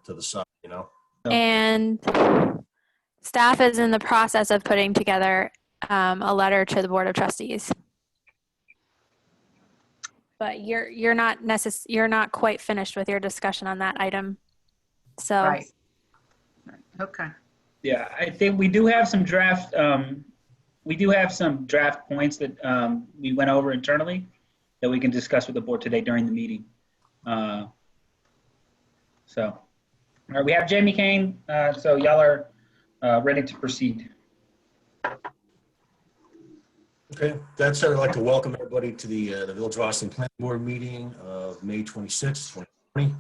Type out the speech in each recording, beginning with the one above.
to the side, you know? And staff is in the process of putting together a letter to the Board of Trustees. But you're not quite finished with your discussion on that item. So Right. Okay. Yeah, I think we do have some draft. We do have some draft points that we went over internally that we can discuss with the board today during the meeting. So, all right, we have Jamie Kane. So y'all are ready to proceed. Okay, that said, I'd like to welcome everybody to the Village of Ossining Planning Board meeting of May 26, 2020.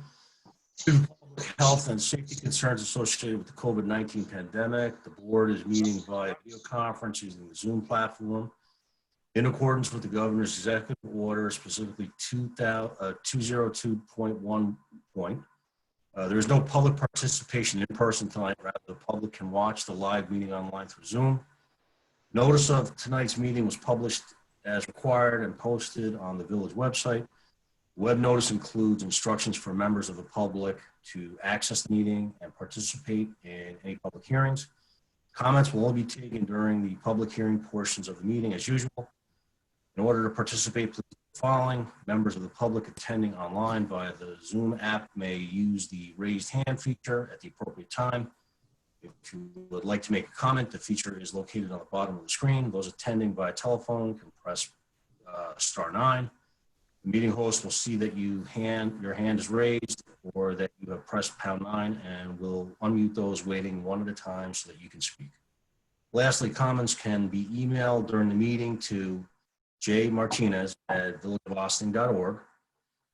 Due to public health and safety concerns associated with the COVID-19 pandemic, the board is meeting via video conference using the Zoom platform. In accordance with the governor's executive order, specifically 202.1 point, there is no public participation in person tonight. Rather, the public can watch the live meeting online through Zoom. Notice of tonight's meeting was published as required and posted on the village website. Web notice includes instructions for members of the public to access the meeting and participate in any public hearings. Comments will only be taken during the public hearing portions of the meeting as usual. In order to participate, please do the following. Members of the public attending online via the Zoom app may use the raised hand feature at the appropriate time. If you would like to make a comment, the feature is located on the bottom of the screen. Those attending via telephone can press *9. The meeting host will see that your hand is raised or that you have pressed #9 and will unmute those waiting one at a time so that you can speak. Lastly, comments can be emailed during the meeting to jmartinez@villageofossining.org.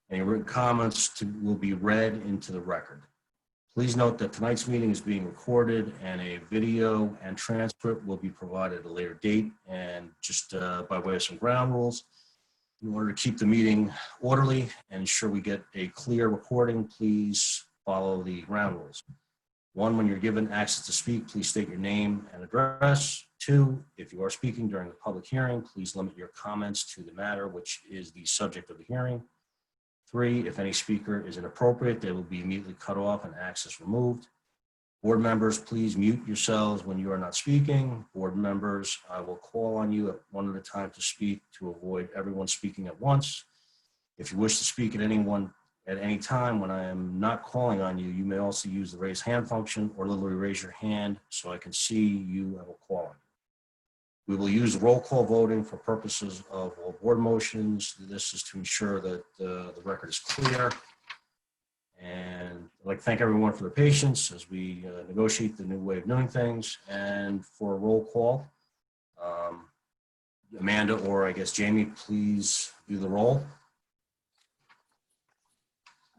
Any written comments will be read into the record. Please note that tonight's meeting is being recorded and a video and transcript will be provided at a later date. And just by way of some ground rules, in order to keep the meeting orderly and ensure we get a clear recording, please follow the ground rules. 1, when you're given access to speak, please state your name and address. 2, if you are speaking during the public hearing, please limit your comments to the matter which is the subject of the hearing. 3, if any speaker is inappropriate, they will be immediately cut off and access removed. Board members, please mute yourselves when you are not speaking. Board members, I will call on you one at a time to speak to avoid everyone speaking at once. If you wish to speak at any time when I am not calling on you, you may also use the raise hand function or literally raise your hand so I can see you and will call on you. We will use roll call voting for purposes of all board motions. This is to ensure that the record is clear. And I'd like to thank everyone for their patience as we negotiate the new way of doing things. And for a roll call, Amanda, or I guess Jamie, please do the roll.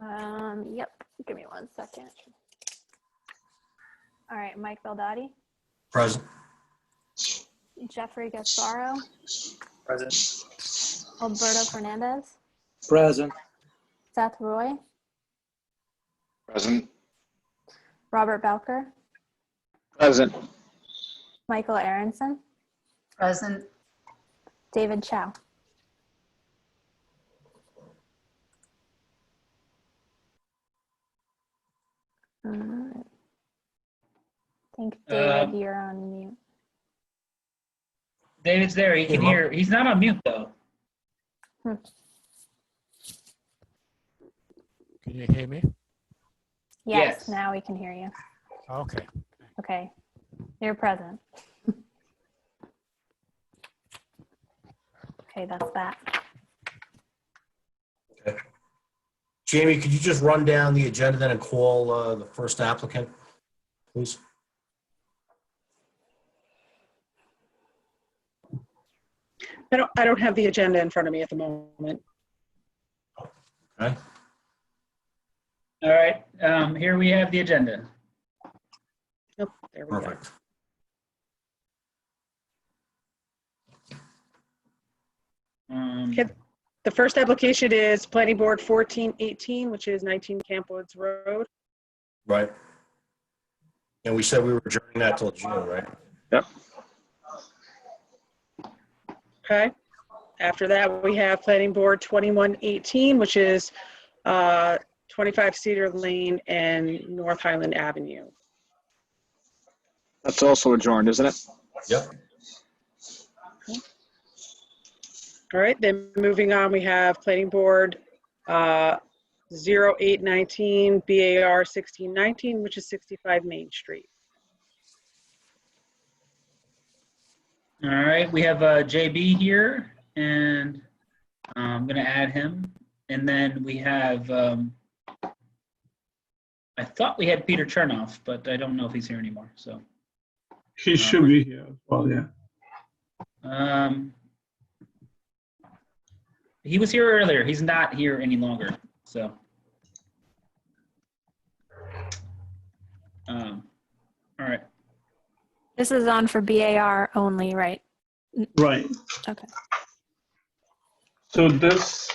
Yep. Give me 1 second. All right. Mike Beldotti. Present. Jeffrey Gasparo. Present. Alberto Fernandez. Present. Seth Roy. Present. Robert Belker. Present. Michael Aronson. Present. David Chow. I think David, you're on mute. David's there. He can hear. He's not on mute though. Can you hear me? Yes, Yes. now we can hear you. Okay. Okay, you're present. Okay, that's that. Okay. Jamie, could you just run down the agenda then and call the first applicant, please? I don't have the agenda in front of me at the moment. Okay. All right. Here we have the agenda. Oh, there we go. Perfect. Okay. The first application is Planning Board 1418, which is 19 Campwoods Road. Right. And we said we were adjourning that till June, right? Yep. Okay. After that, we have Planning Board 2118, which is 25 Cedar Lane, and North Highland Avenue. That's also adjourned, isn't it? Yep. All right, then moving on, we have Planning Board 0819 BAR 1619, which is 65 Main Street. All right, we have JB here, and I'm going to add him. And then we have, I thought we had Peter Chernoff, but I don't know if he's here anymore. So He should be here as well, yeah. he was here earlier. He's not here any longer. So, all right. This is on for BAR only, right? Right. Okay. So this,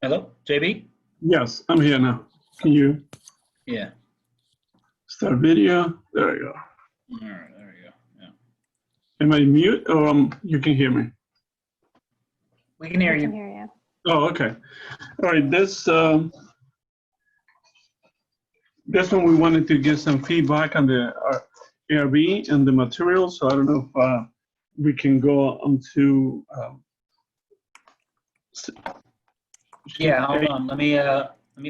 Hello, JB? yes, I'm here now. Can you Yeah. start video? There you go. All right, there we go. Yeah. Am I mute or you can hear me? We can hear I can you. hear you. Oh, okay. All right, this one we wanted to get some feedback on the ARB and the materials. So I don't know if we can go on to. Yeah, hold on. Let me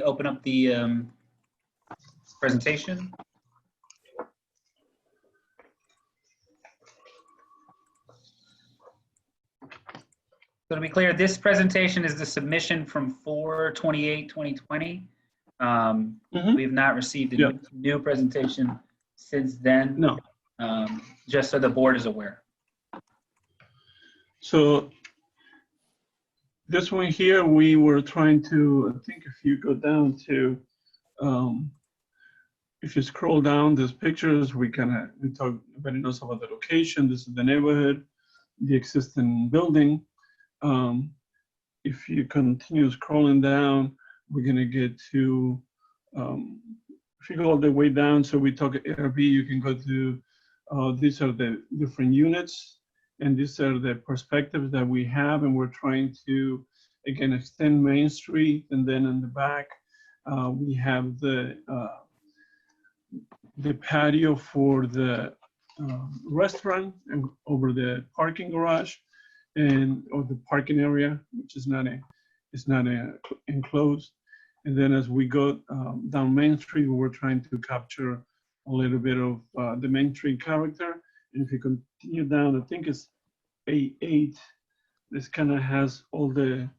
open up the presentation. So to be clear, this presentation is the submission from 4/28/2020. We have not received a Yeah. new presentation since then. No. Just so the board is aware. So this one here, we were trying to, I think if you go down to, if you scroll down, there's pictures, we talk, everybody knows about the location, this is the neighborhood, the existing building. If you continue scrolling down, we're gonna get to, if you go all the way down, so we talk ARB, you can go to, these are the different units, and these are the perspectives that we have, and we're trying to, again, extend Main Street, and then in the back, we have the patio for the restaurant and over the parking garage, or the parking area, which is not enclosed. And then as we go down Main Street, we're trying to capture a little bit of the Main Street character. And if you continue down, I think it's A8, this kind of has all there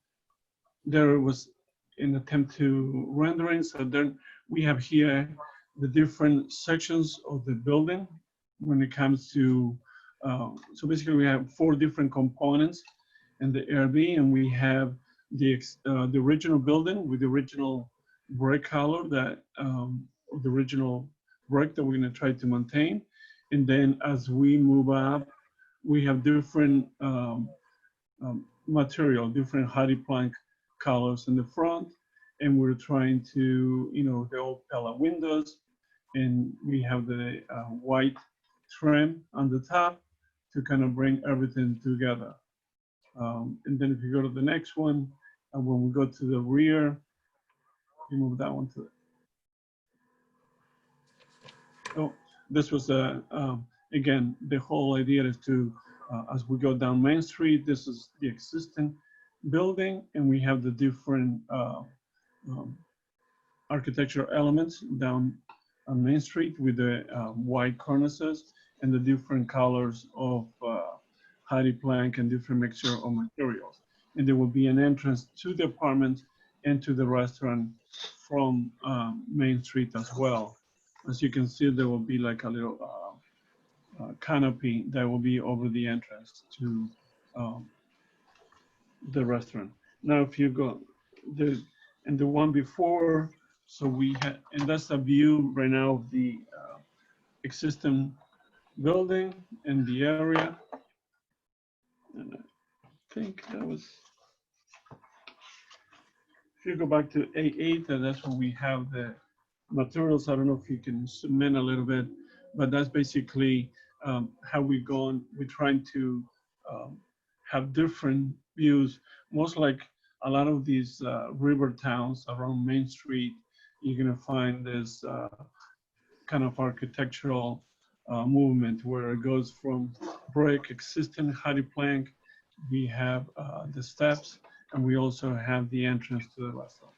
was an attempt to rendering. So then we have here the different sections of the building when it comes to, so basically we have 4 different components in the ARB, and we have the original building with the original brick color that, the original brick that we're gonna try to maintain. And then as we move up, we have different material, different hardy plank colors in the front. And we're trying to, the old pellet windows, and we have the white trim on the top to kind of bring everything together. And then if you go to the next one, and when we go to the rear, you move that one to it. Oh, this was again, the whole idea is to, as we go down Main Street, this is the existing building, and we have the different architectural elements down on Main Street with the white cornices and the different colors of hardy plank and different mixture of materials. And there will be an entrance to the apartment and to the restaurant from Main Street as well. As you can see, there will be like a little canopy that will be over the entrance to the restaurant. Now, if you go, and the one before, so we had, and that's a view right now of the existing building and the area. And I think that was, if you go back to A8, and that's when we have the materials. I don't know if you can zoom in a little bit, but that's basically how we're trying to have different views. Most like a lot of these river towns around Main Street, you're gonna find this kind of architectural movement where it goes from brick, existing hardy plank. We have the steps, and we also have the entrance to the restaurant.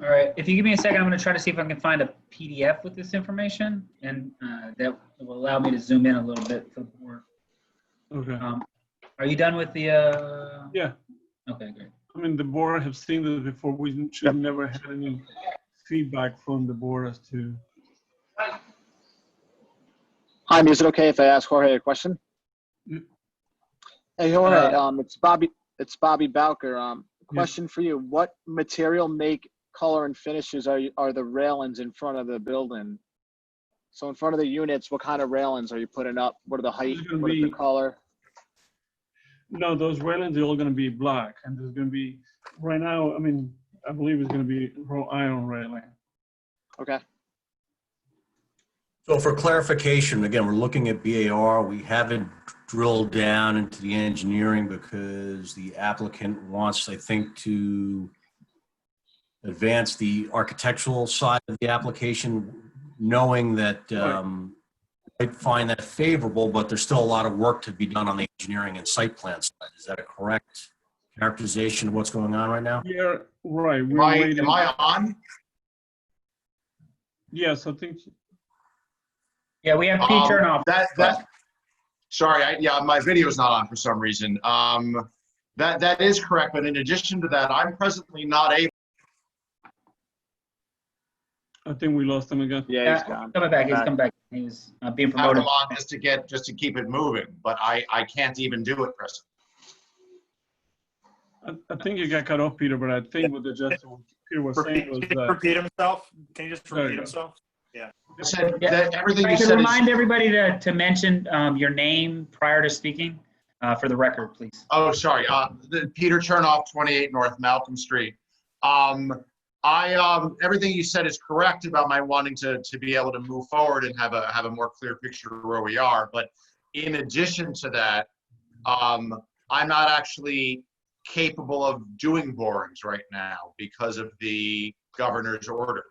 All right, if you give me a second, I'm going to try to see if I can find a PDF with this information, and that will allow me to zoom in a little bit for the board. Okay. Are you done with the? Yeah. Okay, great. I mean, the board have seen this before. We should never had any feedback from the board as to. Hi, is it okay if I ask Jorge a question? Yeah. Hey, Jorge, it's Bobby Bowker. Question for you. What material, make, color, and finishes are the railings in front of the building? So in front of the units, what kind of railings are you putting up? What are the height? What is the color? No, those railings are all going to be black, and there's going to be, right now, I mean, I believe it's going to be raw iron railing. Okay. So for clarification, again, we're looking at BAR. We haven't drilled down into the engineering because the applicant wants, I think, to advance the architectural side of the application, knowing that I find that favorable, but there's still a lot of work to be done on the engineering and site plan side. Is that a correct characterization of what's going on right now? Yeah, right. Am I on? Yes, I think. Yeah, we have Pete turn off. Sorry, yeah, my video is not on for some reason. That is correct, but in addition to that, I'm presently not able. I think we lost him again. Yeah, he's gone. Coming back. He's coming back. He's being Have promoted. them on just to keep it moving, but I can't even do it presently. I think you got cut off, Peter, but I think what the gentleman Peter was saying was that. Repeat himself? Can you just There you repeat go. himself? Yeah. I said Yeah. that everything I you can said remind is. everybody to mention your name prior to speaking for the record, please. Oh, sorry. Peter Chernoff, 28 North Malcolm Street. Everything you said is correct about my wanting to be able to move forward and have a more clear picture of where we are. But in addition to that, I'm not actually capable of doing borings right now because of the governor's order.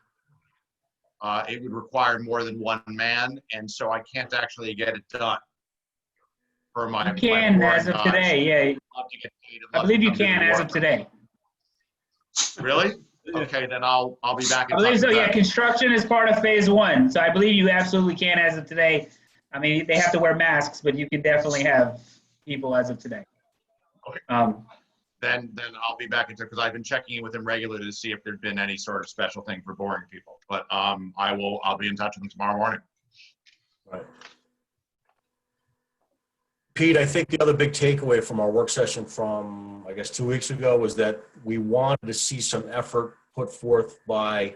It would require more than one man, and so I can't actually get it done. For my, You can my as of today, yeah. I'll have to get paid I unless believe you I'm doing can as of work. today. Really? Okay, then I'll be back in I believe touch so, with yeah. that. Construction is part of phase one, so I believe you absolutely can as of today. I mean, they have to wear masks, but you can definitely have people as of today. Okay. Then I'll be back in touch because I've been checking in with him regularly to see if there'd been any sort of special thing for boring people. But I'll be in touch with him tomorrow morning. Right. Pete, I think the other big takeaway from our work session from, I guess, 2 weeks ago was that we wanted to see some effort put forth by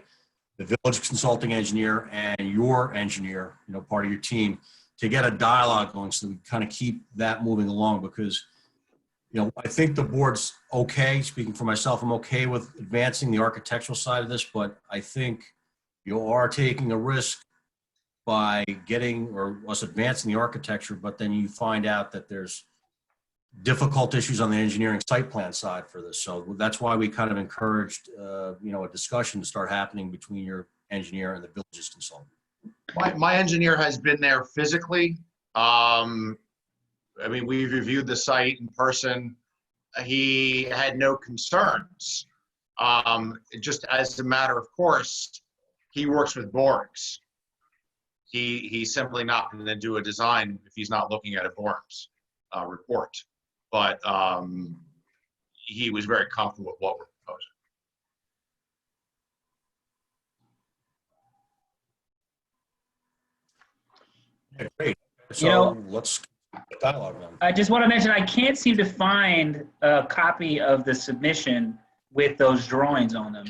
the village consulting engineer and your engineer, part of your team, to get a dialogue going so we kind of keep that moving along because, I think the board's okay. Speaking for myself, I'm okay with advancing the architectural side of this, but I think you are taking a risk by getting or us advancing the architecture, but then you find out that there's difficult issues on the engineering site plan side for this. So that's why we kind of encouraged, a discussion to start happening between your engineer and the village's consultant. My engineer has been there physically. We've reviewed the site in person. He had no concerns. Just as a matter of course, he works with borings. He's simply not going to do a design if he's not looking at a borings report. But he was very comfortable with what we're proposing. Okay, great. So let's get dialogue then. I just want to mention, I can't seem to find a copy of the submission with those drawings on them.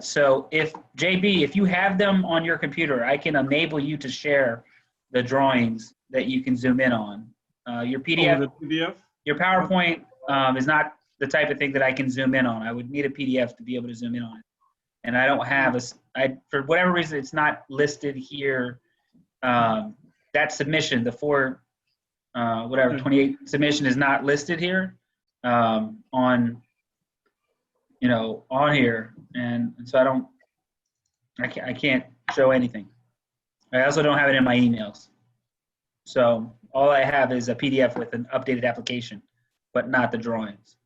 So JB, if you have them on your computer, I can enable you to share the drawings that you can zoom in on. Your PDF, The PDF? your PowerPoint is not the type of thing that I can zoom in on. I would need a PDF to be able to zoom in on it. And I don't have for whatever reason, it's not listed here. That submission, the 28 submission is not listed here on here, and so I can't show anything. I also don't have it in my emails. So all I have is a PDF with an updated application, but not the drawings.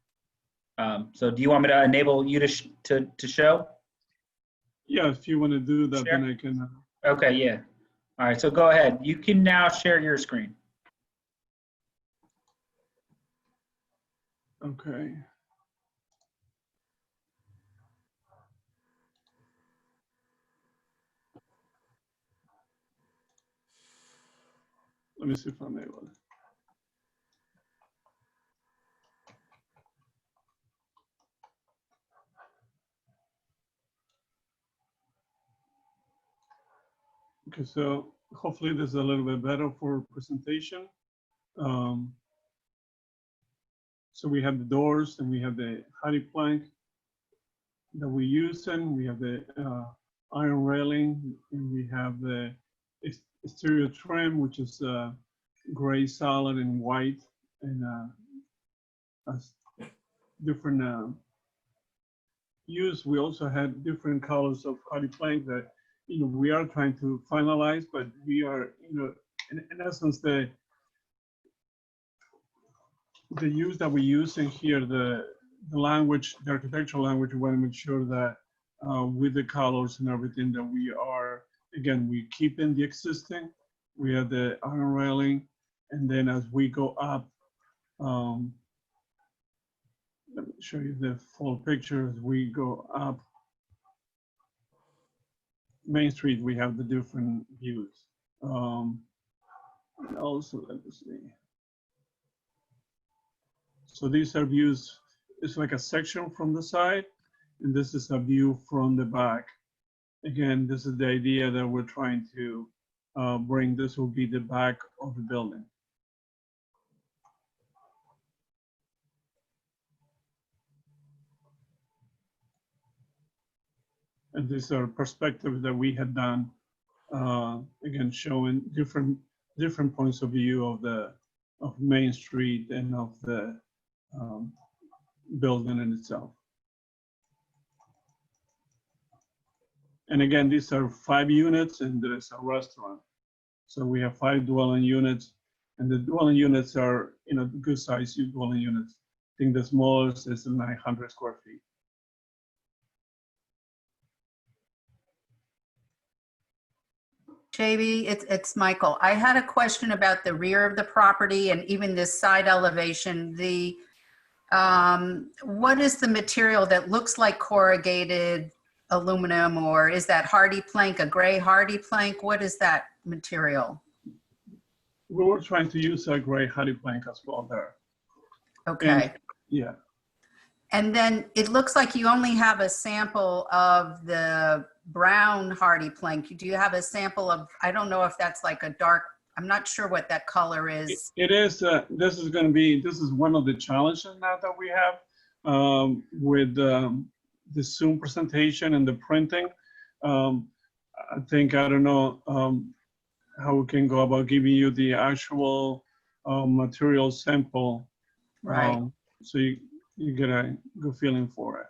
So do you want me to enable you to show? Yeah, if you want to do that, Share? then I can. Okay, yeah. All right, so go ahead. You can now share your screen. Okay. Let me see if I'm able. Okay, so hopefully this is a little bit better for presentation. So we have the doors and we have the hardy plank that we use, and we have the iron railing, and we have the exterior trim, which is gray solid and white, and different use. We also had different colors of hardy plank that we are trying to finalize, but we are in essence the use that we use in here, the language, the architectural language, we want to make sure that with the colors and everything that we are, again, we keep in the existing. We have the iron railing, and then as we go up, let me show you the full picture. As we go up Main Street, we have the different views. And also, let me see. So these are views, it's like a section from the side, and this is a view from the back. Again, this is the idea that we're trying to bring. This will be the back of the building. And these are perspectives that we had done, again, showing different points of view of Main Street and of the building in itself. And again, these are 5 units, and there's a restaurant. So we have 5 dwelling units, and the dwelling units are, good size dwelling units. I think the smallest is 900 square feet. JB, it's Michael. I had a question about the rear of the property and even this side elevation. What is the material that looks like corrugated aluminum, or is that hardy plank, a gray hardy plank? What is that material? We were trying to use a gray hardy plank as well there. Okay. And, yeah. And then it looks like you only have a sample of the brown hardy plank. Do you have a sample of, I don't know if that's like a dark, I'm not sure what that color is. It is, this is one of the challenges now that we have with the Zoom presentation and the printing. I think, I don't know how we can go about giving you the actual material sample. Right. So you get a good feeling for it.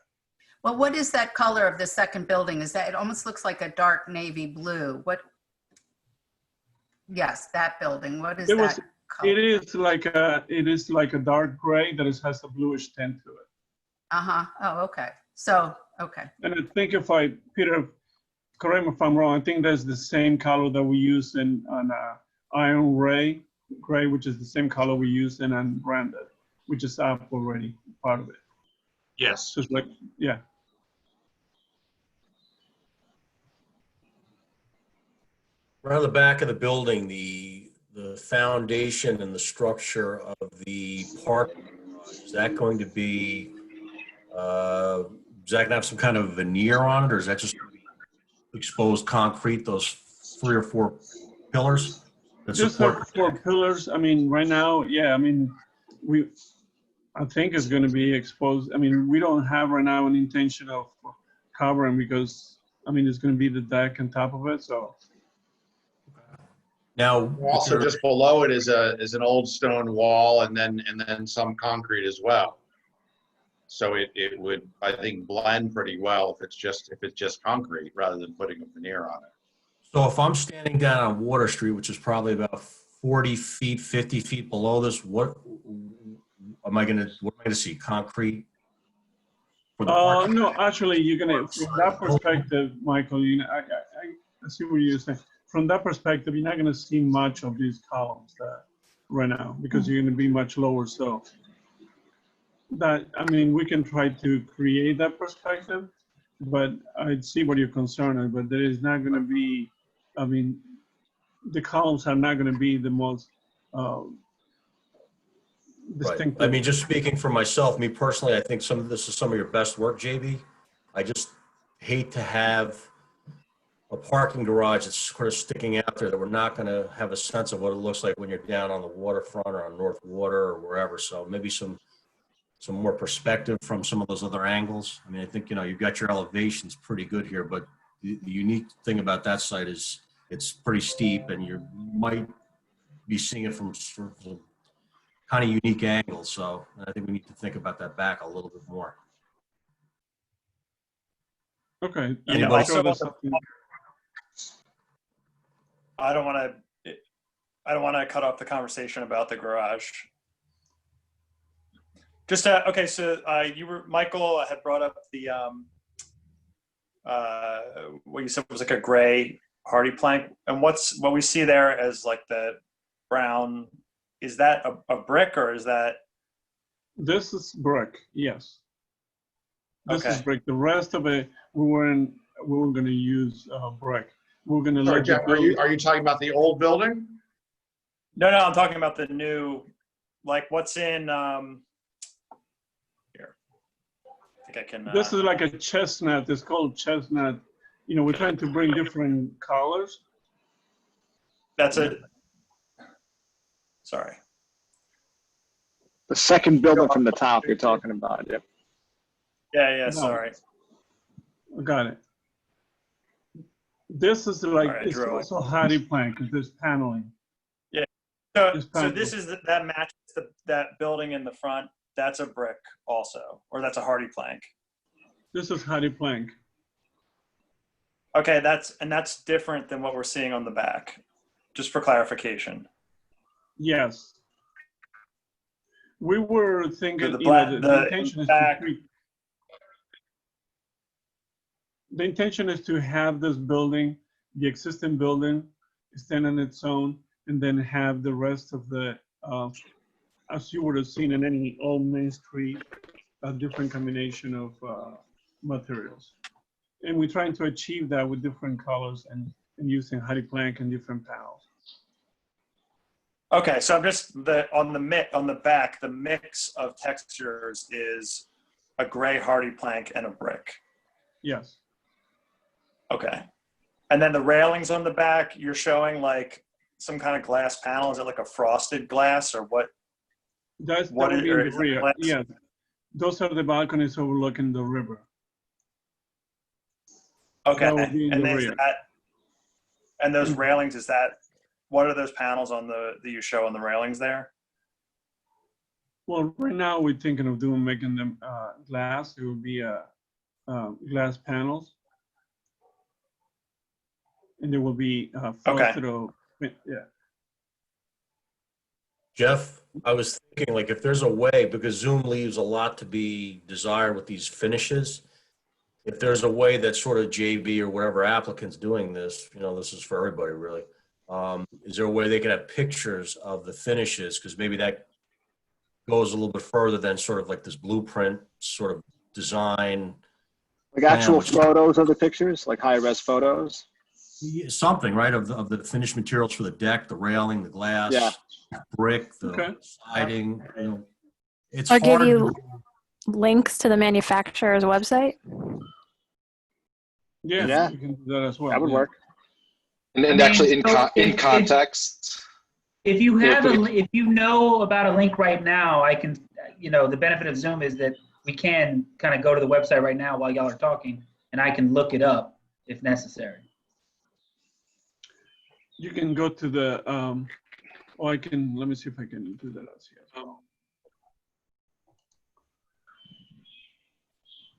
Well, what is that color of the second building? Is that, it almost looks like a dark navy blue. What? Yes, that building. What is that color? It is like a dark gray that has a bluish tint to it. Uh-huh. Oh, okay. So, okay. And I think Peter, correct me if I'm wrong, I think that's the same color that we use on iron gray, which is the same color we use in unbranded, which is up already, part of it. Yes. Just like, yeah. Around the back of the building, the foundation and the structure of the park, is that going to be, is that going to have some kind of veneer on it, or is that just exposed concrete, those 3 or 4 pillars that Just support? 4 pillars. I mean, right now, yeah, I mean, I think it's going to be exposed. I mean, we don't have right now an intention of covering, because I mean, it's going to be the deck on top of it. So Now, Also, just below it is an old stone wall, and then some concrete as well. So it would, I think, blend pretty well if it's just concrete rather than putting a veneer on it. so if I'm standing down on Water Street, which is probably about 40 feet, 50 feet below this, what am I going to see? Concrete? For the parking? no, actually, you're going to, from that perspective, Michael, I see what you're saying. From that perspective, you're not going to see much of these columns right now because you're going to be much lower. So that, I mean, we can try to create that perspective, but I see what your concern is, but there is not going to be, I mean, the columns are not going to be the most distinctive. Right. I mean, just speaking for myself, me personally, I think this is some of your best work, JB. I just hate to have a parking garage that's sort of sticking out there that we're not going to have a sense of what it looks like when you're down on the waterfront or on North Water or wherever. So maybe some more perspective from some of those other angles. I mean, I think, you've got your elevations pretty good here, but the unique thing about that site is it's pretty steep and you might be seeing it from sort of kind of unique angles. So I think we need to think about that back a little bit more. Okay. Anybody? I don't want to cut off the conversation about the garage. Just okay, so Michael had brought up the what you said was like a gray hardy plank, and what we see there as like the brown, is that a brick or is that? This is brick, yes. This Okay. is brick. The rest of it, we weren't going to use brick. We're going to Sorry, let Jeff, are you talking about the old building? No, I'm talking about the new, like what's in here. I think I can. This is like a chestnut. It's called chestnut. We're trying to bring different colors. That's it. Sorry. The second building from the top you're talking about, yep. Yeah, No. sorry. Got it. This is like, Alright, it's drew it. also hardy plank because there's paneling. So It's this is that matches that building in the front. That's a brick also, or that's a hardy plank. This is hardy plank. Okay, that's different than what we're seeing on the back. Just for clarification. Yes. We were thinking, The intention is back. the intention is to have this building, the existing building, stand on its own, and then have the rest of the, as you would have seen in any old Main Street, a different combination of materials. And we're trying to achieve that with different colors and using hardy plank and different panels. Okay, so I'm just on the back, the mix of textures is a gray hardy plank and a brick. Yes. Okay. And then the railings on the back, you're showing like some kind of glass panel. Is it like a frosted glass or what? That What would is- be or in is the it rear. glass? Yeah. Those are the balconies overlooking the river. Okay. That would be in And the is rear. that, and those railings, what are those panels that you show on the railings there? Well, right now we're thinking of making them glass. It would be glass panels. And there will be frosted or, yeah. Jeff, I was thinking like if there's a way, because Zoom leaves a lot to be desired with these finishes, if there's a way that sort of JB or whatever applicant's doing this, this is for everybody really. Is there a way they can have pictures of the finishes? Because maybe that goes a little bit further than sort of like this blueprint sort of design. Like actual which is- photos of the pictures, like high-res photos? Something, right, of the finished materials for the deck, the railing, the glass, Yeah. brick, the Okay. siding, It's Or give hard you to- links to the manufacturer's website? Yeah, Yeah. you can do that as well. That would yeah. work. And I mean, actually, in so if- context, If you Yeah, have please. if you know about a link right now, I can, the benefit of Zoom is that we can kind of go to the website right now while y'all are talking, and I can look it up if necessary. You can go to the, let me see if I can do that as here.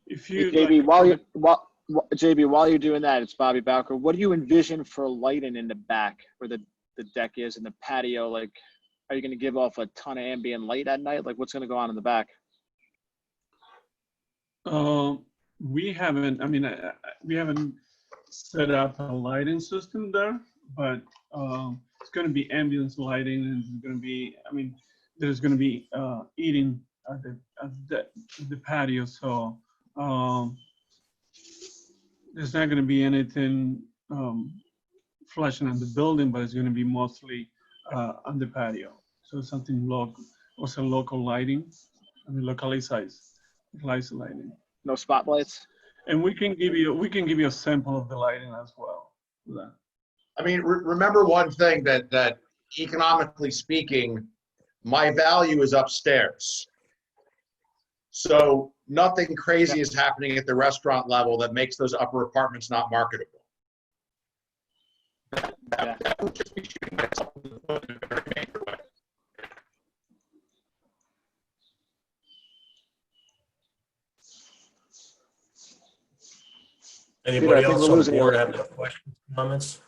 If you, JB, JB, while you're doing that, it's Bobby Bowker. What do you envision for lighting in the back where the deck is and the patio? Like, are you going to give off a ton of ambient light at night? Like, what's going to go on in the back? we haven't, we haven't set up a lighting system there, but it's going to be ambience lighting, and it's going to be, there's going to be eating at the patio, so there's not going to be anything flashing on the building, but it's going to be mostly on the patio. So something local, also local lighting, localized lighting. No spotlights? And we can give you a sample of the lighting as well for that. Remember one thing that economically speaking, my value is upstairs. So nothing crazy is happening at the restaurant level that makes those upper apartments not marketable. That would just be shooting myself in the foot in a very major way. Anybody Peter, else on the board have any questions, comments?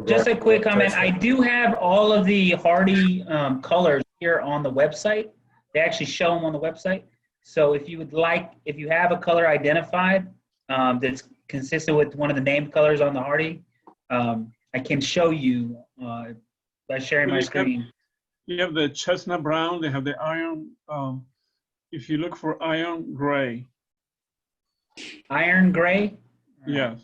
Just a quick comment. I do have all of the hardy colors here on the website. They actually show them on the website. So if you would like, if you have a color identified that's consistent with one of the named colors on the hardy, I can show you by sharing my screen. You have the chestnut brown, they have the iron, if you look for iron gray. Iron gray? Yes.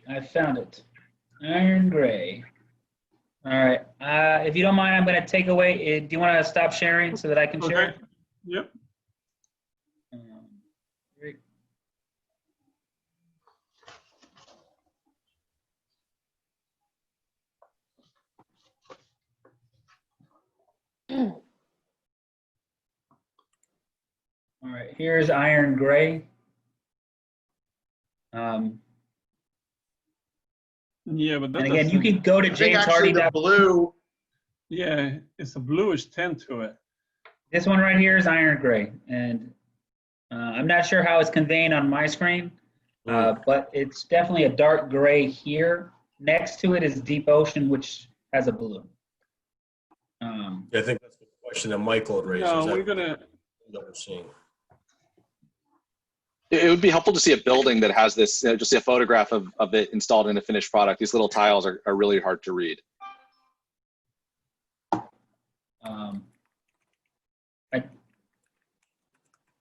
I found it. Iron gray. All right. If you don't mind, I'm going to take away. Do you want to stop sharing so that I can share? Okay. Yep. Great. All right. Here's iron gray. Yeah, but that And again, you can go to James Hardy. The blue. Yeah, it's a bluish tint to it. This one right here is iron gray, and I'm not sure how it's conveying on my screen, but it's definitely a dark gray here. Next to it is deep ocean, which has a blue. I think that's the question that Michael had raised. No, Is we're that gonna. what we're seeing? It would be helpful to see a building that has this, just see a photograph of it installed in a finished product. These little tiles are really hard to read.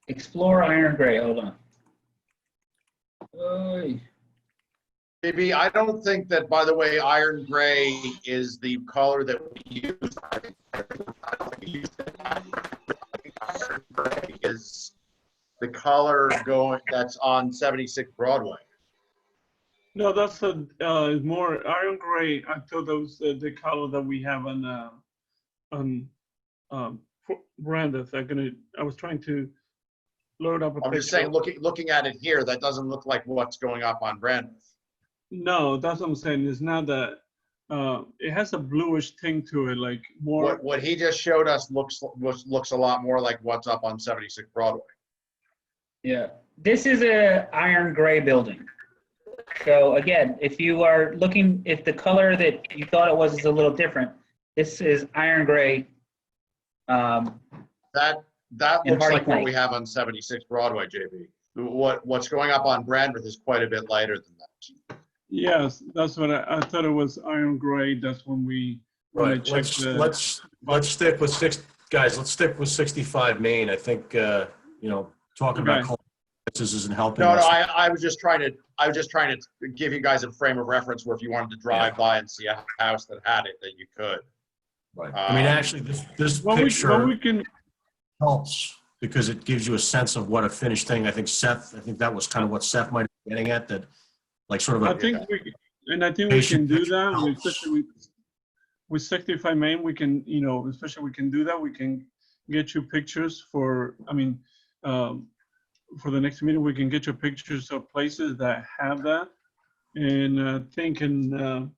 Explore iron gray. Hold on. Oy. Maybe I don't think that, by the way, iron gray is the color that we use. I don't think we use it. I think iron gray is the color that's on 76 Broadway. No, that's more iron gray. I thought that was the color that we have on Brandon. I was trying to load up a picture. I'm just saying, looking at it here, that doesn't look like what's going up on Brandon. No, that's what I'm saying. It's not that. It has a bluish tint to it, like more. What he just showed us looks a lot more like what's up on 76 Broadway. Yeah, this is a iron gray building. So again, if you are looking, if the color that you thought it was is a little different, this is iron gray. That looks like what we have on 76 Broadway, JB. What's going up on Brandon is quite a bit lighter than that. Yes, that's what I thought it was iron gray. That's when I checked Let's stick with guys. Let's stick with 65 Main. I think talking about color isn't helping. No, I was just trying to give you guys a frame of reference where if you wanted to drive by and see a house that had it, that you could. Right. Actually, this picture helps because it gives you a sense of what a finished thing. I think that was kind of what Seth might be getting at, that like sort of I think we can do that, especially with 65 Main, we can, you know, especially we can do that. We can get you pictures for, I mean, for the next meeting, we can get you pictures of places that have that. And thinking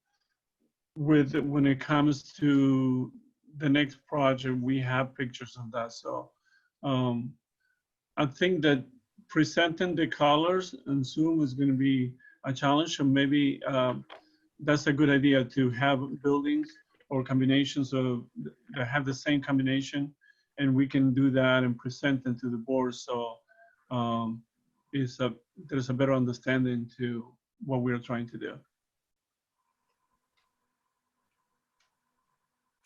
when it comes to the next project, we have pictures of that. So I think that presenting the colors on Zoom is going to be a challenge. So maybe that's a good idea to have buildings or combinations of that have the same combination, and we can do that and present them to the board. So there's a better understanding to what we're trying to do.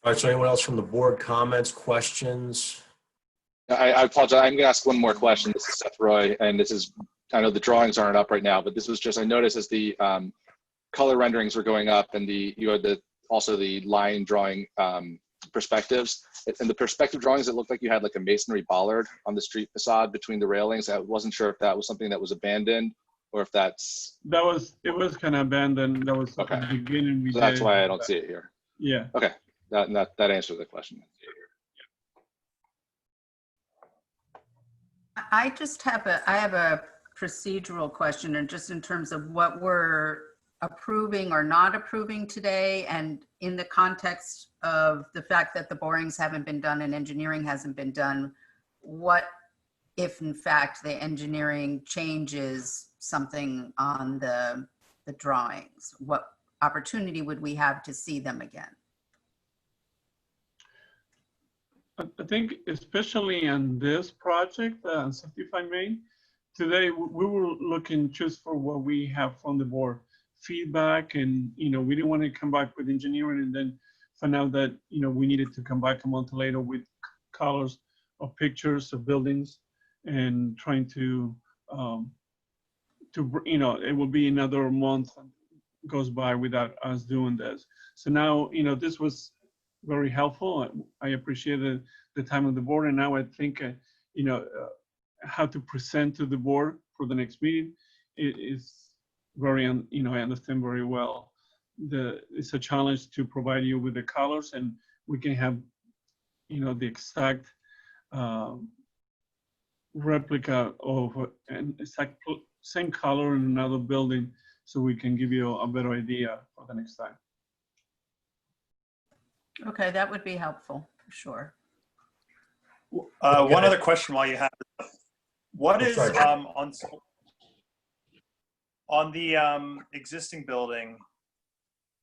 All right, so anyone else from the board, comments, questions? I apologize. I'm going to ask one more question. This is Seth Roy, and this is, I know the drawings aren't up right now, but this was just, I noticed as the color renderings were going up and you had also the line drawing perspectives. In the perspective drawings, it looked like you had like a masonry bollard on the street facade between the railings. I wasn't sure if that was something that was abandoned or if that's. It was kind of abandoned. That was okay. At the beginning. So that's why I don't see it here. Yeah. Okay, that answers the question. I just have a procedural question, and just in terms of what we're approving or not approving today, and in the context of the fact that the borings haven't been done and engineering hasn't been done, what if in fact the engineering changes something on the drawings? What opportunity would we have to see them again? I think especially on this project, 65 Main, today we were looking just for what we have from the board feedback, and you know, we didn't want to come back with engineering and then find out that, you know, we needed to come back a month later with colors of pictures of buildings and trying to you know, it will be another month goes by without us doing this. So now, you know, this was very helpful. I appreciated the time of the board, and now I think, you know, how to present to the board for the next meeting is very, you know, I understand very well. It's a challenge to provide you with the colors, and we can have, you know, the exact replica of an exact same color in another building, so we can give you a better idea for the next time. Okay, that would be helpful, for sure. One other question while you have it. What is on the existing building,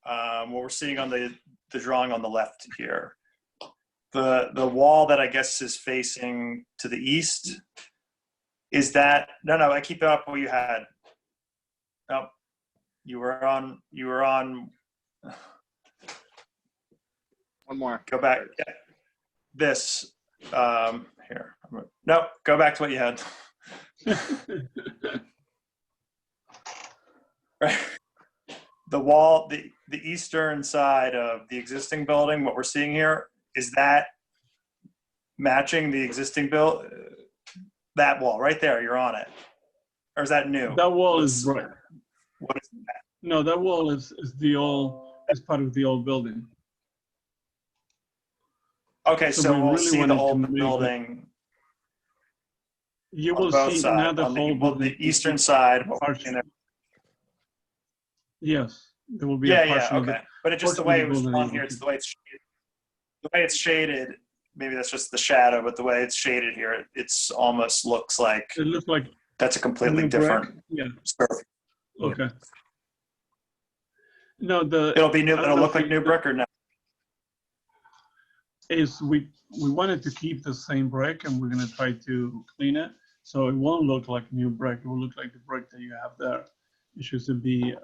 what we're seeing on the drawing on the left here, the wall that I guess is facing to the east, is that, no, I keep it up what you had. No, you were on. One more. Go back. Yeah. This, here. No, go back to what you had. Right. The wall, the eastern side of the existing building, what we're seeing here, is that matching the existing that wall right there, you're on it. Or is that new? That wall is right. What is that? No, that wall is part of the old building. Okay, so we'll really see the old building. You will both see sides, now the on whole building. the eastern side. Yes, there will be Yeah, a portion of okay. it. But it's just the way it was on here. It's the way it's shaded. The way it's shaded. Maybe that's just the shadow, but the way it's shaded here, it's almost looks like It looks like that's a completely different. Yeah. Surface. Okay. No, It'll be new. It'll look like new brick or no? Is we wanted to keep the same brick, and we're gonna try to clean it so it won't look like new brick. It will look like the brick that you have there. It should be.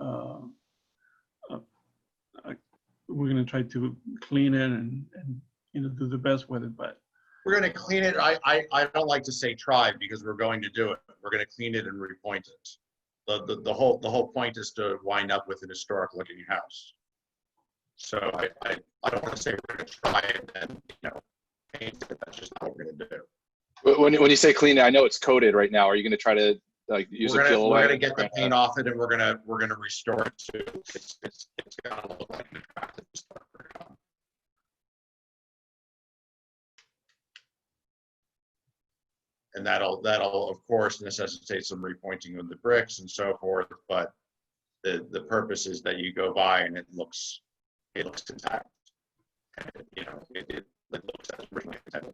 We're gonna try to clean it and you know, do the best with it, but We're going to clean it. I don't like to say try, because we're going to do it. We're going to clean it and repoint it. The whole point is to wind up with an historic looking house. So I don't want to say we're going to try it and, you know, paint it. That's just not what we're going to do. When you say clean, I know it's coated right now. Are you going to try to like use a peel away? We're going to get the paint off it, and we're going to restore it to it's going to look like an attractive historic home. And that'll of course necessitate some repointing of the bricks and so forth, but the purpose is that you go by and it looks intact. It looks as originally intended.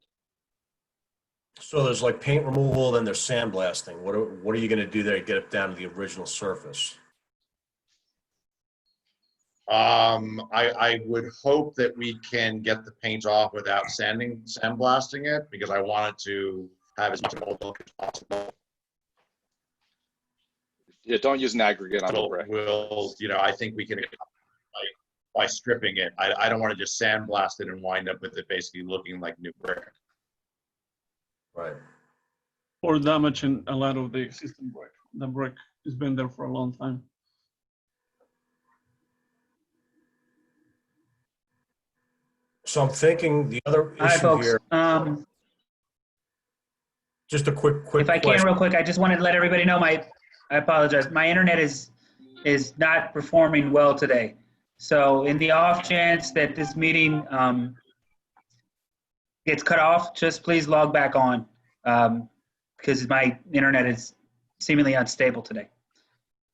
So there's like paint removal, then there's sandblasting. What are you going to do there to get it down to the original surface? I would hope that we can get the paint off without sandblasting it, because I want it to have as much of a look as possible. Yeah, don't use an aggregate on the brick. I think we can, by stripping it. I don't want to just sandblast it and wind up with it basically looking like new brick. Right. Or damaging a lot of the existing brick. The brick has been there for a long time. So I'm thinking the other Hi, issue folks. here. Just a quick If I can, question. real quick, I just wanted to let everybody know I apologize. My internet is not performing well today. So in the off chance that this meeting gets cut off, just please log back on because my internet is seemingly unstable today.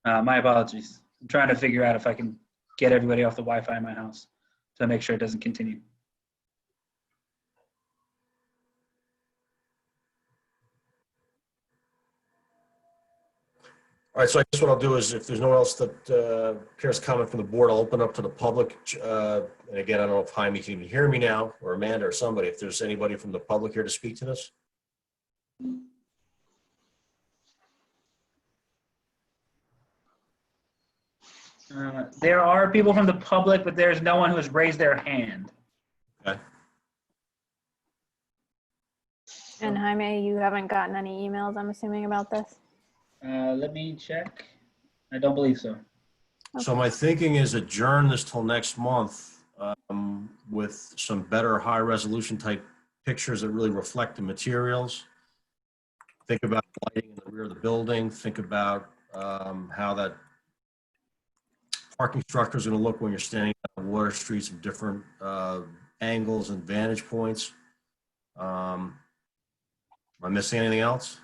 My apologies. I'm trying to figure out if I can get everybody off the Wi-Fi in my house to make sure it doesn't continue. All right, so I guess what I'll do is if there's no one else that cares to comment from the board, I'll open up to the public. And again, I don't know if Jaime can even hear me now, or Amanda or somebody, if there's anybody from the public here to speak to this. There are people from the public, but there's no one who has raised their hand. Okay. And Jaime, you haven't gotten any emails, I'm assuming, about this? Let me check. I don't believe so. So my thinking is adjourn this till next month with some better high resolution type pictures that really reflect the materials. Think about lighting in the rear of the building. Think about how that parking structure is going to look when you're standing on Water Street from different angles and vantage points. Am I missing anything else?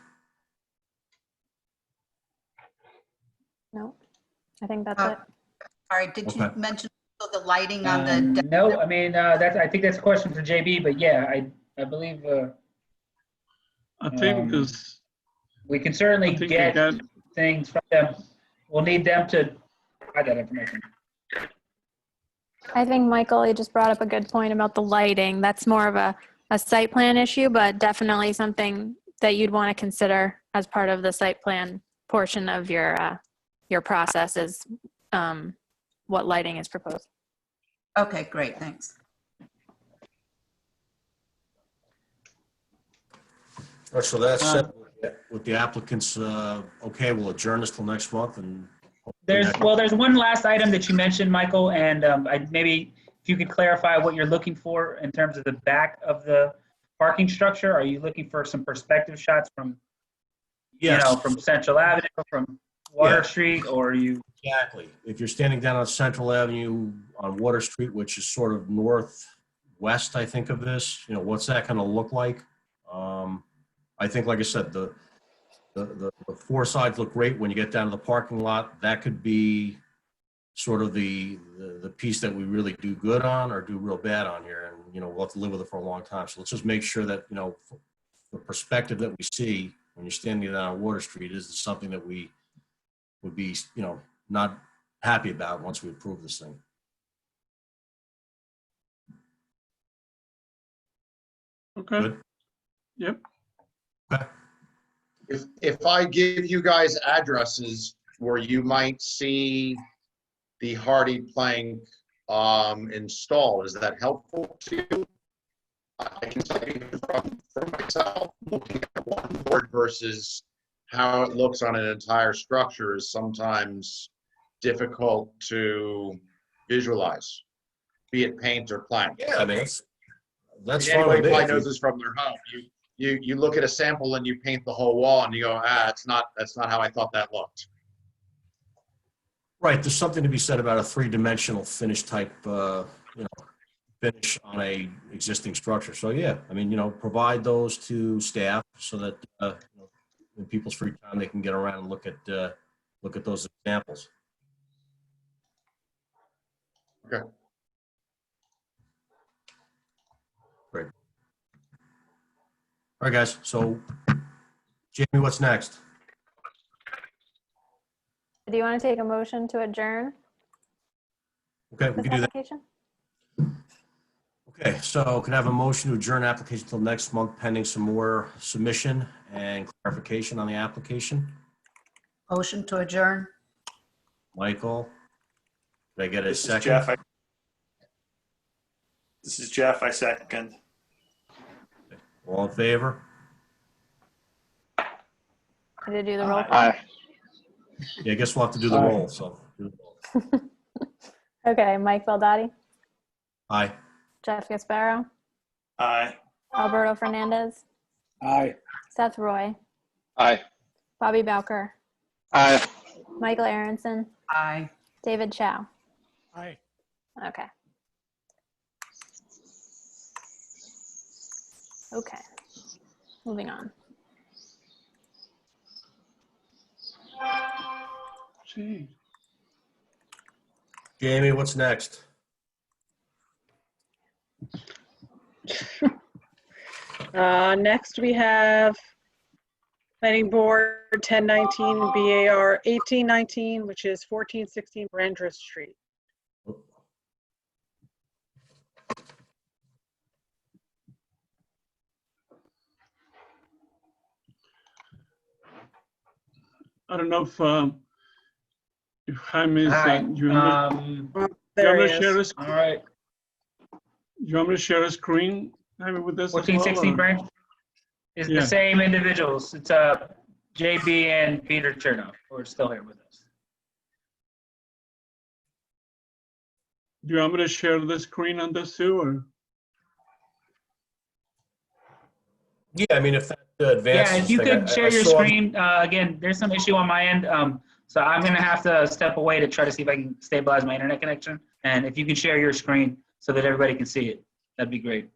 No, I think that's it. All right, did you Okay. mention the lighting on the deck? No, I mean, I think that's a question for JB, but yeah, I believe I think because we can certainly I think get we got- things from them. We'll need them to provide that information. I think, Michael, you just brought up a good point about the lighting. That's more of a site plan issue, but definitely something that you'd want to consider as part of the site plan portion of your process is what lighting is proposed. Okay, great, thanks. All right, so that's set with the applicants. Okay, we'll adjourn this till next month and. There's one last item that you mentioned, Michael, and maybe if you could clarify what you're looking for in terms of the back of the parking structure. Are you looking for some perspective shots from, Yes. from Central Avenue, from Water Yeah. Street, or are you? Exactly. If you're standing down on Central Avenue on Water Street, which is sort of northwest, I think of this, what's that going to look like? I think, like I said, the four sides look great. When you get down to the parking lot, that could be sort of the piece that we really do good on or do real bad on here. And, we'll have to live with it for a long time. So let's just make sure that, the perspective that we see when you're standing down on Water Street is something that we would be, not happy about once we approve this thing. Okay. Good. Yep. Okay. If I give you guys addresses where you might see the hardy plank installed, is that helpful to you? I can tell you from myself, looking at one board versus how it looks on an entire structure is sometimes difficult to visualize, be it paint or plank. Yeah, I mean, that's fine Anybody with me. probably knows this from their home. You look at a sample and you paint the whole wall and you go, that's not how I thought that looked. Right, there's something to be said about a three-dimensional finish type, finish on a existing structure. So yeah, I mean, provide those to staff so that in people's free time they can get around and look at those examples. Okay. Great. All right, guys. So, Jamie, what's next? Do you want to take a motion to adjourn Okay, we this can do that. application? Okay, so can I have a motion to adjourn application till next month pending some more submission and clarification on the application? Motion to adjourn. Michael, did I get a This is second? Jeff. This is Jeff. I second. All in favor? Did you do the roll call? Aye. Yeah, I guess we'll have to do the Aye. roll, so. do the roll. Okay, Mike Baldati, Aye. Jeff Gasparo, Aye. Alberto Fernandez, Aye. Seth Roy, Aye. Bobby Bowker, Aye. Michael Aronson, Aye. David Chow. Aye. Okay. Okay, moving on. Gee. Jamie, what's next? Next, we have Planning Board 1019 BAR 1819, which is 1416 Brandreth Street. I don't know if Jaime is, Hi. you want There me he to share is. a All right. you want me to share a screen, Jaime, with this as well? 1416 or- branch is Yeah. the same individuals. It's JB and Peter Chernoff, who are still here with us. Do you want me to share the screen on this too, or? Yeah, I mean, if that advances. Yeah, if you thing, could I share your saw the- screen, again, there's some issue on my end, so I'm gonna have to step away to try to see if I can stabilize my internet connection. And if you can share your screen so that everybody can see it, that'd be great.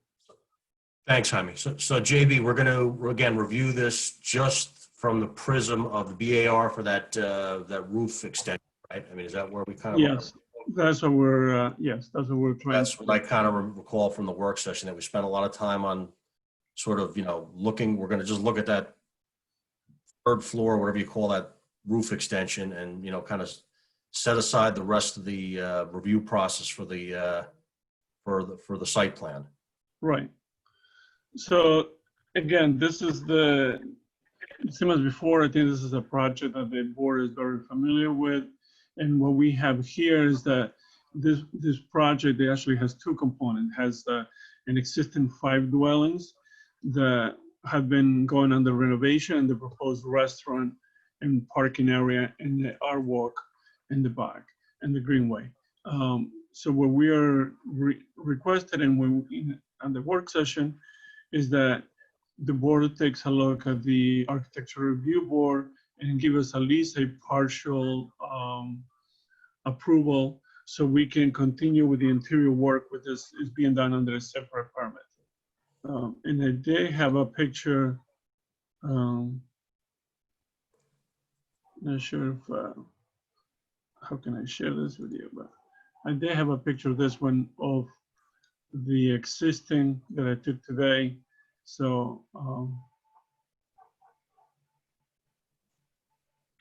Thanks, Jaime. So JB, we're going to, again, review this just from the prism of the BAR for that roof extension, right? I mean, is that where we kind of? Yes, that's what we're, yes, that's what we're trying. That's what I kind of recall from the work session, that we spent a lot of time on sort of, looking, we're going to just look at that third floor, whatever you call that roof extension, and, kind of set aside the rest of the review process for the site plan. Right. So again, this is same as before. I think this is a project that the board is very familiar with. And what we have here is that this project, it actually has two components. It has an existing 5 dwellings that have been going under renovation, and the proposed restaurant and parking area and the art walk in the back and the greenway. So what we are requested on the work session is that the board takes a look at the architecture review board and give us at least a partial approval so we can continue with the interior work, with this is being done under a separate permit. And I did have a picture, not sure if, how can I share this with you, but I did have a picture of this one of the existing that I took today. So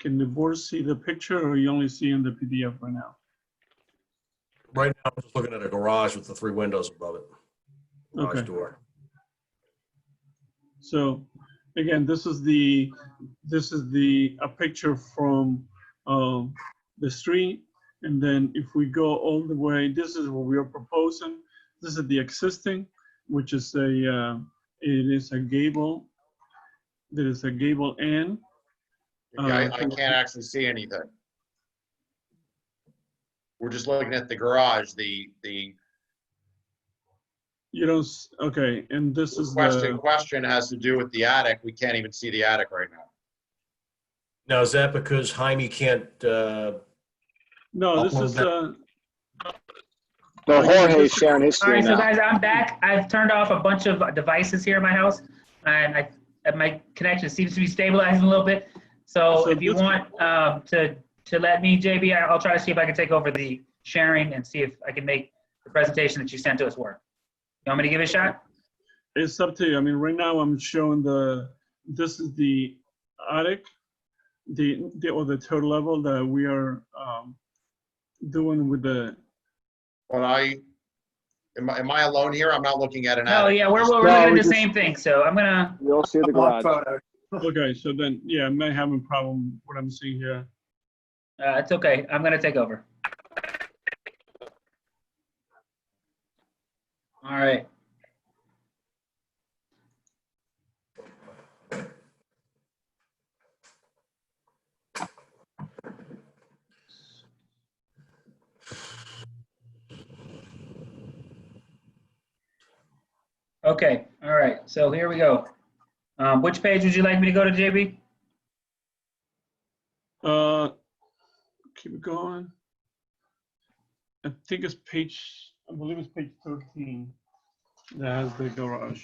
can the board see the picture, or you only see in the PDF right now? Right now, I'm just looking at a garage with the 3 windows above it. Garage Okay. door. So again, this is a picture from the street. And then if we go all the way, this is what we are proposing. This is the existing, which is it is a gable. There is a gable end. I can't actually see anything. We're just looking at the garage, the You don't, okay, and this is question has to do with the attic. We can't even see the attic right now. Now, is that because Jaime can't, no, this upload is, that? No, Jorge's sharing his All right, screen so now. guys, I'm back. I've turned off a bunch of devices here in my house, and my connection seems to be stabilizing a little bit. So if you want to let me, JB, I'll try to see if I can take over the sharing and see if I can make the presentation that you sent to us work. You want me to give it a shot? It's up to you. I mean, right now I'm showing this is the attic, or the third level that we are doing with the. When am I alone here? I'm not looking at an No, attic. yeah, we're looking at the same thing. So I'm gonna. You'll see the garage. Okay, so then, yeah, I may have a problem what I'm seeing here. It's okay. I'm gonna take over. All right. Okay, all right, so here we go. Which page would you like me to go to, JB? Keep going. I think it's I believe it's page 13 that has the garage.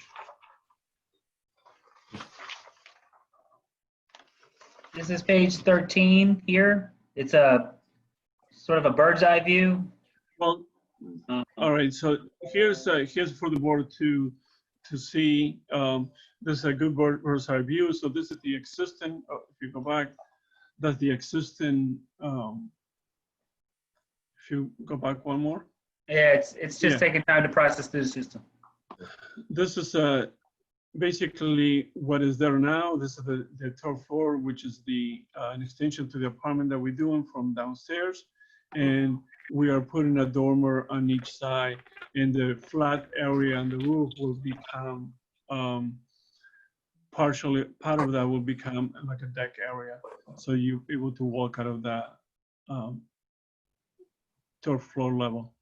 This is page 13 here. It's a sort of a bird's eye view. Well, all right, so here's for the board to see. This is a good bird's eye view. So this is the existing, if you go back, that's the existing, if you go back one more. Yeah, it's just taking time to process through the system. This is basically what is there now. This is the third floor, which is an extension to the apartment that we're doing from downstairs. And we are putting a dormer on each side, and the flat area on the roof will become part of that will become like a deck area. So you're able to walk out of that third floor level.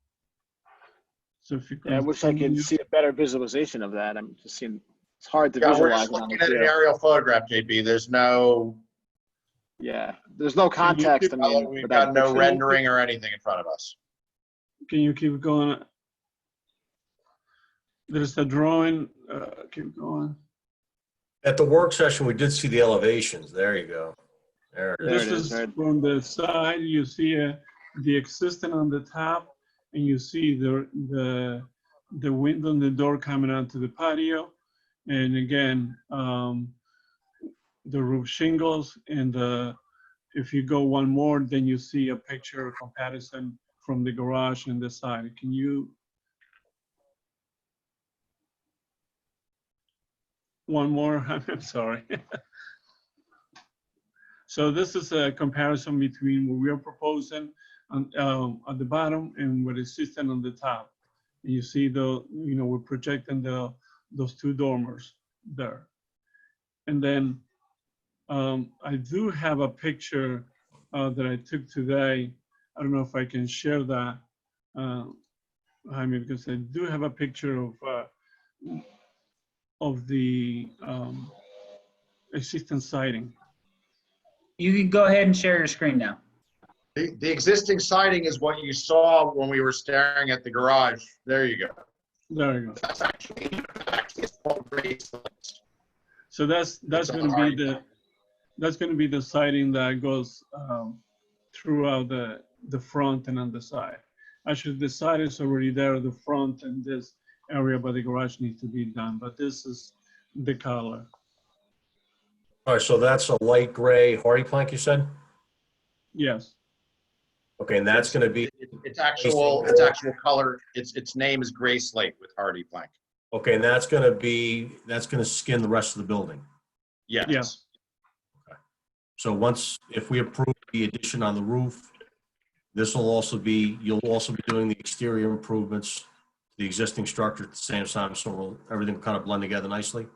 So if you Yeah, I wish I could see a better visualization of that. I'm just seeing, it's hard to Yeah, we're visualize. just looking at an aerial photograph, JB. There's no. Yeah, there's no context. I mean, We've for got that no picture. rendering or anything in front of us. Can you keep going? There's the drawing. Keep going. At the work session, we did see the elevations. There you go. There it is. This is from the side. You see the existing on the top, and you see the window and the door coming onto the patio, and again the roof shingles. And if you go one more, then you see a picture comparison from the garage and the side. Can you? One more. I'm sorry. So this is a comparison between what we are proposing at the bottom and what is existing on the top. And you see we're projecting those two dormers there. And then I do have a picture that I took today. I don't know if I can share that, Jaime, because I do have a picture of the existing siding. You can go ahead and share your screen now. The existing siding is what you saw when we were staring at the garage. There you go. There you go. That's actually called grade slate. So that's going to be the siding that goes throughout the front and on the side. Actually, the side is already there, the front and this area by the garage needs to be done, but this is the color. All right, so that's a light gray hardy plank, you said? Yes. Okay, and that's going to be. It's actual color. Its name is gray slate with hardy plank. Okay, and that's going to skin the rest of the building. Yes. Yes. Okay. So if we approve the addition on the roof, you'll also be doing the exterior improvements, the existing structure at the same time, so everything will kind of blend together nicely?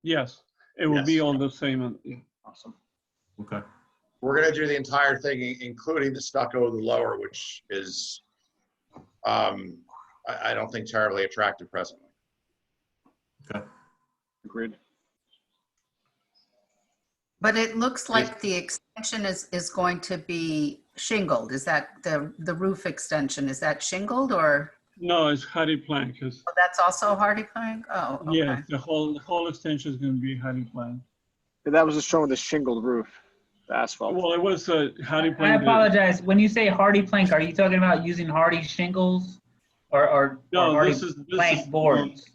Yes, it will be all the same. Awesome. Okay. We're going to do the entire thing, including the stucco of the lower, which is, I don't think terribly attractive presently. Okay. Agreed. But it looks like the extension is going to be shingled? Is that the roof extension? Is that shingled or? No, it's hardy plank. Oh, that's also hardy plank? Oh, okay. Yeah, the whole extension is going to be hardy plank. That was just showing the shingled roof, the asphalt. Well, it was hardy I plank. apologize. When you say hardy plank, are you talking about using hardy shingles or No, hardy this is plank boards?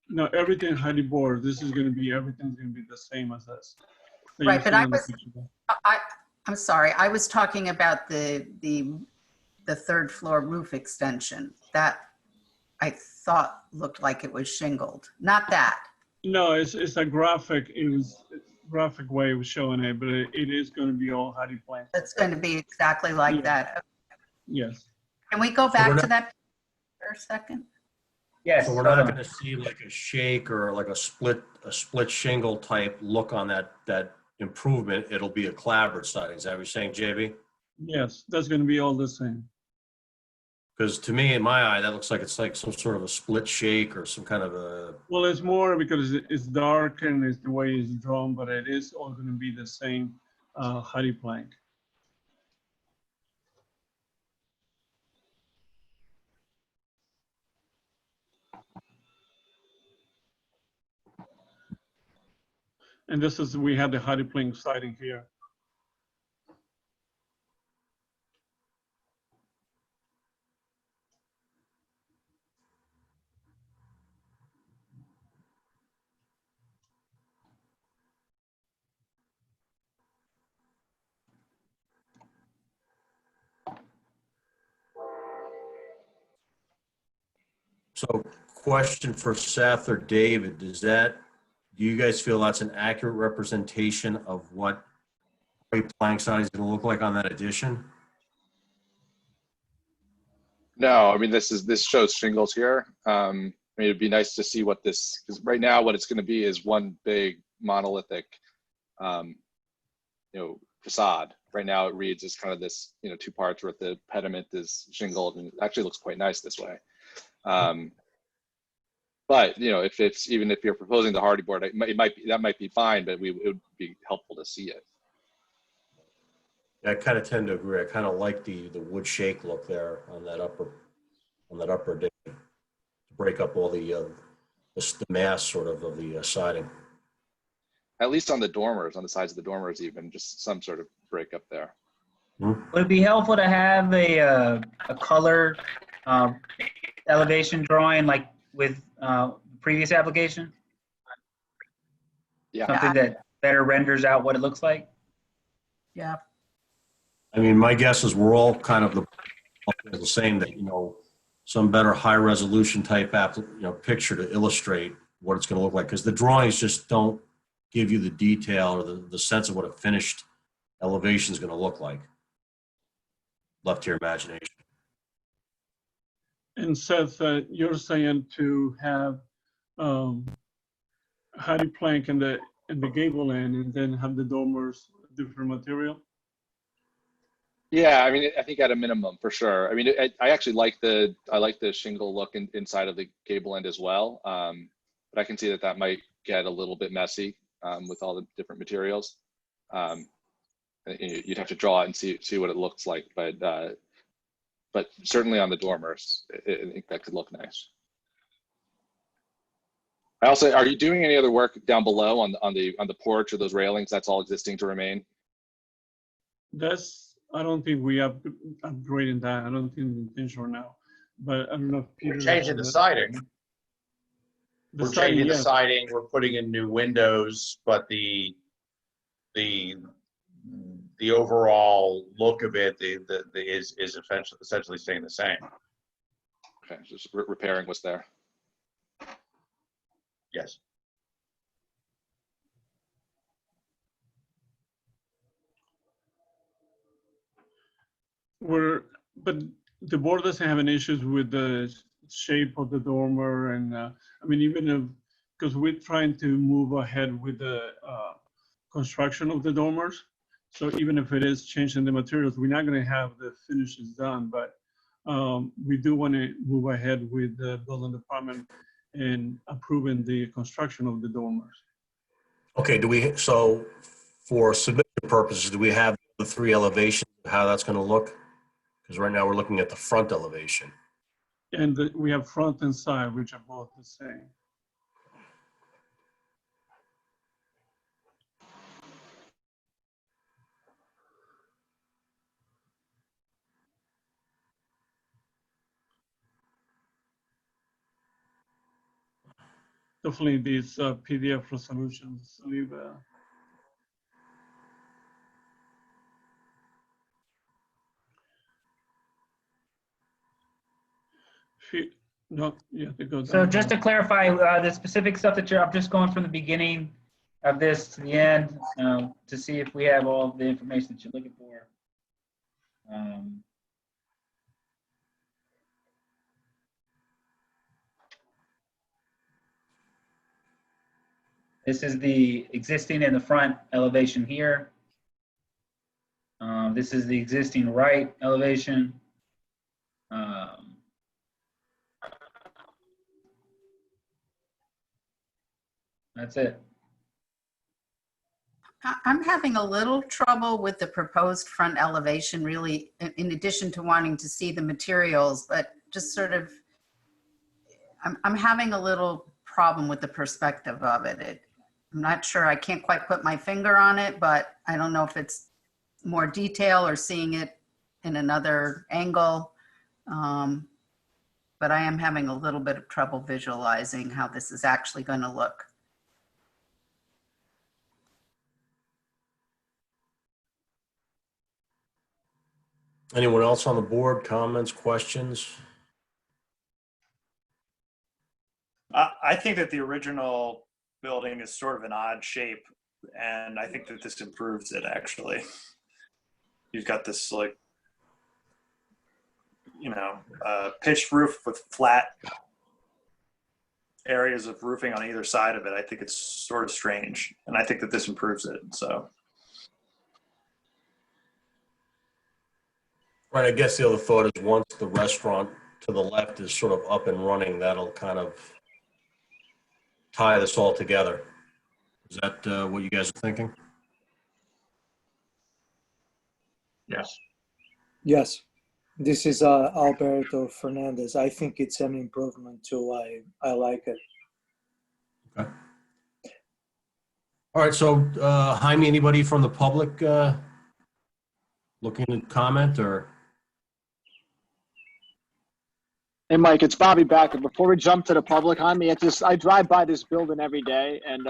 No, everything hardy board. This is going to be, everything's going to be the same as this. that Right, you but see I on the was- picture. I'm sorry, I was talking about the third floor roof extension. That I thought looked like it was shingled, not that. No, it's a graphic. It was graphic way of showing it, but it is going to be all hardy plank. It's going to be exactly like Yeah. that. Yes. Can we go we're back not- to that for a second? Yes. So we're not going to see like a shake or like a split shingle type look on that improvement. It'll be a clapboard siding. Is that what you're saying, JB? Yes, that's going to be all the same. Because to me, in my eye, that looks like it's like some sort of a split shake or some kind of a, Well, it's more because it's dark and it's the way it's drawn, but it is all going to be the same hardy plank. And this is, we have the hardy plank siding here. so question for Seth or David, do you guys feel that's an accurate representation of what plank siding is going to look like on that addition? No, I mean, this shows shingles here. I mean, it'd be nice to see what this, because right now what it's going to be is one big monolithic, facade. Right now it reads as kind of this, two parts where the pediment is shingled, and it actually looks quite nice this way. But even if you're proposing the hardy board, that might be fine, but it would be helpful to see it. I kind of tend to agree. I kind of like the wood shake look there on that upper deck to break up all the mass sort of the siding. At least on the dormers, on the sides of the dormers, even just some sort of breakup there. Would it be helpful to have a color elevation drawing like with previous application? Yeah. Something that better renders out what it looks like? Yeah. I mean, my guess is we're all kind of the same, that, some better high resolution type picture to illustrate what it's going to look like, because the drawings just don't give you the detail or the sense of what a finished elevation is going to look like. Left to your imagination. And Seth, you're saying to have hardy plank in the gable end and then have the dormers different material? Yeah, I mean, I think at a minimum, for sure. I mean, I actually like the shingle look inside of the gable end as well. But I can see that might get a little bit messy with all the different materials. You'd have to draw it and see what it looks like, but certainly on the dormers, I think that could look nice. Are you doing any other work down below on the porch or those railings? That's all existing to remain? I don't think we upgrading that. I don't think the intention now. But I don't know if Peter. We're changing the siding. We're changing the siding. We're putting in new windows, but the overall look of it is essentially staying the same. Okay, just repairing what's there. Yes. But the board doesn't have any issues with the shape of the dormer, and I mean, even if, because we're trying to move ahead with the construction of the dormers, so even if it is changing the materials, we're not going to have the finishes done, but we do want to move ahead with the building department and approving the construction of the dormers. Okay, so for submission purposes, do we have the three elevations, how that's going to look? Because right now we're looking at the front elevation. And we have front and side, which are both the same. Definitely these PDF resolutions leave no, yeah, they go down. So just to clarify, the specific stuff that I'm just going from the beginning of this to the end to see if we have all the information that you're looking for. This is the existing in the front elevation here. This is the existing right elevation. That's it. I'm having a little trouble with the proposed front elevation, really, in addition to wanting to see the materials, but just sort of, I'm having a little problem with the perspective of it. I'm not sure, I can't quite put my finger on it, but I don't know if it's more detail or seeing it in another angle. But I am having a little bit of trouble visualizing how this is actually going to look. Anyone else on the board, comments, questions? I think that the original building is sort of an odd shape, and I think that this improves it, actually. You've got this, like, you know, pitched roof with flat areas of roofing on either side of it. I think it's sort of strange, and I think that this improves it, so. Right, I guess the other thought is once the restaurant to the left is sort of up and running, that'll kind of tie this all together. Is that what you guys are thinking? Yes. Yes, this is Alberto Fernandez. I think it's an improvement too. I like it. Okay. All right, so Jaime, anybody from the public looking to comment or? Hey, Mike, it's Bobby Backer. Before we jump to the public, I drive by this building every day, and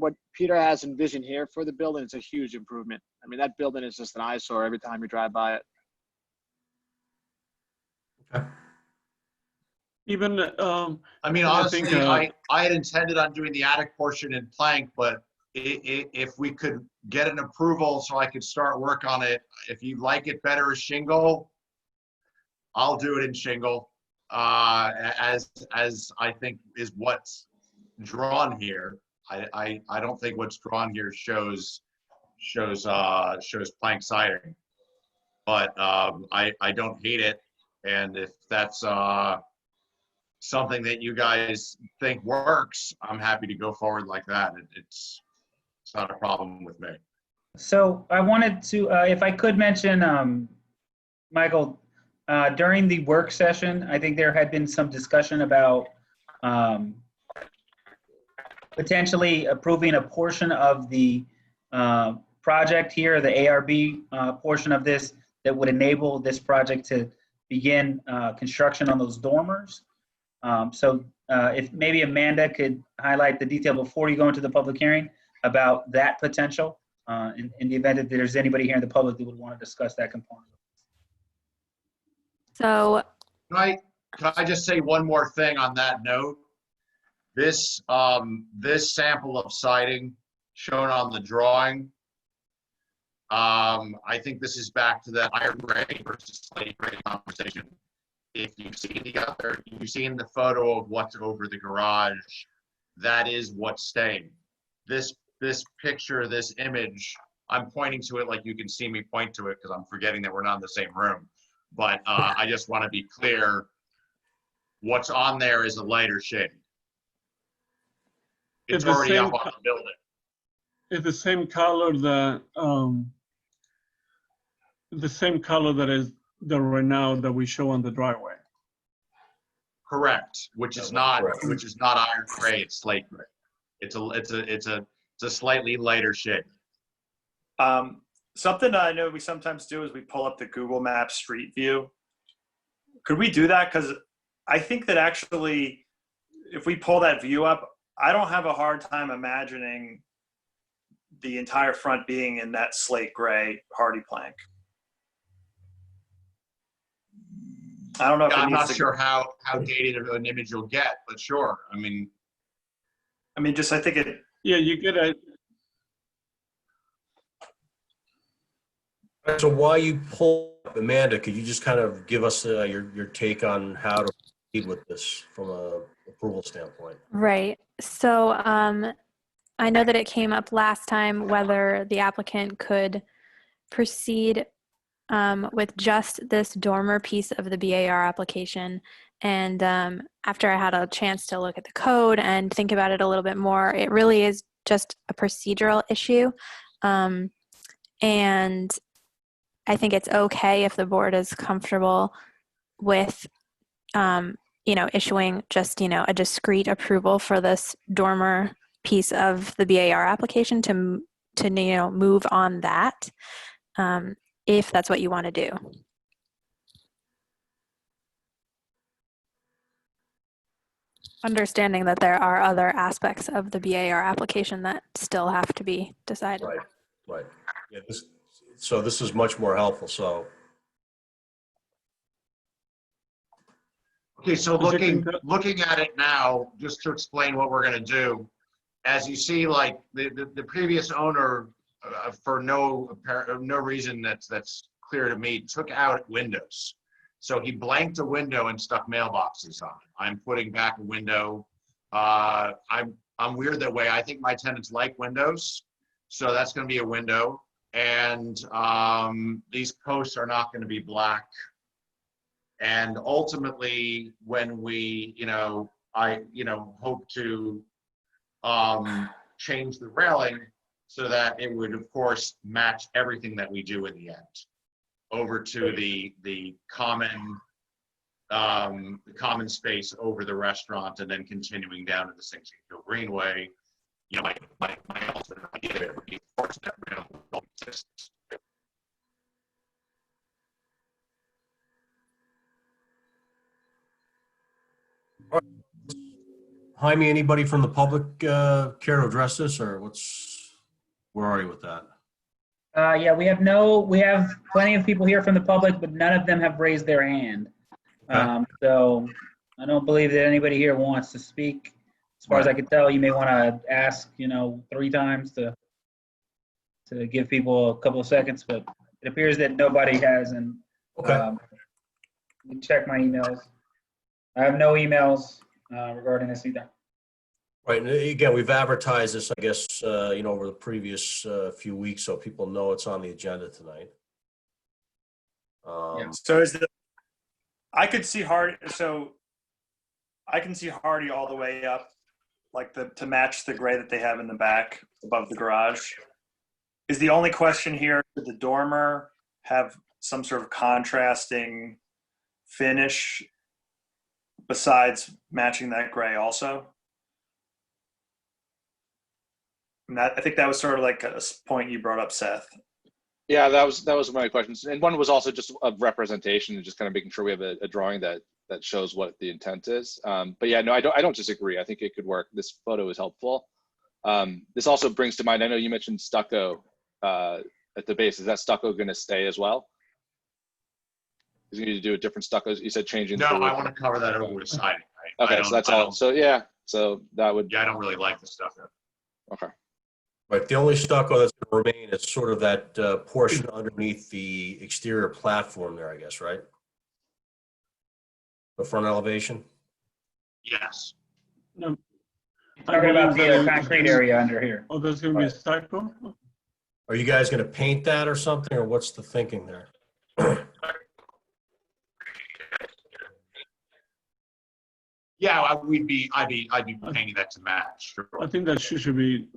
what Peter has envisioned here for the building is a huge improvement. I mean, that building is just an eyesore every time you drive by it. Okay. Even, I mean, honestly, I had intended on doing the attic portion in plank, but if we could get an approval so I could start work on it, if you like it better as shingle, I'll do it in shingle, as I think is what's drawn here. I don't think what's drawn here shows plank siding, but I don't hate it, and if that's something that you guys think works, I'm happy to go forward like that. It's not a problem with me. So I wanted to, if I could mention, Michael, during the work session, I think there had been some discussion about potentially approving a portion of the project here, the ARB portion of this, that would enable this project to begin construction on those dormers. So if maybe Amanda could highlight the detail before you go into the public hearing about that potential, in the event that there's anybody here in the public that would want to discuss that component. So, Can I just say one more thing on that note? This sample of siding shown on the drawing, I think this is back to the iron gray versus slate gray conversation. If you've seen the photo of what's over the garage, that is what's staying. This picture, this image, I'm pointing to it like you can see me point to it because I'm forgetting that we're not in the same room. But I just want to be clear, what's on there is a lighter shade. It's already up on the building. It's the same color that the same color that is there right now that we show on the driveway. Correct, which is not iron gray, it's slate gray. It's a slightly lighter shade. Something I know we sometimes do is we pull up the Google Maps Street View. Could we do that? Because I think that actually, if we pull that view up, I don't have a hard time imagining the entire front being in that slate gray hardy plank. I don't know if Yeah, it I'm needs not to sure how dated of an image you'll get, but sure. I mean, just I think it. Yeah, you get a. So while you pull, Amanda, could you just kind of give us your take on how to proceed with this from a approval standpoint? Right. So I know that it came up last time whether the applicant could proceed with just this dormer piece of the BAR application. And after I had a chance to look at the code and think about it a little bit more, it really is just a procedural issue. And I think it's okay if the board is comfortable with, issuing just, a discrete approval for this dormer piece of the BAR application to move on that, if that's what you want to do. Understanding that there are other aspects of the BAR application that still have to be decided. Right. Yeah, this is much more helpful, so. okay, so looking at it now, just to explain what we're going to do, as you see, like the previous owner, for no reason that's clear to me, took out windows. So he blanked a window and stuck mailboxes on it. I'm putting back a window. I'm weird that way. I think my tenants like windows, so that's going to be a window. And these posts are not going to be black. And ultimately, when we, I hope to change the railing so that it would, of course, match everything that we do in the end, over to the common space over the restaurant, and then continuing down to the 16th Hill Greenway. My ultimate idea would be, of course, that rail will exist. Jaime, anybody from the public care to address this, or where are you with that? Yeah, we have plenty of people here from the public, but none of them have raised their hand. Okay. So I don't believe that anybody here wants to speak. As far as I can tell, you may want to ask, 3 times to give people a couple of seconds, but it appears that nobody has. And Okay. let me check my emails. I have no emails regarding this either. Right, and again, we've advertised this, I guess, over the previous few weeks, so people know it's on the agenda tonight. So I could see Hardy. So I can see Hardy all the way up, like to match the gray that they have in the back above the garage. Is the only question here, did the dormer have some sort of contrasting finish besides matching that gray also? And I think that was sort of like a point you brought up, Seth. Yeah, that was my questions. And one was also just of representation and just kind of making sure we have a drawing that shows what the intent is. But yeah, no, I don't disagree. I think it could work. This photo is helpful. This also brings to mind, I know you mentioned stucco at the base. Is that stucco going to stay as well? Is you need to do a different stucco? You said changing. No, I want to cover that over with siding. Okay, so that's all. So yeah, so that would. Yeah, I don't really like the stucco. Okay. Right, the only stucco that's going to remain is sort of that portion underneath the exterior platform there, I guess, right? The front elevation? Yes. No. Talking about the concrete area under here. Oh, there's going to be a stucco? Are you guys going to paint that or something, or what's the thinking there? Yeah, I'd be painting that to match. Sure. I think that should be.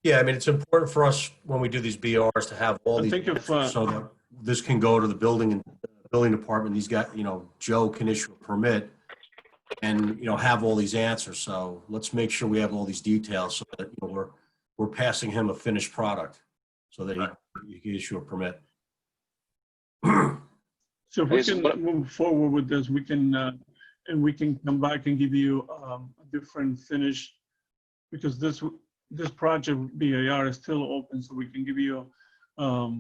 Yeah, I mean, it's important for us when we do these BRs to have all I these think if, answers so that this can go to the building department. These guys, Joe can issue a permit and, have all these answers. So let's make sure we have all these details so that, we're passing him a finished product so that he can issue a permit. so if we can move forward with this, we can, and we can come back and give you a different finish, because this project BAR is still open, so we can give you a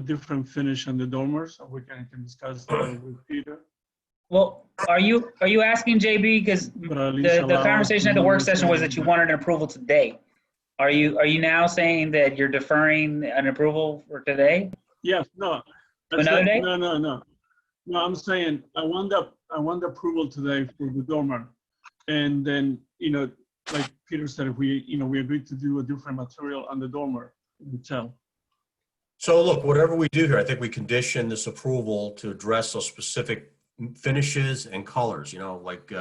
different finish on the dormers, and we can discuss that with Peter. Well, are you asking JB, because the conversation at the work session was that you wanted an approval today. Are you now saying that you're deferring an approval for today? Yes, no. Another day? No. No, I'm saying I want the approval today for the dormer. And then, like Peter said, if we agreed to do a different material on the dormer, we tell. So look, whatever we do here, I think we condition this approval to address those specific finishes and colors, like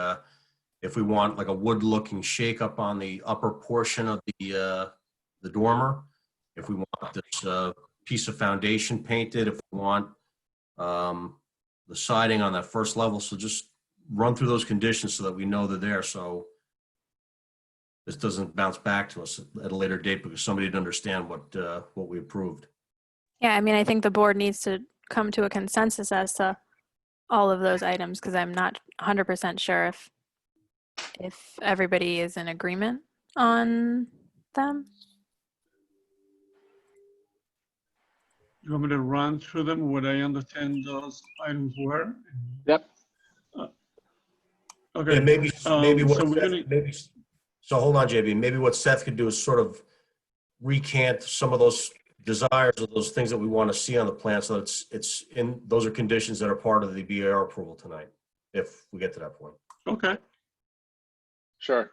if we want like a wood looking shake up on the upper portion of the dormer, if we want this piece of foundation painted, if we want the siding on that first level. So just run through those conditions so that we know they're there. So this doesn't bounce back to us at a later date because somebody didn't understand what we approved. Yeah, I mean, I think the board needs to come to a consensus as to all of those items, because I'm not 100% sure if everybody is in agreement on them. You want me to run through them, what I understand those items were? Yep. Okay. Yeah, maybe what so we're Seth, gonna, so hold on, JB. Maybe what Seth could do is sort of recant some of those desires of those things that we want to see on the plan, so that it's in, those are conditions that are part of the BAR approval tonight, if we get to that point. okay. Sure.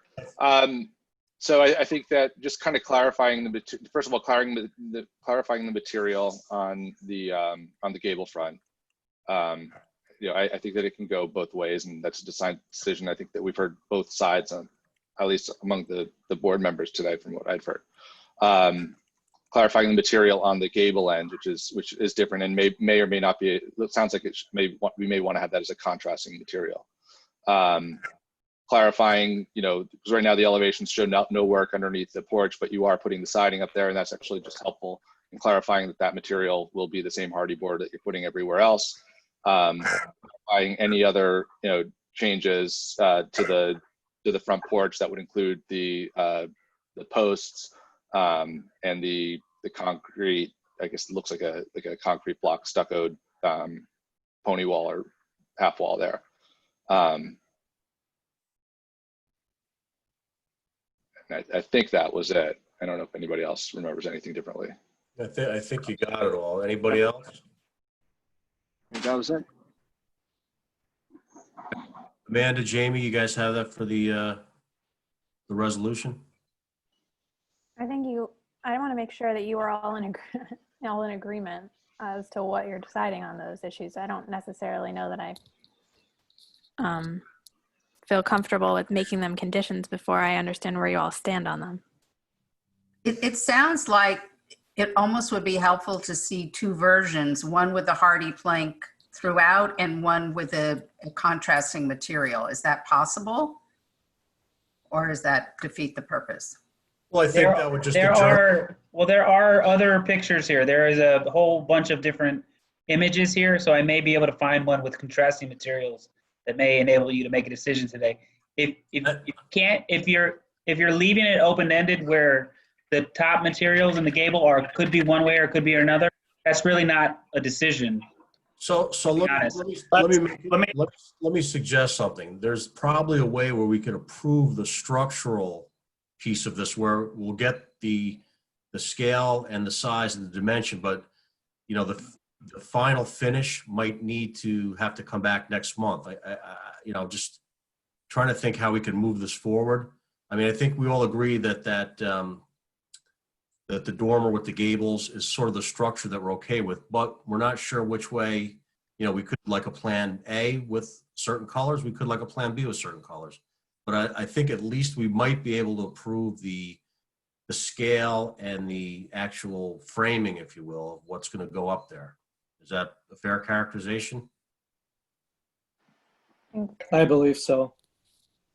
So I think that just kind of clarifying first of all, clarifying the material on the gable front. I think that it can go both ways, and that's a design decision. I think that we've heard both sides on, at least among the board members today, from what I've heard. Clarifying the material on the gable end, which is different and may or may not be. It sounds like we may want to have that as a contrasting material. Clarifying, because right now the elevations show no work underneath the porch, but you are putting the siding up there, and that's actually just helpful in clarifying that material will be the same hardy board that you're putting everywhere else. Clarifying any other changes to the front porch that would include the posts and the concrete. I guess it looks like a concrete block stuccoed pony wall or half wall there. I think that was it. I don't know if anybody else remembers anything differently. I think you got it all. Anybody else? I think that was it. Amanda, Jamie, you guys have that for the resolution? I want to make sure that you are all in agreement as to what you're deciding on those issues. I don't necessarily know that I feel comfortable with making them conditions before I understand where you all stand on them. It sounds like it almost would be helpful to see two versions, one with the hardy plank throughout and one with a contrasting material. Is that possible? Or does that defeat the purpose? Well, I think that would just there are other pictures here. There is a whole bunch of different images here, so I may be able to find one with contrasting materials that may enable you to make a decision today. If you're leaving it open-ended where the top materials in the gable could be one way or could be another, that's really not a decision. So let me suggest something. There's probably a way where we could approve the structural piece of this, where we'll get the scale and the size and the dimension, but the final finish might need to have to come back next month. Just trying to think how we can move this forward. I mean, I think we all agree that that the dormer with the gables is sort of the structure that we're okay with, but we're not sure which way. We could like a plan A with certain colors. We could like a plan B with certain colors. But I think at least we might be able to approve the the scale and the actual framing, if you will, of what's going to go up there. Is that a fair characterization? I believe so.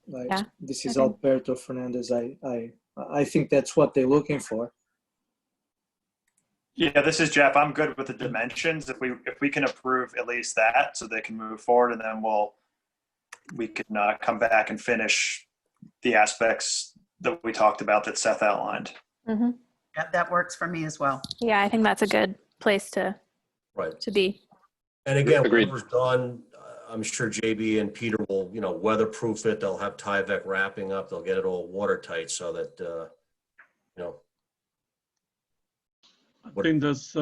Like, Yeah, this is I think- Alberto Fernandez. I think that's what they're looking for. Yeah, this is Jeff. I'm good with the dimensions. If we can approve at least that, so they can move forward, and then we can come back and finish the aspects that we talked about that Seth outlined. Mhm. That works for me as well. Yeah, I think that's a good place to Right. be. And again, Agreed. whatever's done, I'm sure JB and Peter will, weatherproof it. They'll have Tyvek wrapping up. They'll get it all watertight so that, I think that's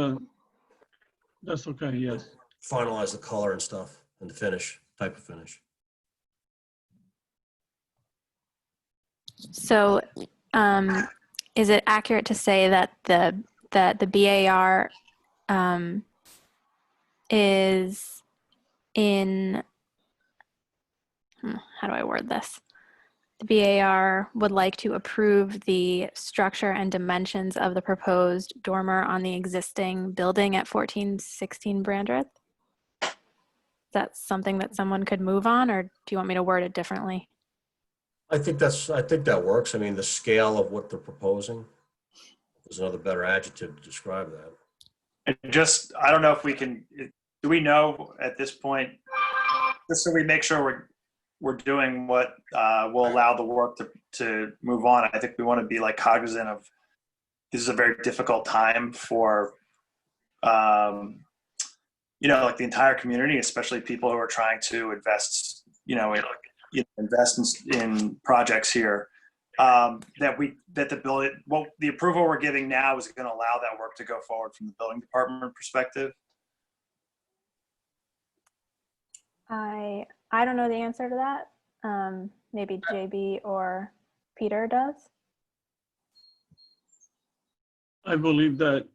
okay, yes. finalize the color and stuff and the finish, type of finish. So, is it accurate to say that the BAR is in, how do I word this? The BAR would like to approve the structure and dimensions of the proposed dormer on the existing building at 1416 Brandreth? Is that something that someone could move on, or do you want me to word it differently? I think that works. I mean, the scale of what they're proposing is another better adjective to describe that. I don't know if we can, do we know at this point, just so we make sure we're doing what will allow the work to move on. I think we want to be cognizant of, this is a very difficult time for, the entire community, especially people who are trying to invest, invest in projects here. The approval we're giving now is going to allow that work to go forward from the building department perspective. I don't know the answer to that. Maybe JB or Peter does. I believe that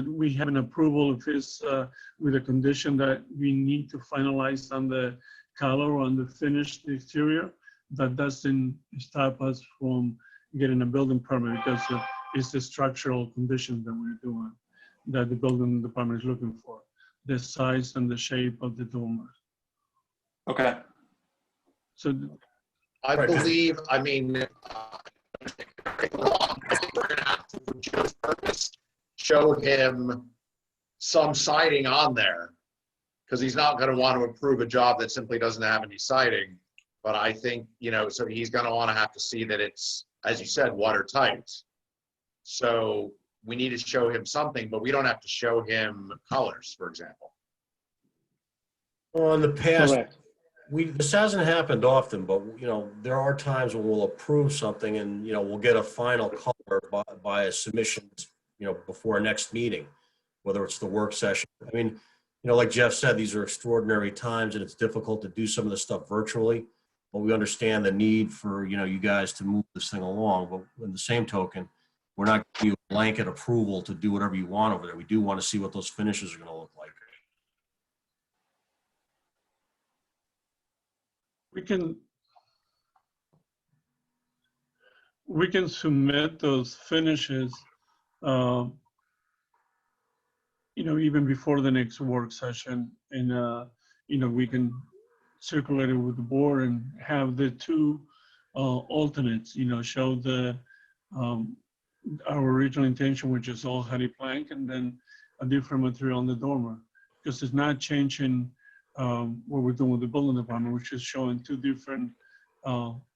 we have an approval of his with a condition that we need to finalize on the color, on the finish, the exterior. That doesn't stop us from getting a building permit, because it's the structural conditions that we're doing, that the building department is looking for, the size and the shape of the dormer. Okay. So I believe, I think we're gonna have to, for Joe's purpose, show him some siding on there, because he's not gonna want to approve a job that simply doesn't have any siding. But I think, so he's gonna want to have to see that it's, as you said, watertight. So we need to show him something, but we don't have to show him colors, for example. Well, in the past, Correct. this hasn't happened often, but there are times when we'll approve something and we'll get a final color by a submission, before our next meeting, whether it's the work session. I mean, like Jeff said, these are extraordinary times and it's difficult to do some of this stuff virtually, but we understand the need for you guys to move this thing along. But in the same token, we're not giving you a blanket approval to do whatever you want over there. We do want to see what those finishes are going to look like. we can submit those finishes, even before the next work session, and we can circulate it with the board and have the two alternates. Show the our original intention, which is all honey plank, and then a different material on the dormer, because it's not changing what we're doing with the building department, which is showing two different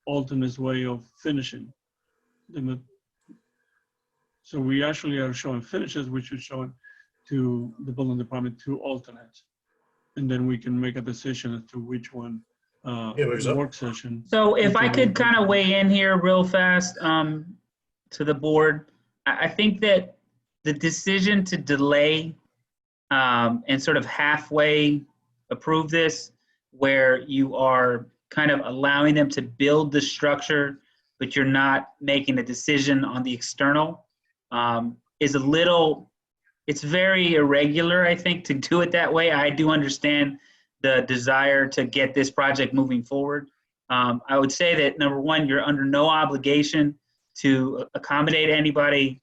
alternates way of finishing. So we actually are showing finishes, which is showing to the building department two alternates, and then we can make a decision as to which one the work session. So if I could kind of weigh in here real fast to the board, I think that the decision to delay and sort of halfway approve this, where you are kind of allowing them to build the structure, but you're not making a decision on the external, is it's very irregular, I think, to do it that way. I do understand the desire to get this project moving forward. I would say that, number one, you're under no obligation to accommodate anybody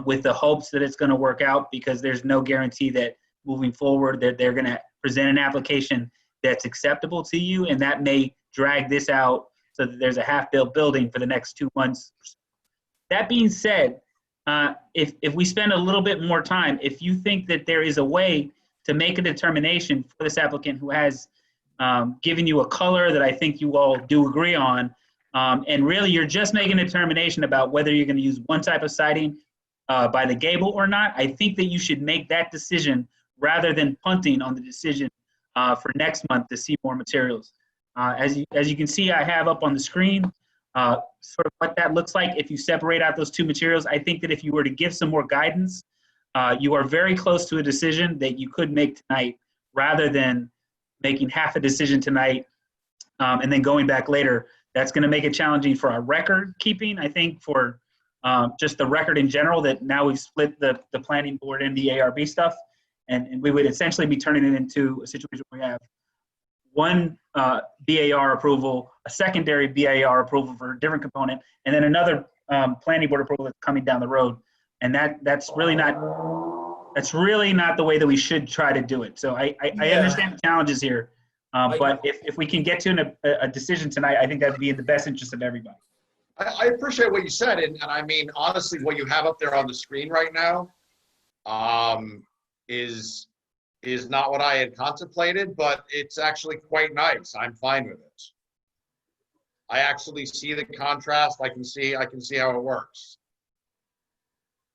with the hopes that it's going to work out, because there's no guarantee that moving forward that they're going to present an application that's acceptable to you, and that may drag this out so that there's a half-built building for the next 2 months. That being said, if we spend a little bit more time, if you think that there is a way to make a determination for this applicant who has given you a color that I think you all do agree on, and really you're just making a determination about whether you're going to use one type of siding by the gable or not, I think that you should make that decision rather than punting on the decision for next month to see more materials. As you can see, I have up on the screen sort of what that looks like if you separate out those two materials. I think that if you were to give some more guidance, you are very close to a decision that you could make tonight, rather than making half a decision tonight and then going back later. That's going to make it challenging for our record keeping, I think, for just the record in general, that now we've split the planning board and the ARB stuff. And we would essentially be turning it into a situation where we have one BAR approval, a secondary BAR approval for a different component, and then another planning board approval that's coming down the road. And that's really not the way that we should try to do it. So I understand the challenges here, but if we can get to a decision tonight, I think that'd be in the best interest of everybody. I appreciate what you said, and I mean, honestly, what you have up there on the screen right now is not what I had contemplated, but it's actually quite nice. I'm fine with it. I actually see the contrast. I can see how it works.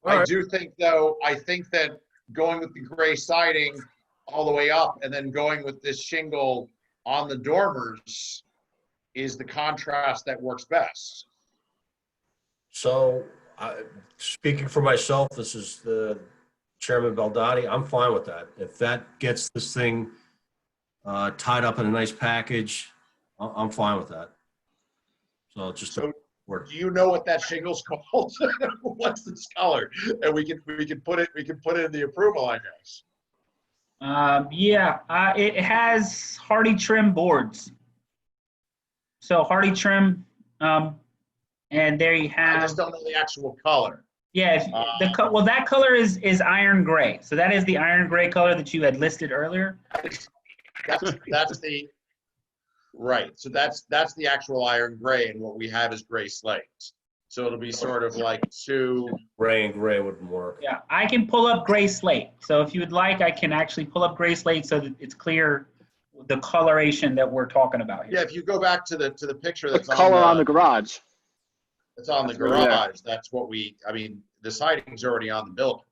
I do think, though, I think that going with the gray siding all the way up and then going with this shingle on the dormers is the contrast that works best. So, speaking for myself, this is the Chairman Baldati. I'm fine with that. If that gets this thing tied up in a nice package, I'm fine with that. So just do you know what that shingle's called? What's this color? And we can put it in the approval, I guess. It has hardy trim boards. So hardy trim, and there you have. I just don't know the actual color. Yeah, well, that color is iron gray. So that is the iron gray color that you had listed earlier. That's the right. So that's the actual iron gray, and what we have is gray slate. So it'll be sort of like two. Gray and gray wouldn't work. Yeah, I can pull up gray slate. So if you would like, I can actually pull up gray slate so that it's clear the coloration that we're talking about here. Yeah, if you go back to the picture that's the color on the garage. It's on the garage. That's what I mean, the siding's already on the building.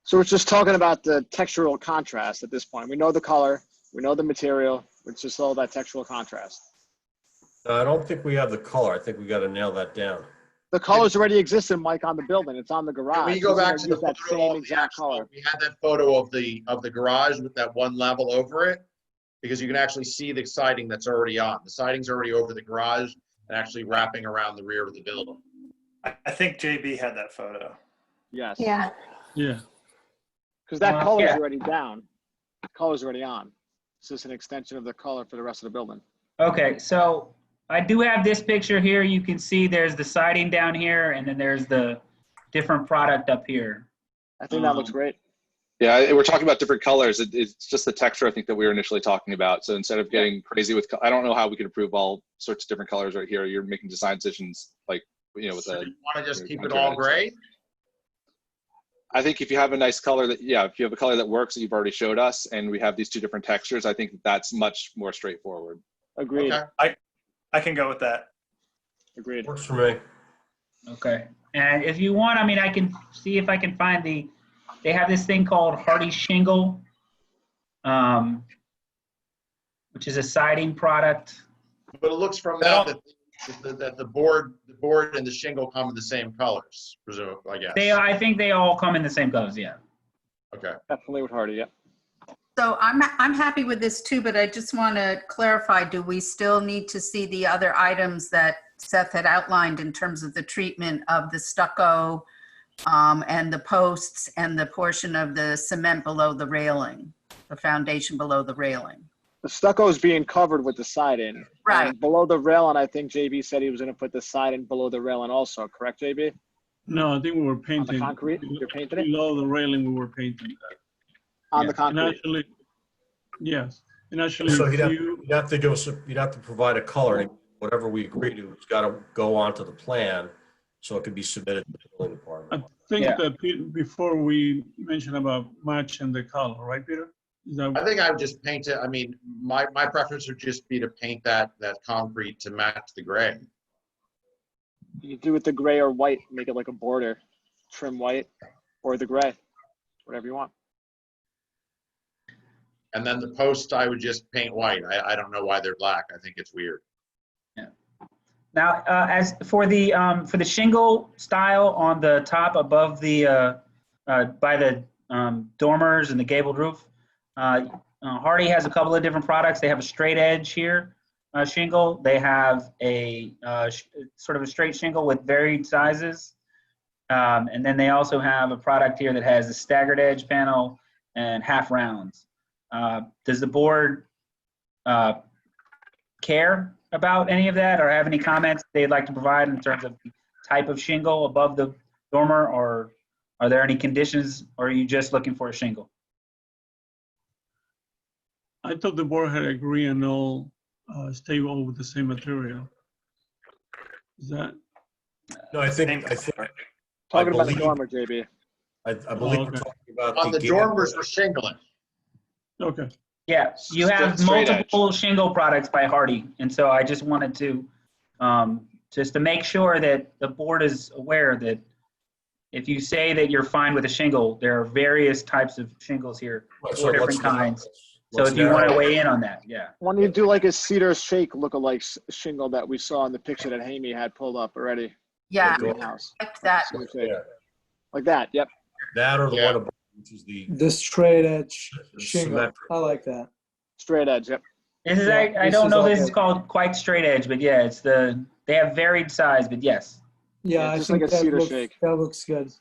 So we're just talking about the textural contrast at this point. We know the color, we know the material, it's just all that textural contrast. I don't think we have the color. I think we got to nail that down. The colors already exist, Mike, on the building. It's on the garage. When you go back to that photo same exact color. We had that photo of the garage with that one level over it, because you can actually see the siding that's already on. The siding's already over the garage and actually wrapping around the rear of the building. I think JB had that photo. Yes. Yeah. Yeah. Because that color is already down. The color's already on. It's just an extension of the color for the rest of the building. Okay, so I do have this picture here. You can see there's the siding down here, and then there's the different product up here. I think that looks great. Yeah, we're talking about different colors. It's just the texture, I think, that we were initially talking about. So instead of getting crazy with, I don't know how we can approve all sorts of different colors right here. You're making design decisions like, with So you want to just keep it all gray? I think if you have a nice color if you have a color that works that you've already showed us, and we have these two different textures, I think that's much more straightforward. Agreed. Okay. I can go with that. Agreed. Works for me. Okay, and if you want, I mean, I can see if I can find they have this thing called hardy shingle, which is a siding product. But it looks from that the board and the shingle come in the same colors, presumably, I guess. I think they all come in the same colors, yeah. Okay. Definitely with hardy, yeah. So I'm happy with this too, but I just want to clarify, do we still need to see the other items that Seth had outlined in terms of the treatment of the stucco and the posts and the portion of the cement below the railing, the foundation below the railing? The stucco is being covered with the siding. Right. And below the railing, I think JB said he was going to put the siding below the railing also, correct, JB? No, I think we were On painting. the concrete? You're painting it? Below the railing, we were painting that. On Yeah. the concrete? And actually, yes. And actually, So if you, you'd have to give us, you'd have to provide a color, and whatever we agree to, it's got to go onto the plan, so it could be submitted to the building I department. think Yeah. that before we mentioned about matching the color, right, Peter? Is that, I think I would just paint it, I mean, my preference would just be to paint that concrete to match the gray. You do it the gray or white, make it like a border, trim white, or the gray, whatever you want. And then the posts, I would just paint white. I don't know why they're black. I think it's weird. Now, as for the shingle style on the top above the by the dormers and the gabled roof, Hardy has a couple of different products. They have a straight edge here shingle. They have a sort of a straight shingle with varied sizes, and then they also have a product here that has a staggered edge panel and half rounds. Does the board care about any of that, or have any comments they'd like to provide in terms of the type of shingle above the dormer, or are there any conditions, or are you just looking for a shingle? I thought the board had agreed and all stay all with the same material. Is that? No, I think, Talking about the believe- dormer, JB. I believe we're okay. talking about. On the dormers for shingling. Okay. Yeah, you have Straight edge. multiple shingle products by Hardy, and so I just wanted to, just to make sure that the board is aware that if you say that you're fine with a shingle, there are various types of shingles here, Right, so four let's different narrow- kinds. So let's if you want to narrow- weigh in on that, yeah. Why don't you do like a cedar shake look-alike shingle that we saw in the picture that Hamey had pulled up already? Yeah, Greenhouse. like that. Cedar shake. Yeah. Like that, yep. That or the Yeah. one above, which is the straight edge shingle. symmetric. I like that. Straight edge, yep. This is, Yeah, I this don't is know all this is good. called quite straight edge, but yeah, it's they have varied size, but yes. Yeah, Yeah, I just think like a cedar shake. that looks good.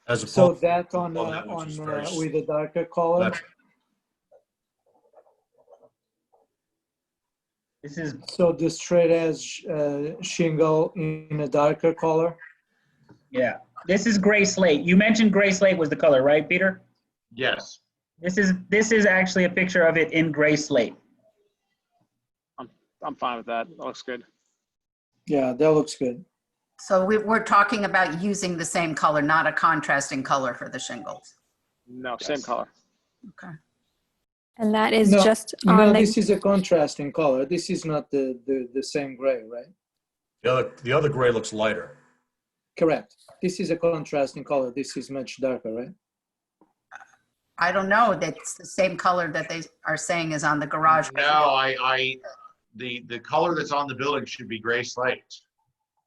As So opposed that to on the other, which is very with a darker color. symmetric. This is, So the straight edge shingle in a darker color. yeah, this is gray slate. You mentioned gray slate was the color, right, Peter? Yes. This is actually a picture of it in gray slate. I'm fine with that. That looks good. Yeah, that looks good. So we're talking about using the same color, not a contrasting color for the shingles. No, same color. Okay. And that is No, just No, on the, this is a contrasting color. This is not the same gray, right? The other gray looks lighter. Correct. This is a contrasting color. This is much darker, right? I don't know. That's the same color that they are saying is on the garage. No, the color that's on the building should be gray slate.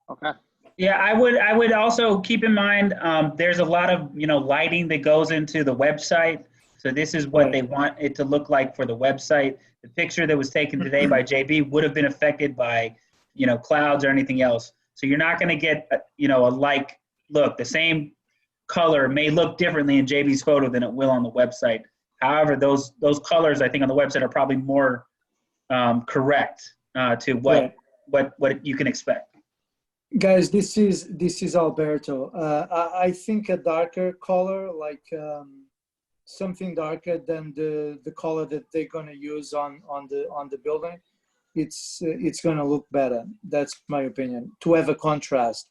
Okay. Yeah, I would also keep in mind, there's a lot of, lighting that goes into the website. So this is what they want it to look like for the website. The picture that was taken today by JB would have been affected by, clouds or anything else. So you're not going to get, a like look. The same color may look differently in JB's photo than it will on the website. However, those colors I think on the website are probably more correct to what you can expect. Guys, this is Alberto. I think a darker color, like something darker than the color that they're gonna use on the building, it's gonna look better. That's my opinion. To have a contrast.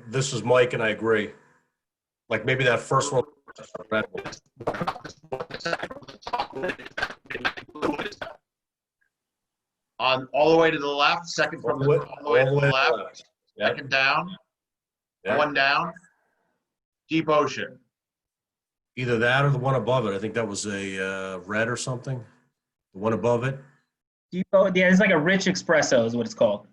This is Mike, and I agree. Like maybe that first one. On all the way to the left, second from the, all the way to the left, Yeah. second down, Yeah. one down. Deep ocean. Either that or the one above it. I think that was a red or something. The one above it. Yeah, it's like a rich espresso is what it's called.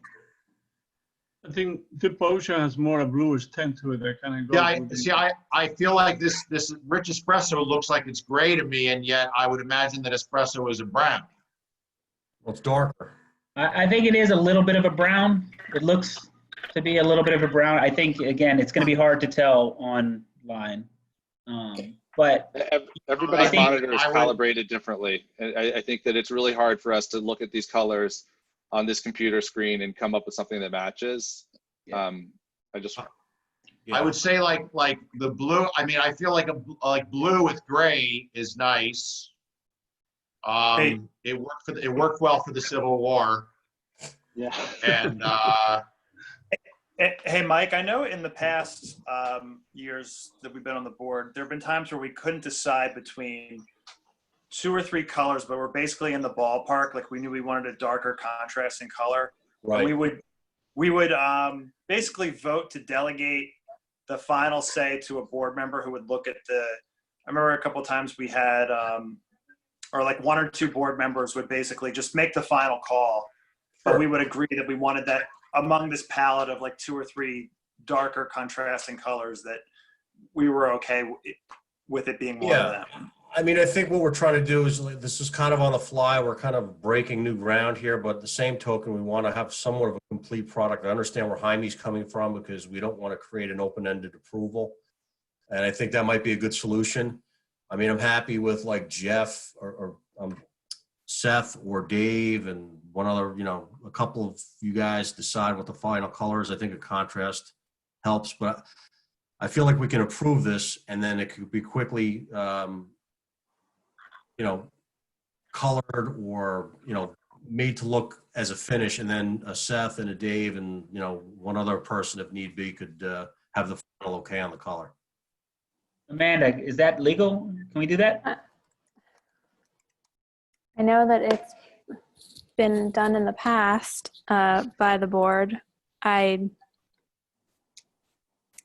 I think the Ocean has more a bluish tint to it. That kind of goes. Yeah, with the- see, I feel like this rich espresso looks like it's gray to me, and yet I would imagine that espresso is a brown. Well, it's darker. I think it is a little bit of a brown. It looks to be a little bit of a brown. I think, again, it's going to be hard to tell online. But Everybody's I think- monitor is I would- calibrated differently. And I think that it's really hard for us to look at these colors on this computer screen and come up with something that matches. I just, I would say like the blue. I mean, I feel like blue with gray is nice. Hey. It worked well for the Civil War. Yeah. And Hey, Mike, I know in the past years that we've been on the board, there have been times where we couldn't decide between 2 or 3 colors, but we're basically in the ballpark. Like we knew we wanted a darker contrast in color. Right. And we would basically vote to delegate the final say to a board member who would look at I remember a couple of times we had, or like 1 or 2 board members would basically just make the final call. But we would agree that we wanted that among this palette of like 2 or 3 darker contrasting colors, that we were okay with it being one of them. I mean, I think what we're trying to do is, this is kind of on the fly. We're kind of breaking new ground here, but at the same token, we want to have somewhat of a complete product. I understand where Jaime's coming from because we don't want to create an open-ended approval. And I think that might be a good solution. I mean, I'm happy with like Jeff or Seth or Dave and one other, a couple of you guys decide what the final color is. I think a contrast helps, but I feel like we can approve this and then it could be quickly, colored or, made to look as a finish. And then a Seth and a Dave and, one other person, if need be, could have the final okay on the color. Amanda, is that legal? Can we do that? I know that it's been done in the past by the board.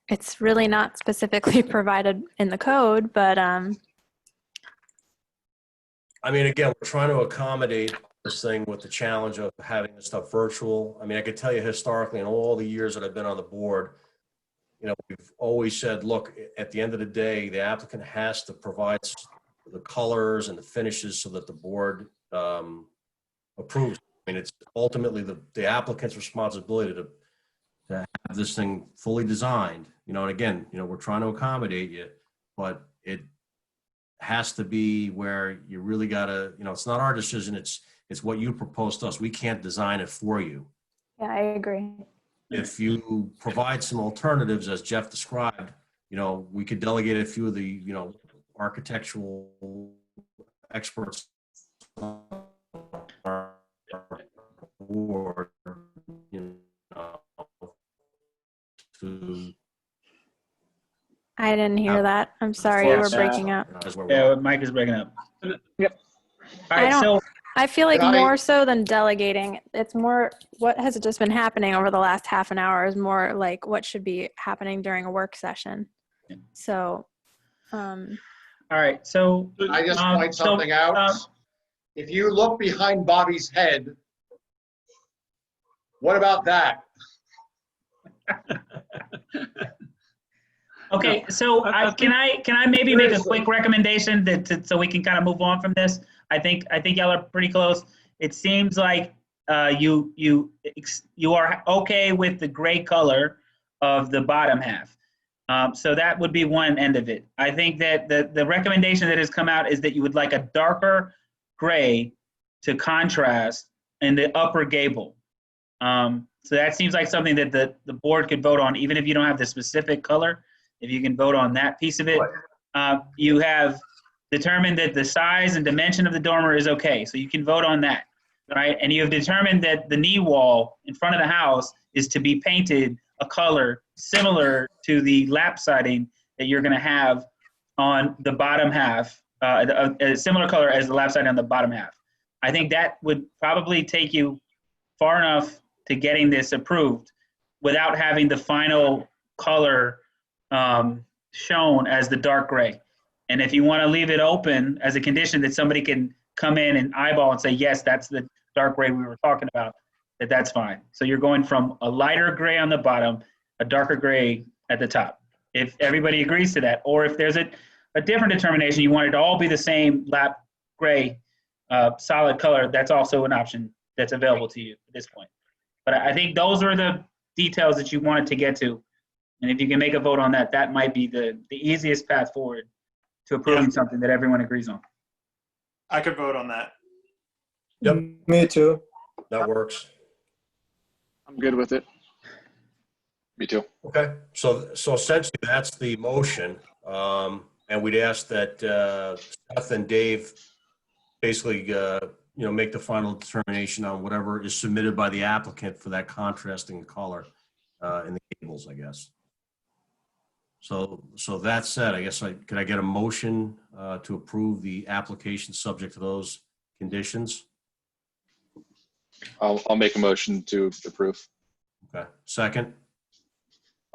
It's really not specifically provided in the code, but I mean, again, we're trying to accommodate this thing with the challenge of having this stuff virtual. I mean, I could tell you historically in all the years that I've been on the board, we've always said, look, at the end of the day, the applicant has to provide the colors and the finishes so that the board approves. I mean, it's ultimately the applicant's responsibility to have this thing fully designed, and again, we're trying to accommodate you, but it has to be where you really gotta, it's not our decision, it's what you propose to us. We can't design it for you. yeah, I agree. If you provide some alternatives, as Jeff described, we could delegate a few of the, architectural experts on our board, to. I didn't hear that. I'm sorry, you were breaking up. Yeah, Mike is breaking up. Yep. All right, so I feel like Can I- more so than delegating, it's more what has just been happening over the last half an hour is more like what should be happening during a work session. So, all right, so Can I just point so, something out? If you look behind Bobby's head, what about that? okay, so can I maybe make a quick recommendation so we can kind of move on from this? I think y'all are pretty close. It seems like you are okay with the gray color of the bottom half. So that would be one end of it. I think that the recommendation that has come out is that you would like a darker gray to contrast in the upper gable. So that seems like something that the board could vote on, even if you don't have the specific color. If you can vote on that piece of it, you have determined that the size and dimension of the dormer is okay. So you can vote on that, right? And you have determined that the knee wall in front of the house is to be painted a color similar to the lap siding that you're going to have on the bottom half, a similar color as the lap siding on the bottom half. I think that would probably take you far enough to getting this approved without having the final color shown as the dark gray. And if you want to leave it open as a condition that somebody can come in and eyeball and say, yes, that's the dark gray we were talking about, that's fine. So you're going from a lighter gray on the bottom, a darker gray at the top. If everybody agrees to that, or if there's a different determination, you want it to all be the same lap gray, solid color, that's also an option that's available to you at this point. But I think those are the details that you wanted to get to. And if you can make a vote on that, that might be the easiest path forward to approving something that everyone agrees on. I could vote on that. Yep. Me too. That works. I'm good with it. Me too. Okay, so essentially that's the motion. And we'd ask that Seth and Dave basically, make the final determination on whatever is submitted by the applicant for that contrasting color in the cables, I guess. So that said, I guess could I get a motion to approve the application subject to those conditions? I'll make a motion to approve. Okay, second.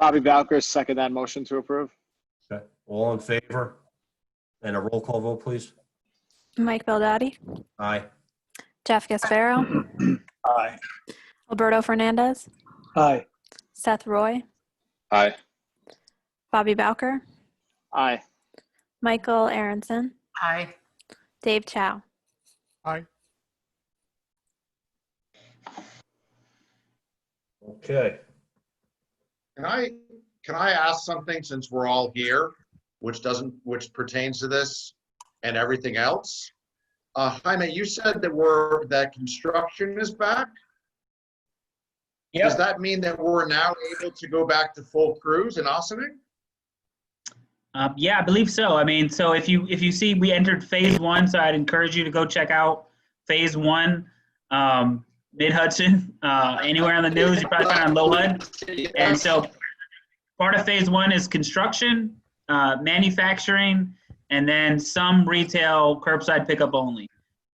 Bobby Bowker, second that motion to approve. Okay, all in favor? And a roll call vote, please. Mike Beldotti, Aye. Jeff Gasparo, Aye. Alberto Fernandez, Aye. Seth Roy, Aye. Bobby Bowker, Aye. Michael Aronson, Aye. Dave Chow. Aye. Okay. Can I ask something since we're all here, which pertains to this and everything else? Jaime, you said that construction is back. Yep. Does that mean that we're now able to go back to full crews in Ossining? Yeah, I believe so. I mean, so if you see, we entered phase 1, so I'd encourage you to go check out phase 1, Mid-Hudson, anywhere on the news, you probably find it on Low HUD. And so part of phase 1 is construction, manufacturing, and then some retail curbside pickup only,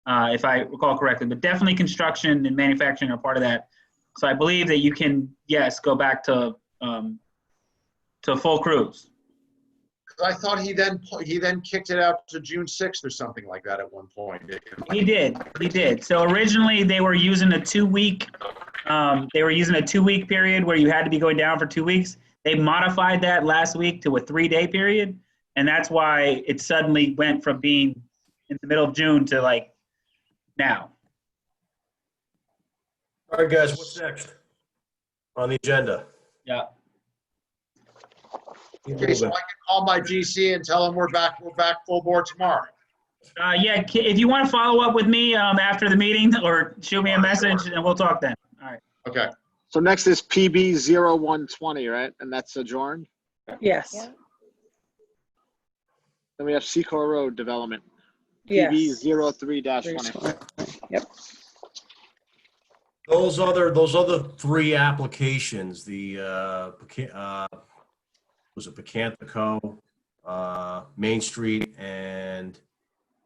if I recall correctly. But definitely construction and manufacturing are part of that. So I believe that you can, yes, go back to full crews. I thought he then kicked it out to June 6th or something like that at one point. He did. So originally they were using a 2-week, period where you had to be going down for 2 weeks. They modified that last week to a 3-day period. And that's why it suddenly went from being in the middle of June to like now. All right, guys, what's next on the agenda? Yeah. Okay, so I can call my GC and tell him we're back full board tomorrow. Yeah, if you want to follow up with me after the meeting or shoot me a message and we'll talk then. All right. Okay. So next is PB 0120, right? And that's adjourned. Yes. Yeah. Then we have Secor Road Development. Yes. PB 03-20. Yep. Those other 3 applications, was it Picantico, Main Street, and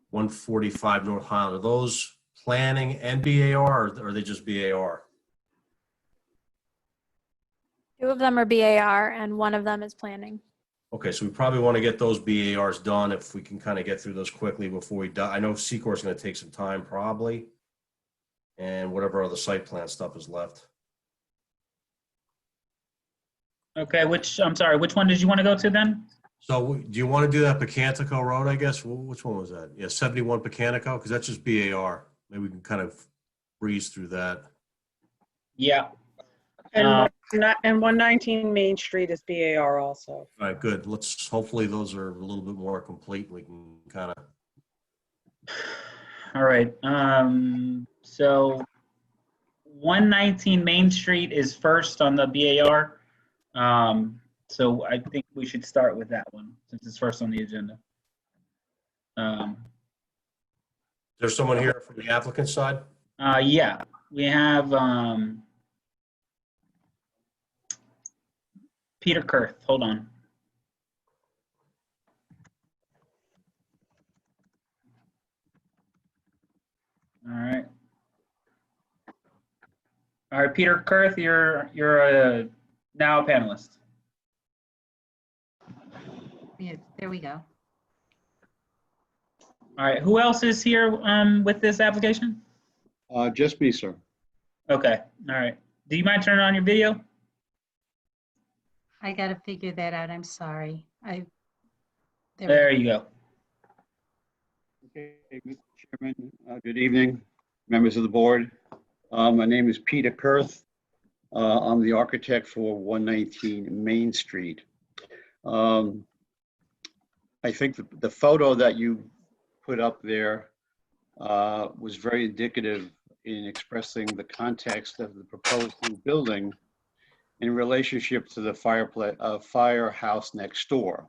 145 North Highland? Are those planning and BAR, or are they just BAR? 2 of them are BAR and 1 of them is planning. Okay, so we probably want to get those BARs done if we can kind of get through those quickly before we die. I know Secor is going to take some time probably, and whatever other site plan stuff is left. Okay, I'm sorry, which one did you want to go to then? So do you want to do that Picantico Road, I guess? Which one was that? Yeah, 71 Picantico, because that's just BAR. Maybe we can kind of breeze through that. Yeah. And 119 Main Street is BAR also. All right, good. Hopefully those are a little bit more complete. We can kind of. All right. So 119 Main Street is first on the BAR. So I think we should start with that one since it's first on the agenda. There's someone here from the applicant side? Yeah, we have Peter Kurth. Hold on. All right. All right, Peter Kurth, you're now a panelist. Yeah, there we go. All right, who else is here with this application? Just me, sir. Okay, all right. Do you mind turning on your video? I got to figure that out. I'm sorry. There you go. Okay, Mr. Chairman, good evening, members of the board. My name is Peter Kurth. I'm the architect for 119 Main Street. I think the photo that you put up there was very indicative in expressing the context of the proposed new building in relationship to the firehouse next door.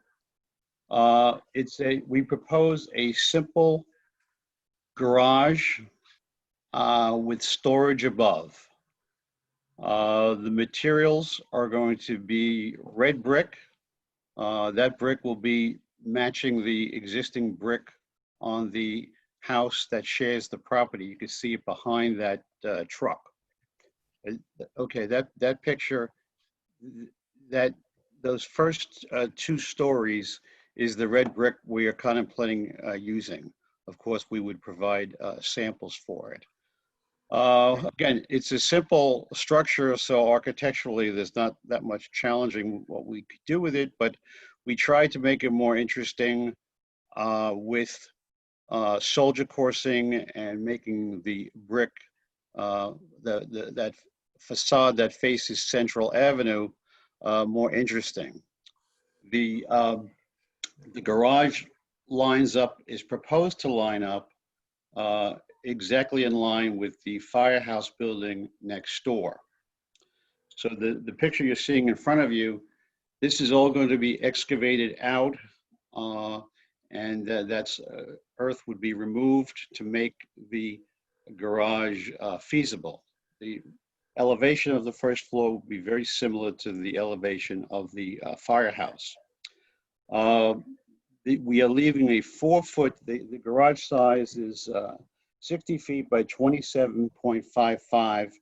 We propose a simple garage with storage above. The materials are going to be red brick. That brick will be matching the existing brick on the house that shares the property. You can see it behind that truck. Okay, that picture, those first 2 stories is the red brick we are contemplating using. Of course, we would provide samples for it. Again, it's a simple structure, so architecturally, there's not that much challenging what we could do with it, but we tried to make it more interesting with soldier coursing and making the brick, that facade that faces Central Avenue more interesting. The garage lines up, is proposed to line up exactly in line with the firehouse building next door. So the picture you're seeing in front of you, this is all going to be excavated out, and that's earth would be removed to make the garage feasible. The elevation of the first floor will be very similar to the elevation of the firehouse. We are leaving a 4-foot, the garage size is 60 feet by 27.55.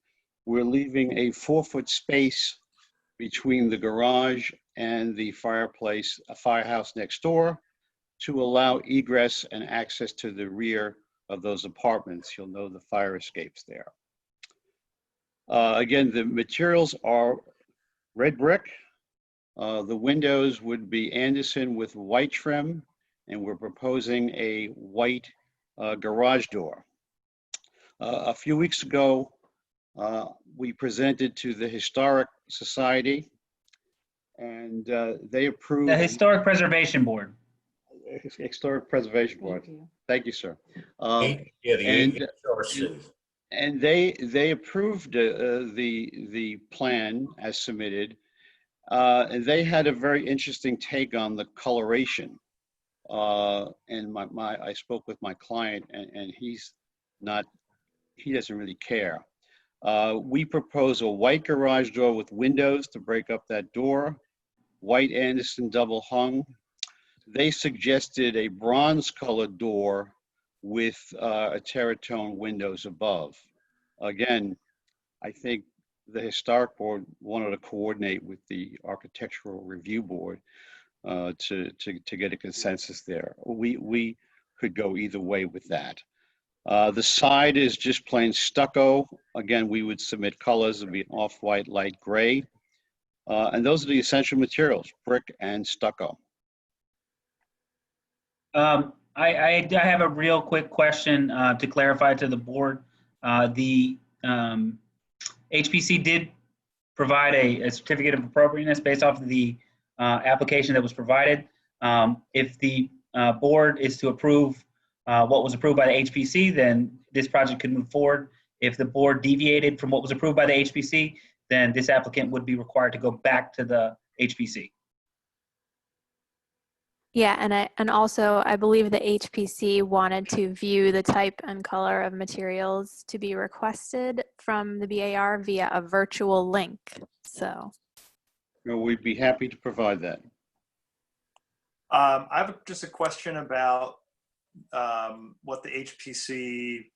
We're leaving a 4-foot space between the garage and the firehouse next door to allow egress and access to the rear of those apartments. You'll know the fire escapes there. Again, the materials are red brick. The windows would be Anderson with white trim, and we're proposing a white garage door. A few weeks ago, we presented to the Historic Society, and they approved. The Historic Preservation Board. Historic Preservation Board. Thank you, sir. And they approved the plan as submitted. And they had a very interesting take on the coloration. And I spoke with my client, and he doesn't really care. We propose a white garage door with windows to break up that door, white Anderson double hung. They suggested a bronze colored door with a terratone windows above. Again, I think the Historic Board wanted to coordinate with the Architectural Review Board to get a consensus there. We could go either way with that. The side is just plain stucco. Again, we would submit colors. It would be an off-white, light gray. And those are the essential materials, brick and stucco. I have a real quick question to clarify to the board. The HPC did provide a certificate of appropriateness based off of the application that was provided. If the board is to approve what was approved by the HPC, then this project could move forward. If the board deviated from what was approved by the HPC, then this applicant would be required to go back to the HPC. Yeah, and also I believe the HPC wanted to view the type and color of materials to be requested from the BAR via a virtual link. So We'd be happy to provide that. I have just a question about what the HPC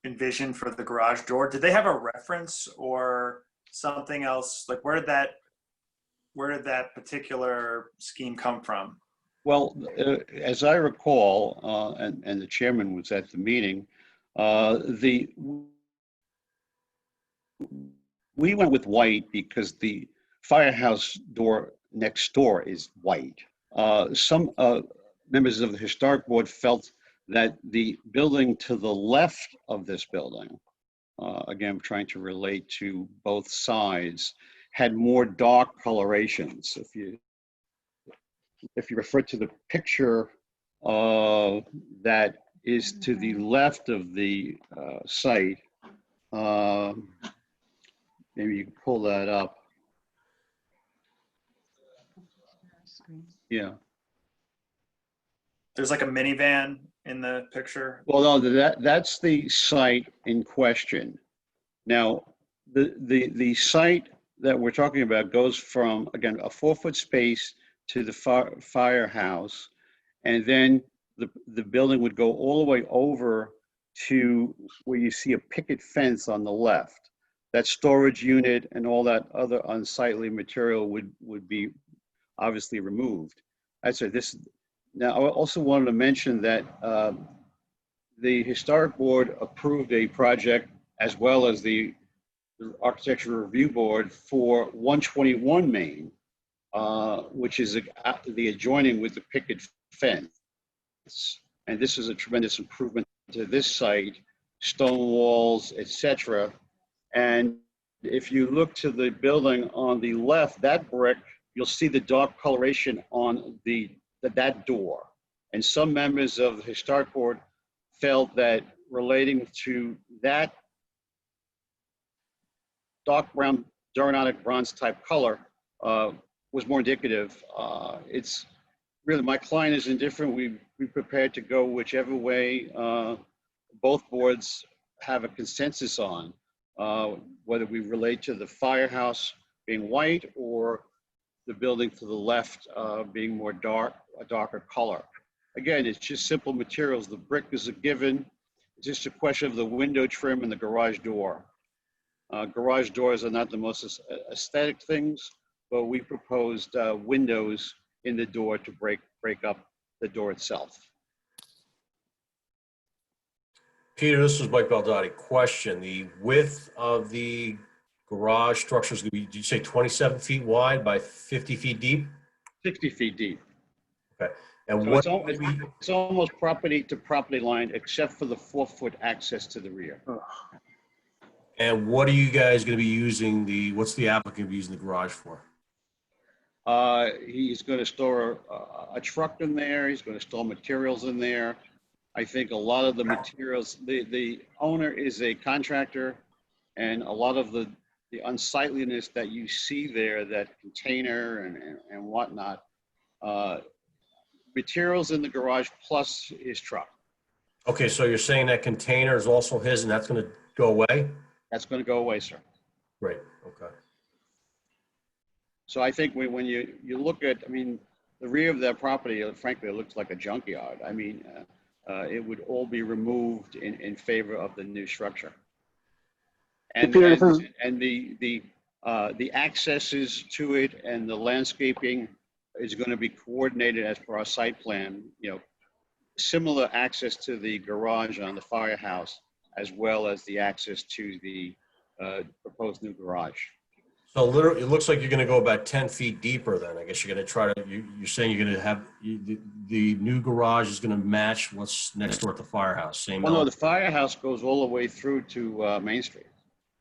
envisioned for the garage door. Did they have a reference or something else? Like where did that particular scheme come from? Well, as I recall, and the chairman was at the meeting, we went with white because the firehouse door next door is white. Some members of the Historic Board felt that the building to the left of this building, again, trying to relate to both sides, had more dark colorations. If you if you refer to the picture that is to the left of the site, maybe you can pull that up. Yeah. There's like a minivan in the picture. Well, no, that's the site in question. Now, the site that we're talking about goes from, again, a 4-foot space to the firehouse, and then the building would go all the way over to where you see a picket fence on the left. That storage unit and all that other unsightly material would be obviously removed. I said this. Now, I also wanted to mention that the Historic Board approved a project, as well as the Architectural Review Board, for 121 Main, which is the adjoining with the picket fence. And this is a tremendous improvement to this site, stone walls, etc. And if you look to the building on the left, that brick, you'll see the dark coloration on that door. And some members of the Historic Board felt that relating to that dark brown Duranotic bronze type color was more indicative. It's really, my client is indifferent. We're prepared to go whichever way both boards have a consensus on, whether we relate to the firehouse being white or the building to the left being more a darker color. Again, it's just simple materials. The brick is a given. It's just a question of the window trim and the garage door. Garage doors are not the most aesthetic things, but we proposed windows in the door to break up the door itself. Peter, this is Mike Baldati. Question: the width of the garage structure is going to be, did you say 27 feet wide by 50 feet deep? 60 feet deep. Okay. And so it's almost property to property line, except for the 4-foot access to the rear. And what are you guys going to be using what's the applicant using the garage for? He's going to store a truck in there. He's going to store materials in there. I think a lot of the materials, the owner is a contractor, and a lot of the unsightliness that you see there, that container and whatnot, materials in the garage plus his truck. Okay, so you're saying that container is also his and that's going to go away? That's going to go away, sir. Great, okay. So I think when you look at, I mean, the rear of that property, frankly, it looks like a junkyard. I mean, it would all be removed in favor of the new structure. And the accesses to it and the landscaping is going to be coordinated as per our site plan. You know, similar access to the garage on the firehouse, as well as the access to the proposed new garage. So literally, it looks like you're going to go about 10 feet deeper then. I guess you're going to try to, you're saying you're going to have, the new garage is going to match what's next door at the firehouse, same. Well, no, the firehouse goes all the way through to Main Street.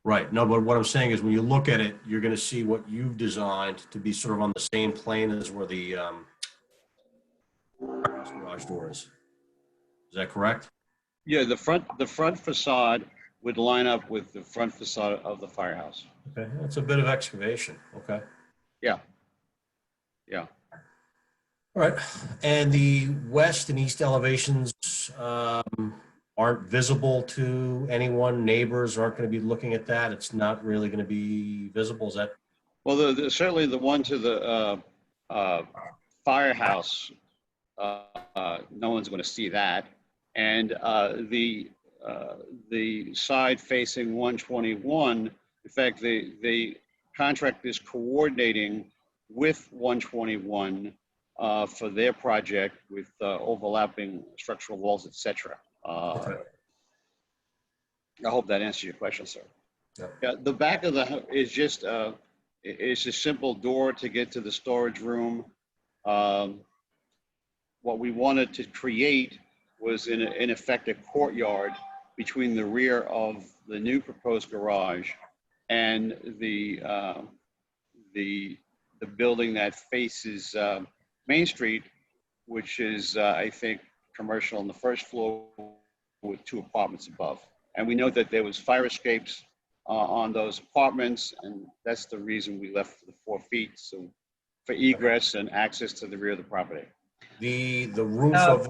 Right. No, but what I'm saying is when you look at it, you're going to see what you've designed to be sort of on the same plane as where the garage door is. Is that correct? Yeah, the front facade would line up with the front facade of the firehouse. Okay, that's a bit of excavation. Okay. Yeah. Yeah. All right. And the west and east elevations aren't visible to anyone. Neighbors aren't going to be looking at that. It's not really going to be visible. Is that? Well, certainly the one to the firehouse, no one's going to see that. And the side facing 121, in fact, the contract is coordinating with 121 for their project with overlapping structural walls, etc. Okay. I hope that answers your question, sir. Yeah. Yeah, the back of the house is just it's a simple door to get to the storage room. What we wanted to create was in effect a courtyard between the rear of the new proposed garage and the building that faces Main Street, which is, I think, commercial on the first floor with 2 apartments above. And we know that there was fire escapes on those apartments, and that's the reason we left the 4 feet, so for egress and access to the rear of the property. The roof of.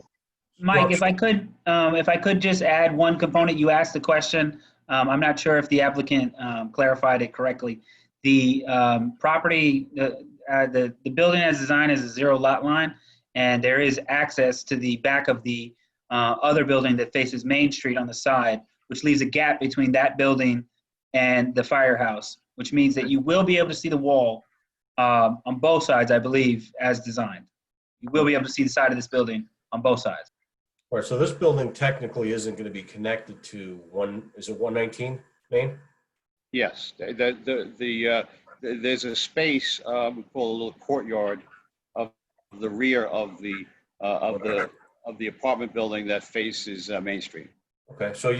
Mike, if I could just add one component, you asked the question. I'm not sure if the applicant clarified it correctly. The property, the building as designed is a 0 lot line, and there is access to the back of the other building that faces Main Street on the side, which leaves a gap between that building and the firehouse, which means that you will be able to see the wall on both sides, I believe, as designed. You will be able to see the side of this building on both sides. All right, so this building technically isn't going to be connected to is it 119 Main? Yes, there's a space, we call a little courtyard of the rear of the apartment building that faces Main Street. Okay, so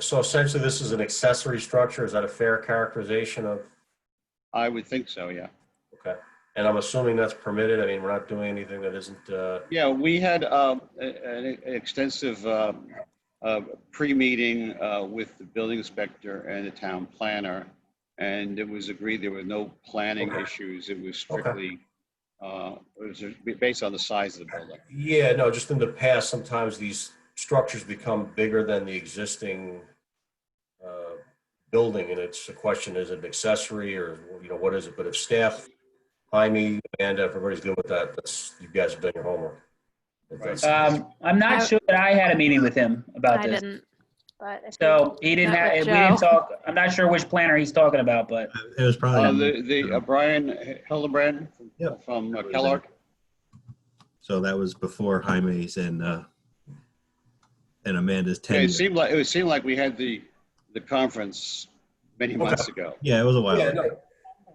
so essentially this is an accessory structure. Is that a fair characterization of? I would think so, yeah. Okay, and I'm assuming that's permitted. I mean, we're not doing anything that isn't. Yeah, we had an extensive pre-meeting with the building inspector and the town planner, and it was agreed there were no planning issues. It was strictly it was based on the size of the building. Yeah, no, just in the past, sometimes these structures become bigger than the existing building, and it's a question: is it an accessory, or what is it? But if staff, Jaime, and everybody's good with that, you guys have done your homework. I'm not sure that I had a meeting with him about this. I didn't, but So he didn't met have, with we didn't Joe. talk, I'm not sure which planner he's talking about, but. It was probably. The Brian Hildebrand from Kellogg. So that was before Jaime's and Amanda's Yeah, tenure. it seemed like we had the conference many months ago. Yeah, it was a while ago. No.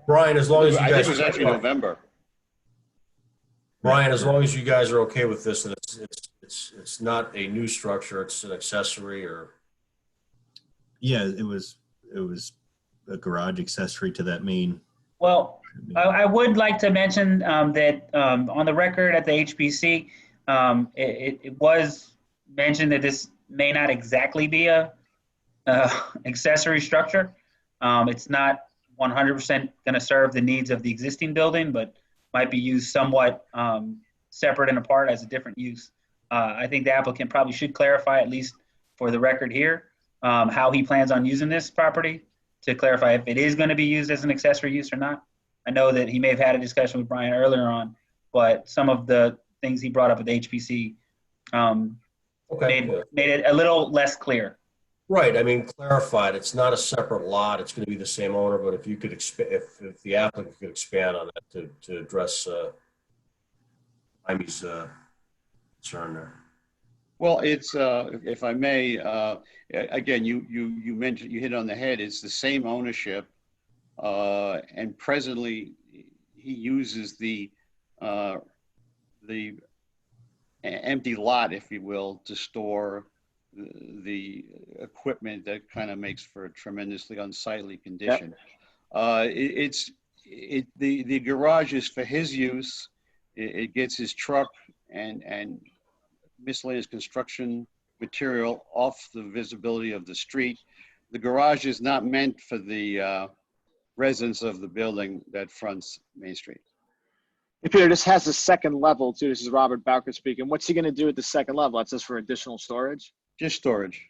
Brian, as long as you I guys. think it was actually November. Brian, as long as you guys are okay with this, and it's not a new structure, it's an accessory, or. Yeah, it was a garage accessory to that main. Well, I would like to mention that on the record at the HPC, it was mentioned that this may not exactly be a accessory structure. It's not 100% going to serve the needs of the existing building, but might be used somewhat separate and apart as a different use. I think the applicant probably should clarify, at least for the record here, how he plans on using this property, to clarify if it is going to be used as an accessory use or not. I know that he may have had a discussion with Brian earlier on, but some of the things he brought up at the HPC made it a little less clear. Right, I mean, clarified, it's not a separate lot, it's going to be the same owner, but if you could, if the applicant could expand on that to address Jaime's concern there. Well, it's, if I may, again, you mentioned, you hit on the head, it's the same ownership, and presently he uses the empty lot, if you will, to store the equipment that kind of makes for a tremendously unsightly condition. Yep. The garage is for his use. It gets his truck and miscellaneous construction material off the visibility of the street. The garage is not meant for the residents of the building that fronts Main Street. Hey, Peter, this has a second level too. This is Robert Bowker speaking. What's he going to do at the second level? That's just for additional storage? Just storage.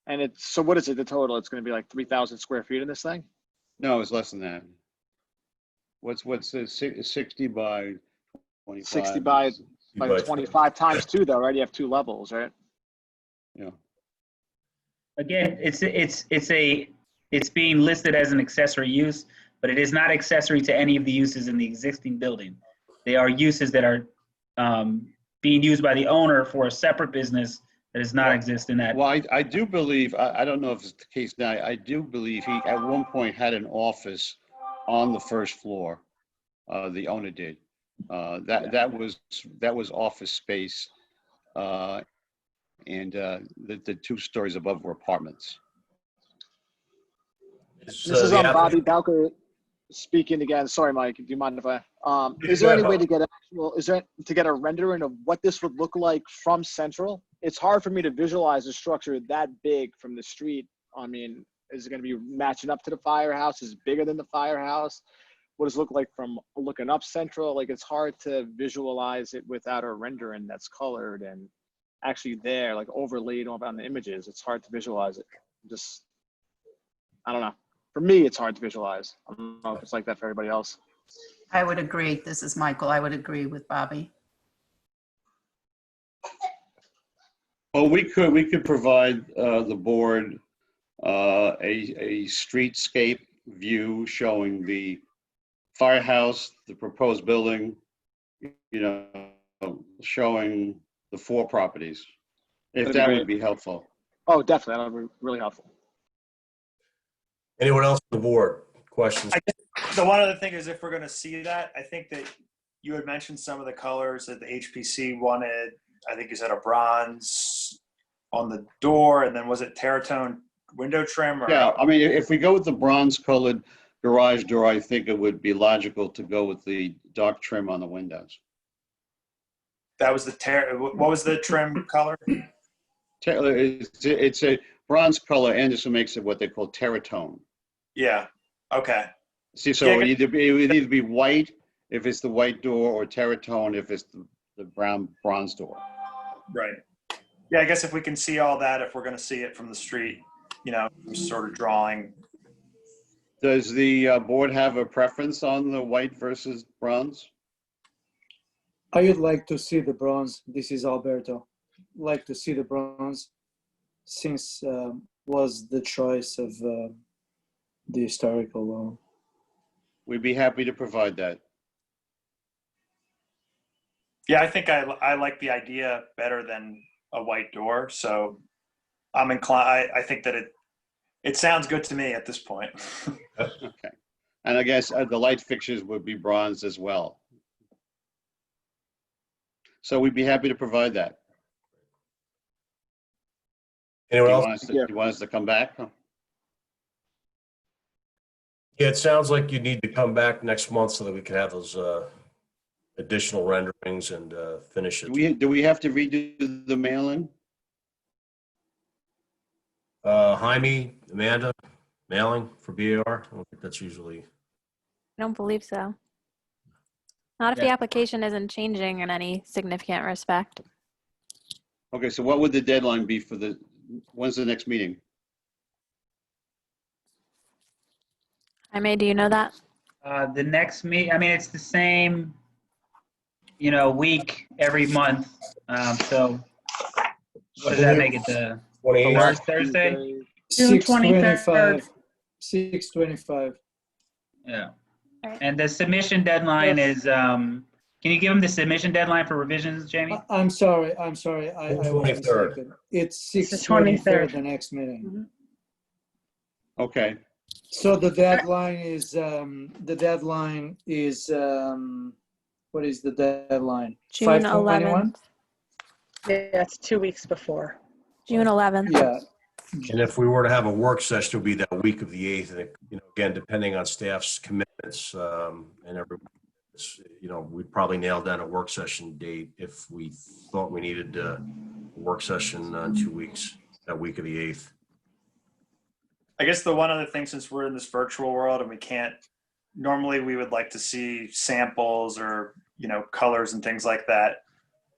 And it's, so what is it, the total? It's going to be like 3,000 square feet in this thing? No, it's less than that. What's 60 by 25? 60 by 25 times 2 though, right? You have 2 levels, right? Yeah. Again, it's being listed as an accessory use, but it is not accessory to any of the uses in the existing building. They are uses that are being used by the owner for a separate business that does not exist in that. Well, I do believe, I don't know if it's the case now, I do believe he at one point had an office on the first floor. The owner did. That was office space, and the 2 stories above were apartments. This is on Bobby Bowker. speaking again, sorry, Mike, do you mind if I, is there any way to get a rendering of what this would look like from Central? It's hard for me to visualize a structure that big from the street. I mean, is it going to be matching up to the firehouse? Is it bigger than the firehouse? What does it look like from looking up Central? Like, it's hard to visualize it without a rendering that's colored and actually there, like overlaid on the images. It's hard to visualize it. Just, I don't know. For me, it's hard to visualize. I don't know if it's like that for everybody else. I would agree. This is Michael. I would agree with Bobby. Well, we could provide the board a streetscape view showing the firehouse, the proposed building, you know, showing the 4 properties, if that would be helpful. Oh, definitely. That would be really helpful. Anyone else on the board? Questions? The one other thing is, if we're going to see that, I think that you had mentioned some of the colors that the HPC wanted. I think you said a bronze on the door, and then was it Terratone window trim? Or Yeah, I mean, if we go with the bronze colored garage door, I think it would be logical to go with the dark trim on the windows. that was the what was the trim color? It's a bronze color. Anderson makes it what they call terratone. Yeah. Okay. See, so it would either be white if it's the white door, or terratone if it's the brown bronze door. Right. Yeah, I guess if we can see all that, if we're going to see it from the street, you know, sort of drawing. Does the board have a preference on the white versus bronze? I would like to see the bronze. This is Alberto. Like to see the bronze, since was the choice of the historical. We'd be happy to provide that. Yeah, I think I like the idea better than a white door. So I'm inclined. I think that it sounds good to me at this point. Okay. And I guess the light fixtures would be bronze as well. So we'd be happy to provide that. Anyone else? You want us to come back? Yeah, it sounds like you need to come back next month so that we can have those additional renderings and finish it. Do we have to redo the mailing? Jaime, Amanda, mailing for BAR? I don't think that's usually. I don't believe so. Not if the application isn't changing in any significant respect. Okay, so what would the deadline be for when's the next meeting? Jaime, do you know that? The next I mean, it's the same, you know, week every month. So what does that make it, the first Thursday? June 23rd. 6/25. Yeah. And the submission deadline is, can you give them the submission deadline for revisions, Jamie? I'm sorry. I was 23rd. mistaken. It's The 6/23rd, the next meeting. Okay. So the deadline is what is the deadline? June 5/21? 11th. Yeah, it's 2 weeks before. June 11th. Yeah. And if we were to have a work session, it would be that week of the 8th. And, you know, again, depending on staff's commitments and everyone, you know, we'd probably nail down a work session date if we thought we needed a work session in 2 weeks, that week of the 8th. I guess the one other thing, since we're in this virtual world and we can't, normally we would like to see samples or, you know, colors and things like that,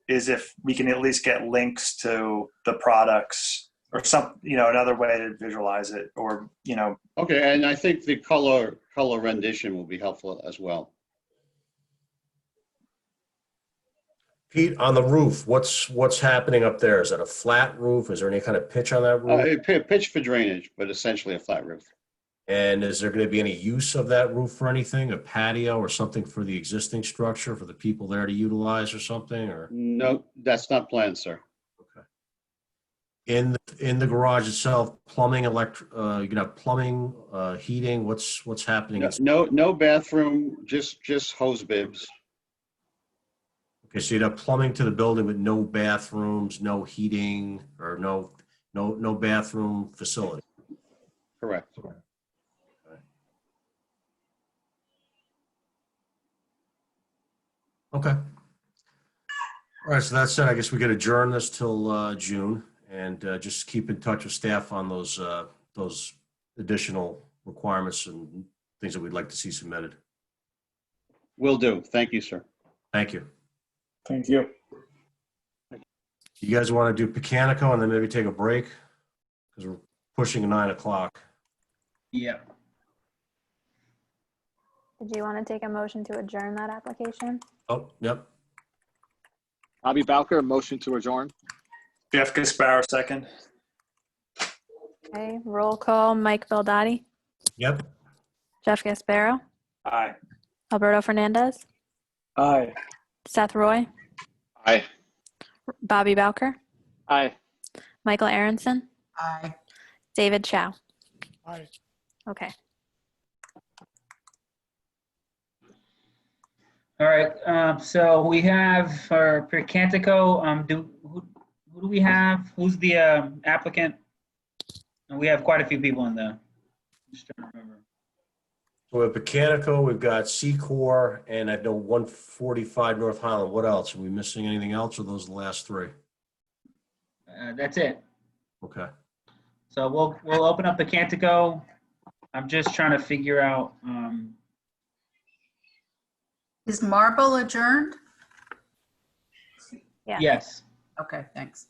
is if we can at least get links to the products or some, you know, another way to visualize it, or, you know. Okay, and I think the color rendition will be helpful as well. Pete, on the roof, what's happening up there? Is that a flat roof? Is there any kind of pitch on that roof? Pitch for drainage, but essentially a flat roof. And is there going to be any use of that roof for anything, a patio or something for the existing structure for the people there to utilize or something? Or no, that's not planned, sir. Okay. In the garage itself, plumbing, you know, plumbing, heating. What's happening? No bathroom, just hose bibs. Okay, so you'd have plumbing to the building, but no bathrooms, no heating, or no bathroom facility. Correct. Okay. Okay. All right, so that said, I guess we could adjourn this till June and just keep in touch with staff on those additional requirements and things that we'd like to see submitted. Will do. Thank you, sir. Thank you. Thank you. You guys want to do Pecanico and then maybe take a break? Because we're pushing 9 o'clock. Yeah. Did you want to take a motion to adjourn that application? Oh, yep. Bobby Bowker, motion to adjourn. Jeff Gasparo, second. Okay, roll call, Mike Beldotti, Yep. Jeff Gasparo, Aye. Alberto Fernandez, Aye. Seth Roy, Aye. Bobby Bowker, Aye. Michael Aronson, Aye. David Chow. Aye. Okay. All right. So we have for Cantico. Who do we have? Who's the applicant? And we have quite a few people in the. Just trying to remember. So we have Pecanico, we've got Secor, and I know 145 North Highland. What else? Are we missing anything else, or those are the last three? That's it. Okay. So we'll open up the Cantico. I'm just trying to figure out. Is Marble adjourned? Yeah. Yes. Okay, thanks.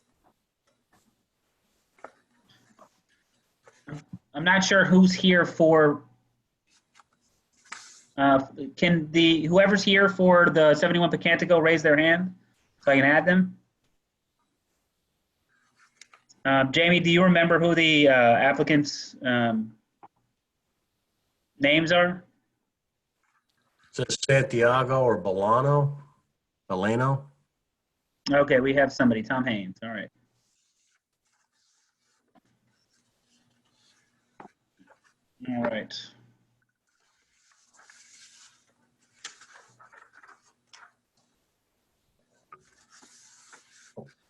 I'm not sure who's here for. Can whoever's here for the 71 Pecanico raise their hand so I can add them? Jamie, do you remember who the applicants' names are? Is it Santiago or Bolano? Bolano? Okay, we have somebody, Tom Haynes. All right. All right.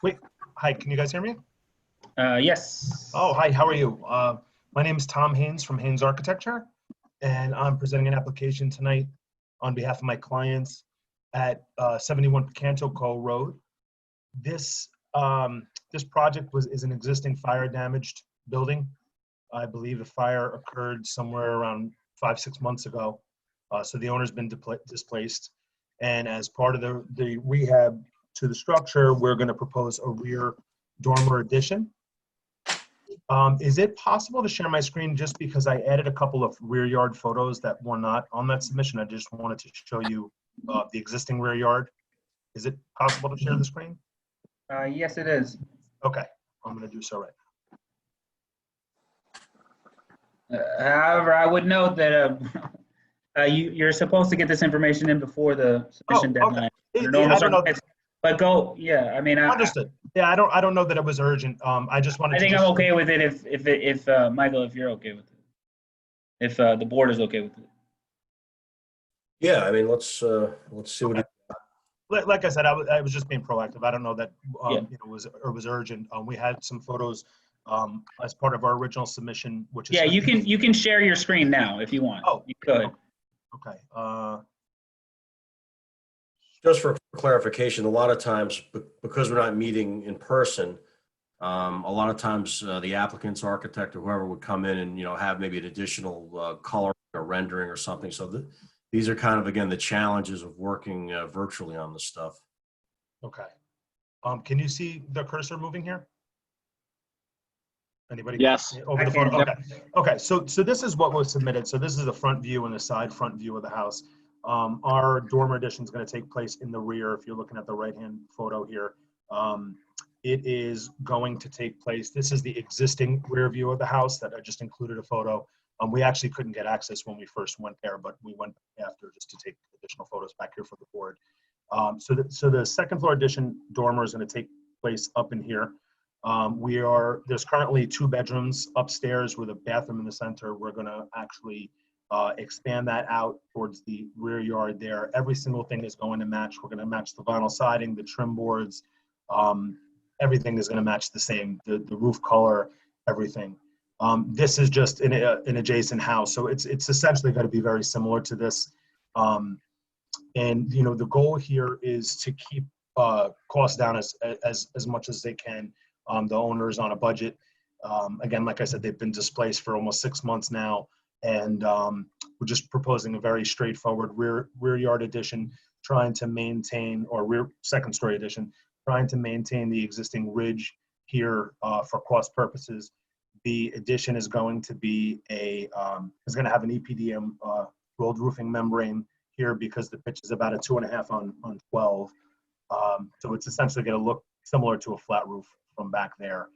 Wait, hi, can you guys hear me? Yes. Oh, hi, how are you? My name is Tom Haynes from Haynes Architecture, and I'm presenting an application tonight on behalf of my clients at 71 Pecanico Road. This project is an existing fire damaged building. I believe the fire occurred somewhere around 5-6 months ago. So the owner's been displaced. And as part of the rehab to the structure, we're going to propose a rear dormer addition. Is it possible to share my screen just because I added a couple of rear yard photos that were not on that submission? I just wanted to show you the existing rear yard. Is it possible to share the screen? Yes, it is. Okay, I'm going to do so right now. However, I would note that you're supposed to get this information in before the submission deadline. I don't know. But go, yeah. I mean, Understood. Yeah, I don't know that it was urgent. I just wanted. I think I'm okay with it if Michael, if you're okay with it, if the board is okay with it. Yeah, I mean, let's see what. Like I said, I was just being proactive. I don't know that was urgent. We had some photos as part of our original submission, which is you can share your screen now if you want. Oh, you could. Okay. Just for clarification, a lot of times, because we're not meeting in person, a lot of times the applicant's architect or whoever would come in and have maybe an additional color or rendering or something. So these are kind of, again, the challenges of working virtually on this stuff. Okay. Can you see the cursor moving here? Anybody? Yes. Over the phone? Okay. Okay. So this is what was submitted. So this is the front view and the side front view of the house. Our dormer addition is going to take place in the rear. If you're looking at the right-hand photo here, it is going to take place. This is the existing rear view of the house that I just included a photo. We actually couldn't get access when we first went there, but we went after just to take additional photos back here for the board. So the second floor addition dormer is going to take place up in here. There's currently 2 bedrooms upstairs with a bathroom in the center. We're going to actually expand that out towards the rear yard there. Every single thing is going to match. We're going to match the vinyl siding, the trim boards. Everything is going to match the same, the roof color, everything. This is just an adjacent house, so it's essentially going to be very similar to this. And, the goal here is to keep costs down as much as they can. The owner's on a budget. Again, like I said, they've been displaced for almost 6 months now. And we're just proposing a very straightforward rear yard addition, trying to maintain, or rear second story addition, trying to maintain the existing ridge here for cost purposes. The addition is going to be is going to have an EPDM rolled roofing membrane here because the pitch is about a 2.5 on 12. So it's essentially going to look similar to a flat roof from back there.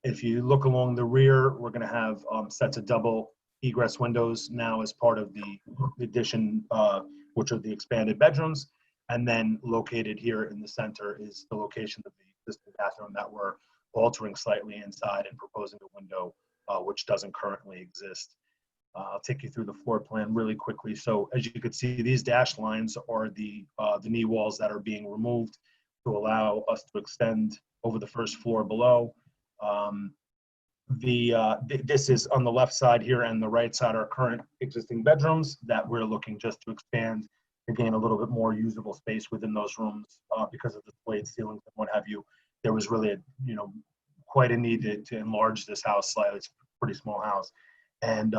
If you look along the rear, we're going to have sets of double egress windows now as part of the addition, which are the expanded bedrooms. And then located here in the center is the location of the existing bathroom that we're altering slightly inside and proposing a window, which doesn't currently exist. I'll take you through the floor plan really quickly. So as you can see, these dashed lines are the knee walls that are being removed to allow us to extend over the first floor below. This is on the left side here, and the right side are current existing bedrooms that we're looking just to expand to gain a little bit more usable space within those rooms because of the splayed ceilings and what have you. There was really quite a need to enlarge this house slightly. It's a pretty small house. And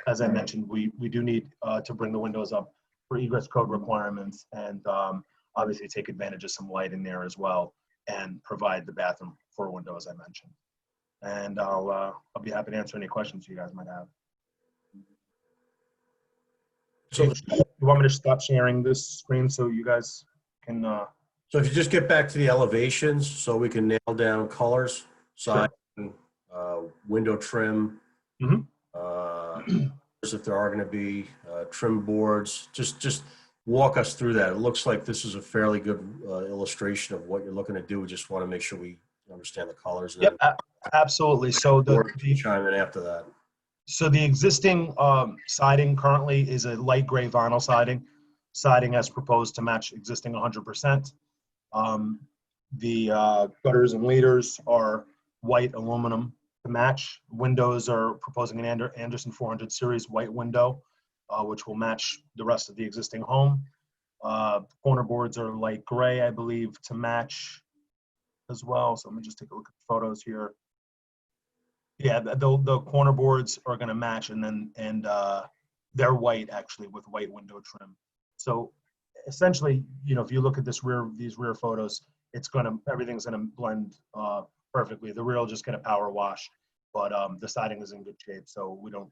as I mentioned, we do need to bring the windows up for egress code requirements and obviously take advantage of some light in there as well and provide the bathroom for a window, as I mentioned. And I'll be happy to answer any questions you guys might have. So you want me to stop sharing this screen so you guys can... So if you just get back to the elevations so we can nail down colors, siding, window trim, if there are going to be trim boards, just walk us through that. It looks like this is a fairly good illustration of what you're looking to do. We just want to make sure we understand the colors. Yep, absolutely. So the chime in after that. So the existing siding currently is a light gray vinyl siding as proposed to match existing 100%. The gutters and leaders are white aluminum to match. Windows are proposing an Anderson 400 series white window, which will match the rest of the existing home. Corner boards are light gray, I believe, to match as well. So let me just take a look at the photos here. Yeah, the corner boards are going to match, and they're white actually with white window trim. So essentially, if you look at these rear photos, everything's going to blend perfectly. The rear will just get a power wash, but the siding is in good shape, so we don't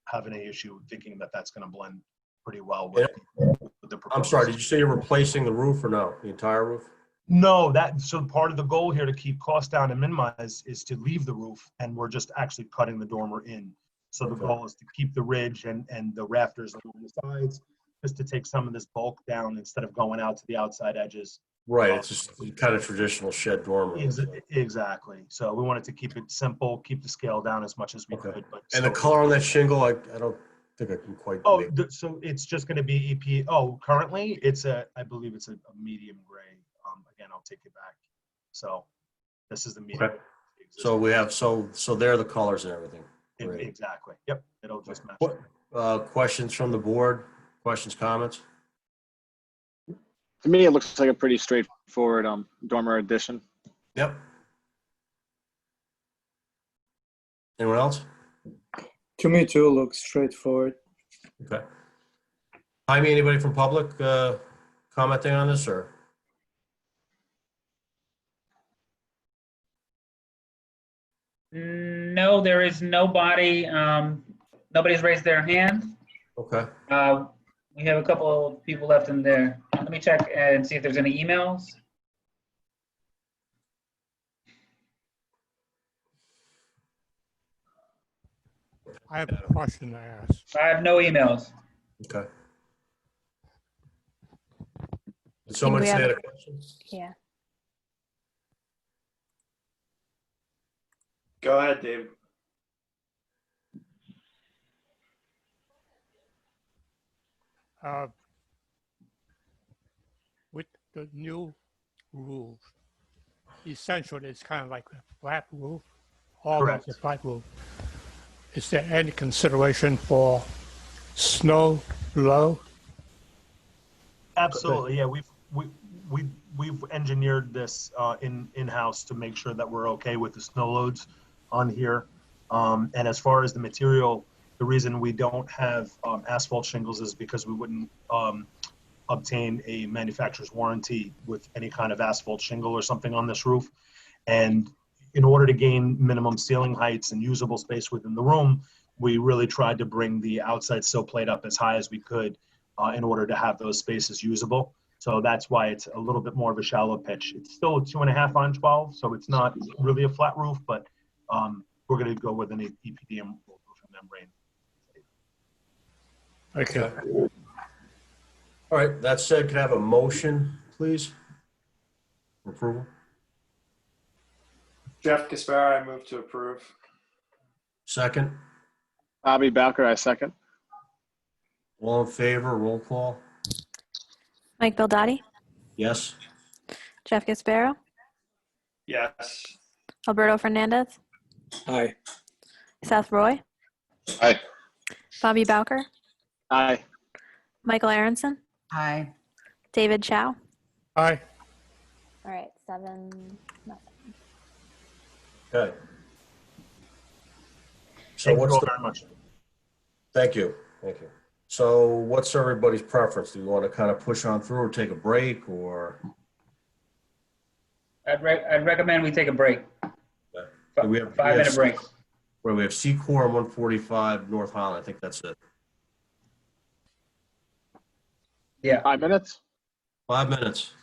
have any issue thinking that that's going to blend pretty well with the proposal. I'm sorry, did you say you're replacing the roof or no? The entire roof? No, so part of the goal here to keep costs down and minimize is to leave the roof, and we're just actually cutting the dormer in. So the goal is to keep the ridge and the rafters along the sides, just to take some of this bulk down instead of going out to the outside edges. Right, it's just kind of traditional shed dormer. Exactly. So we wanted to keep it simple, keep the scale down as much as we could. But and the color on that shingle, I don't think I can quite. Oh, so it's just going to be EP. Oh, currently I believe it's a medium gray. Again, I'll take it back. So this is the medium. Okay. So we have so there are the colors and everything. Exactly. Yep. It'll just match. Questions from the board? Questions, comments? To me, it looks like a pretty straightforward dormer addition. Yep. Anyone else? To me too, looks straightforward. Okay. Jaime, anybody from public commenting on this or? No, there is nobody. Nobody's raised their hand. Okay. We have a couple of people left in there. Let me check and see if there's any emails. I have a question to ask. I have no emails. Okay. Did someone say a question? Yeah. Go ahead, Dave. With the new roof, essentially it's kind of like a flat roof, almost a flat roof. Is there any consideration for snow blow? Absolutely, yeah. We've engineered this in-house to make sure that we're okay with the snow loads on here. And as far as the material, the reason we don't have asphalt shingles is because we wouldn't obtain a manufacturer's warranty with any kind of asphalt shingle or something on this roof. And in order to gain minimum ceiling heights and usable space within the room, we really tried to bring the outside sill plate up as high as we could in order to have those spaces usable. So that's why it's a little bit more of a shallow pitch. It's still a 2.5 on 12, so it's not really a flat roof, but we're going to go with an EPDM roofing membrane. Okay. All right, that said, can I have a motion, please? For approval? Jeff Caspara, I move to approve. Second? Bobby Bowker, I second. All in favor, roll call? Mike Beldotti, Yes? Jeff Gasparo, Yes. Alberto Fernandez, Aye. Seth Roy, Aye. Bobby Bowker, Aye. Michael Aronson, Aye. David Chow. Aye. All right, 7-0. Okay. So Thank you what's all the, very much. thank you, thank you. So what's everybody's preference? Do you want to kind of push on through or take a break or? I'd recommend we take a break. Do we have- 5-minute break. Where we have Secor and 145 North Highland. I think that's it. Yeah. 5 minutes? 5 minutes.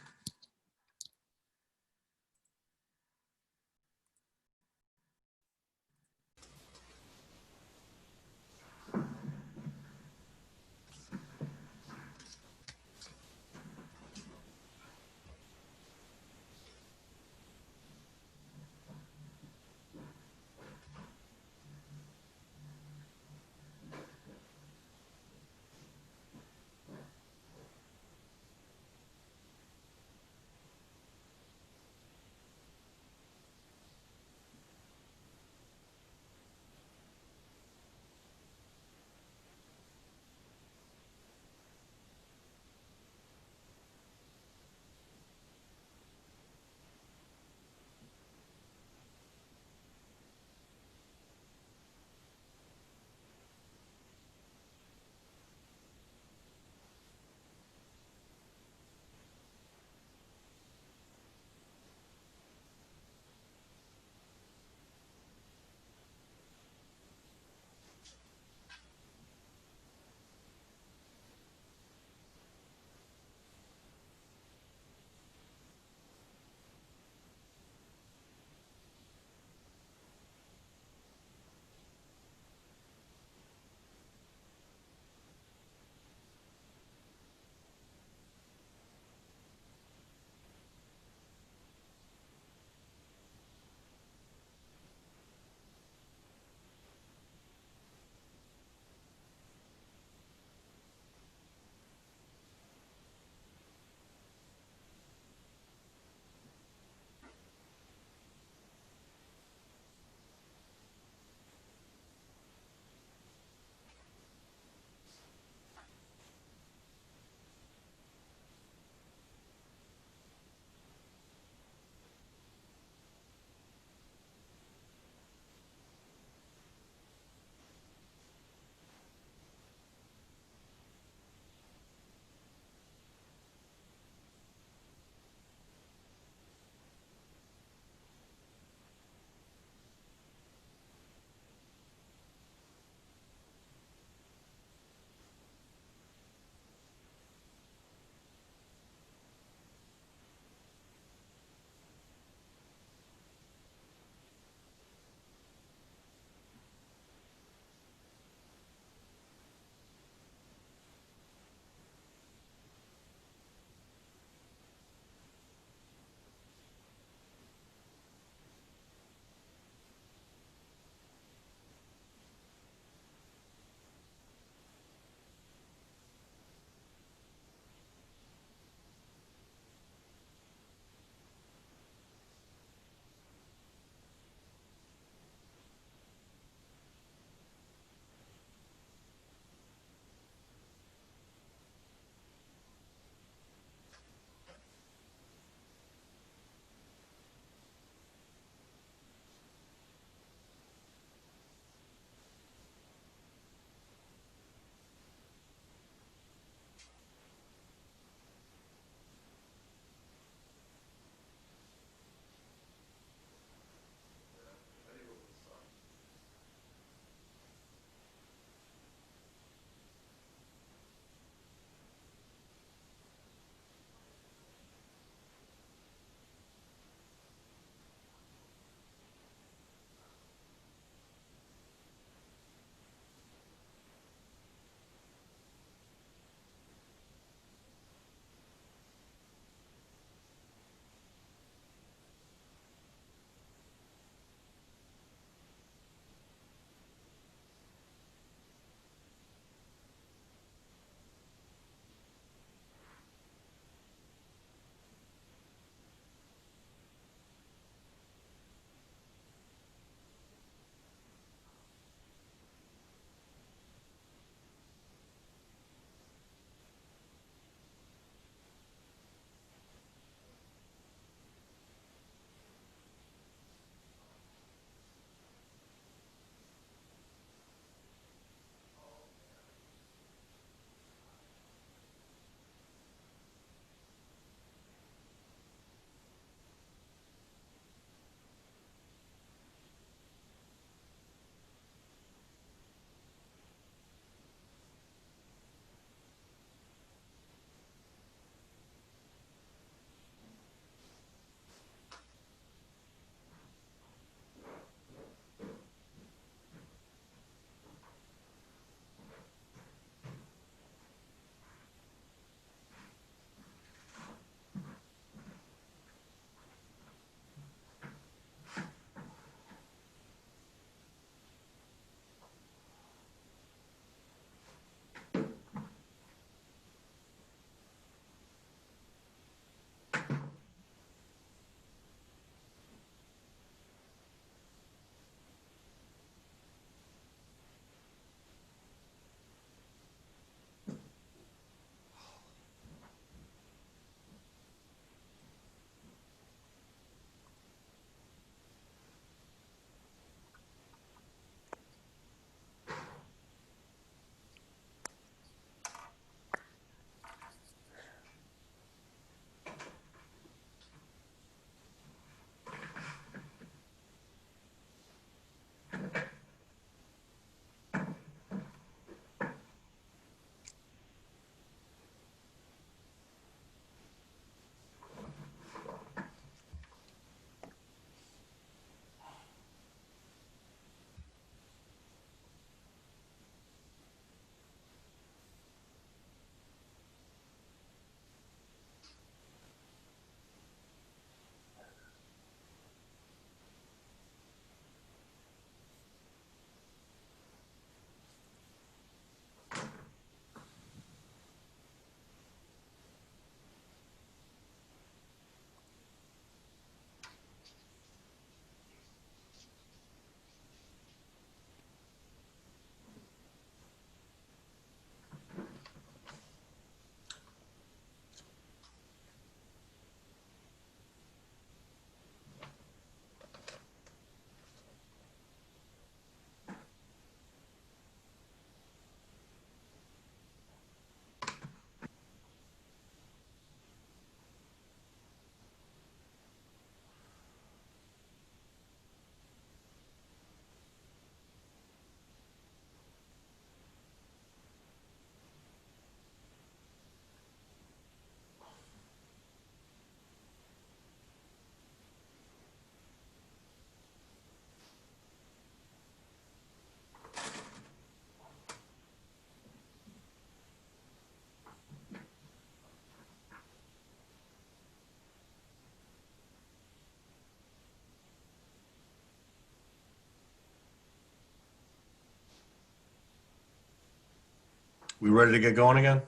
We ready to get going again?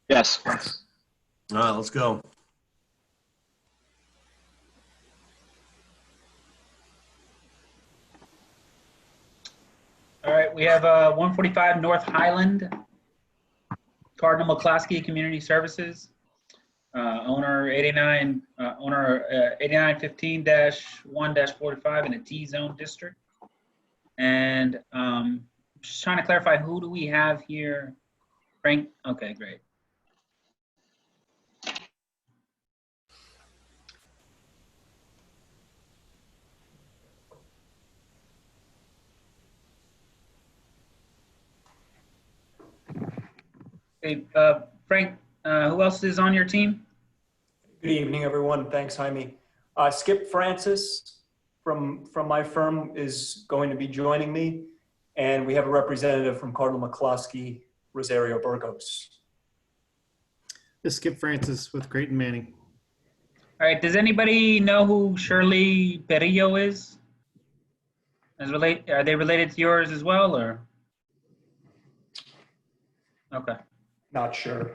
Yes. All right, let's go. All right, we have 145 North Highland, Cardinal McCloskey Community Services, owner 8915-1-45 in a T-zone district. And just trying to clarify, who do we have here? Frank? Okay, great. Hey, Frank, who else is on your team? Good evening, everyone. Thanks, Jaime. Skip Francis from my firm is going to be joining me, and we have a representative from Cardinal McCloskey, Rosario Burgos. This is Skip Francis with Creighton Manning. All right, does anybody know who Shirley Perillo is? Are they related to yours as well, or? Okay. Not sure.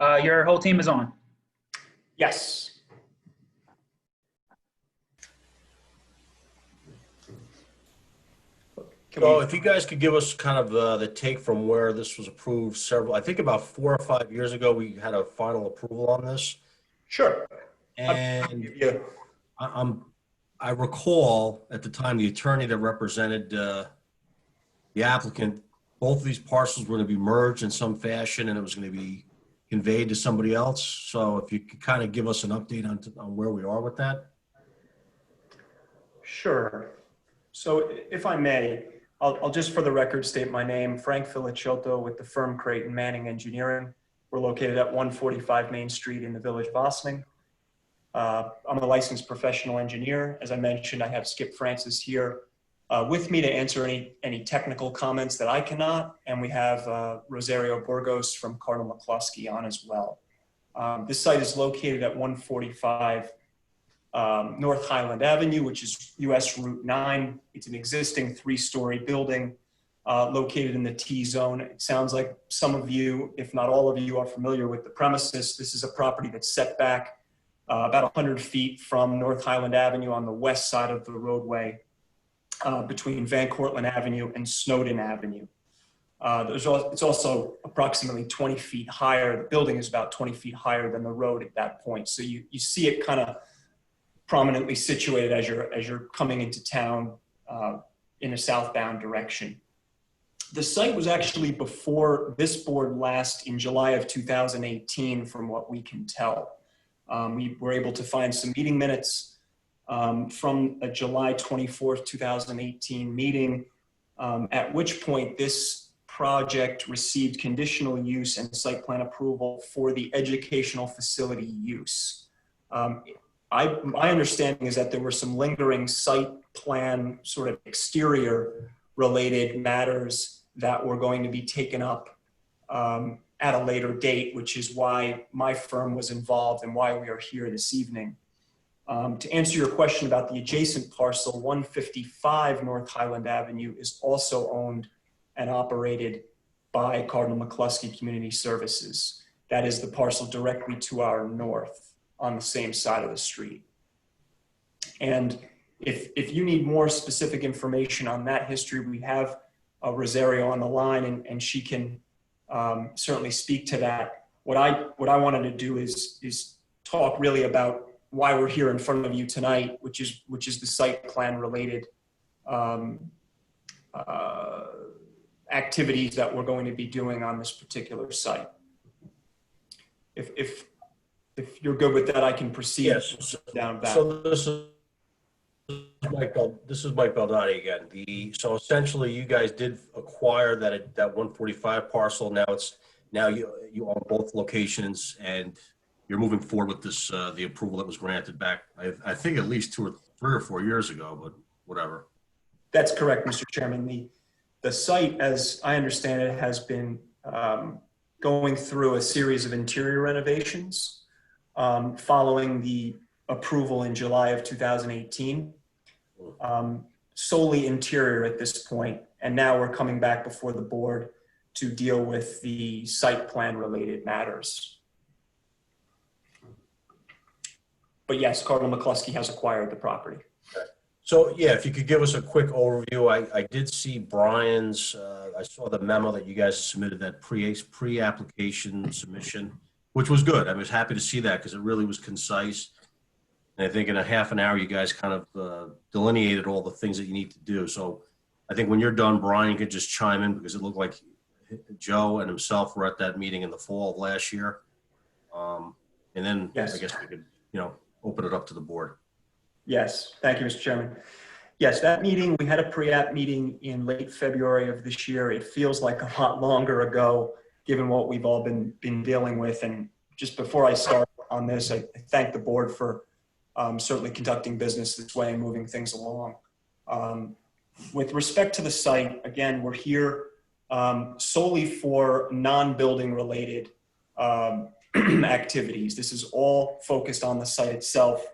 All right. Your whole team is on? Yes. So if you guys could give us kind of the take from where this was approved I think about 4 or 5 years ago, we had a final approval on this. Sure. And I recall at the time, the attorney that represented the applicant, both of these parcels were going to be merged in some fashion and it was going to be conveyed to somebody else. So if you could kind of give us an update on where we are with that. Sure. So if I may, I'll just for the record state my name, Frank Filiciotto with the firm Creighton Manning Engineering. We're located at 145 Main Street in the village of Ossining. I'm a licensed professional engineer. As I mentioned, I have Skip Francis here with me to answer any technical comments that I cannot, and we have Rosario Burgos from Cardinal McCloskey on as well. This site is located at 145 North Highland Avenue, which is US Route 9. It's an existing 3-story building located in the T-zone. It sounds like some of you, if not all of you, are familiar with the premises. This is a property that's set back about 100 feet from North Highland Avenue on the west side of the roadway between Van Cortlandt Avenue and Snowden Avenue. It's also approximately 20 feet higher. The building is about 20 feet higher than the road at that point. So you see it kind of prominently situated as you're coming into town in a southbound direction. The site was actually before this board last in July of 2018, from what we can tell. We were able to find some meeting minutes from a July 24th, 2018 meeting, at which point this project received conditional use and site plan approval for the educational facility use. My understanding is that there were some lingering site plan sort of exterior related matters that were going to be taken up at a later date, which is why my firm was involved and why we are here this evening. To answer your question about the adjacent parcel, 155 North Highland Avenue is also owned and operated by Cardinal McCloskey Community Services. That is the parcel directly to our north on the same side of the street. And if you need more specific information on that history, we have Rosario on the line and she can certainly speak to that. What I wanted to do is talk really about why we're here in front of you tonight, which is the site plan related activities that we're going to be doing on this particular site. If you're good with that, I can proceed. Yes. Down back. So this is Mike Baldani again. So essentially, you guys did acquire that 145 parcel. Now you own both locations, and you're moving forward with this the approval that was granted back. I think at least 3 or 4 years ago, but whatever. That's correct, Mr. Chairman. The site, as I understand it, has been going through a series of interior renovations following the approval in July of 2018. Solely interior at this point. And now we're coming back before the board to deal with the site plan related matters. But yes, Cardinal McCluskey has acquired the property. So yeah, if you could give us a quick overview. I did see Brian's, I saw the memo that you guys submitted, that pre-application submission, which was good. I was happy to see that because it really was concise. And I think in a half an hour, you guys kind of delineated all the things that you need to do. So I think when you're done, Brian could just chime in, because it looked like Joe and himself were at that meeting in the fall of last year. And then yes. I guess we could, open it up to the board. Yes, thank you, Mr. Chairman. Yes, that meeting, we had a pre-app meeting in late February of this year. It feels like a lot longer ago, given what we've all been dealing with. And just before I start on this, I thank the board for certainly conducting business this way and moving things along. With respect to the site, again, we're here solely for non-building related activities. This is all focused on the site itself,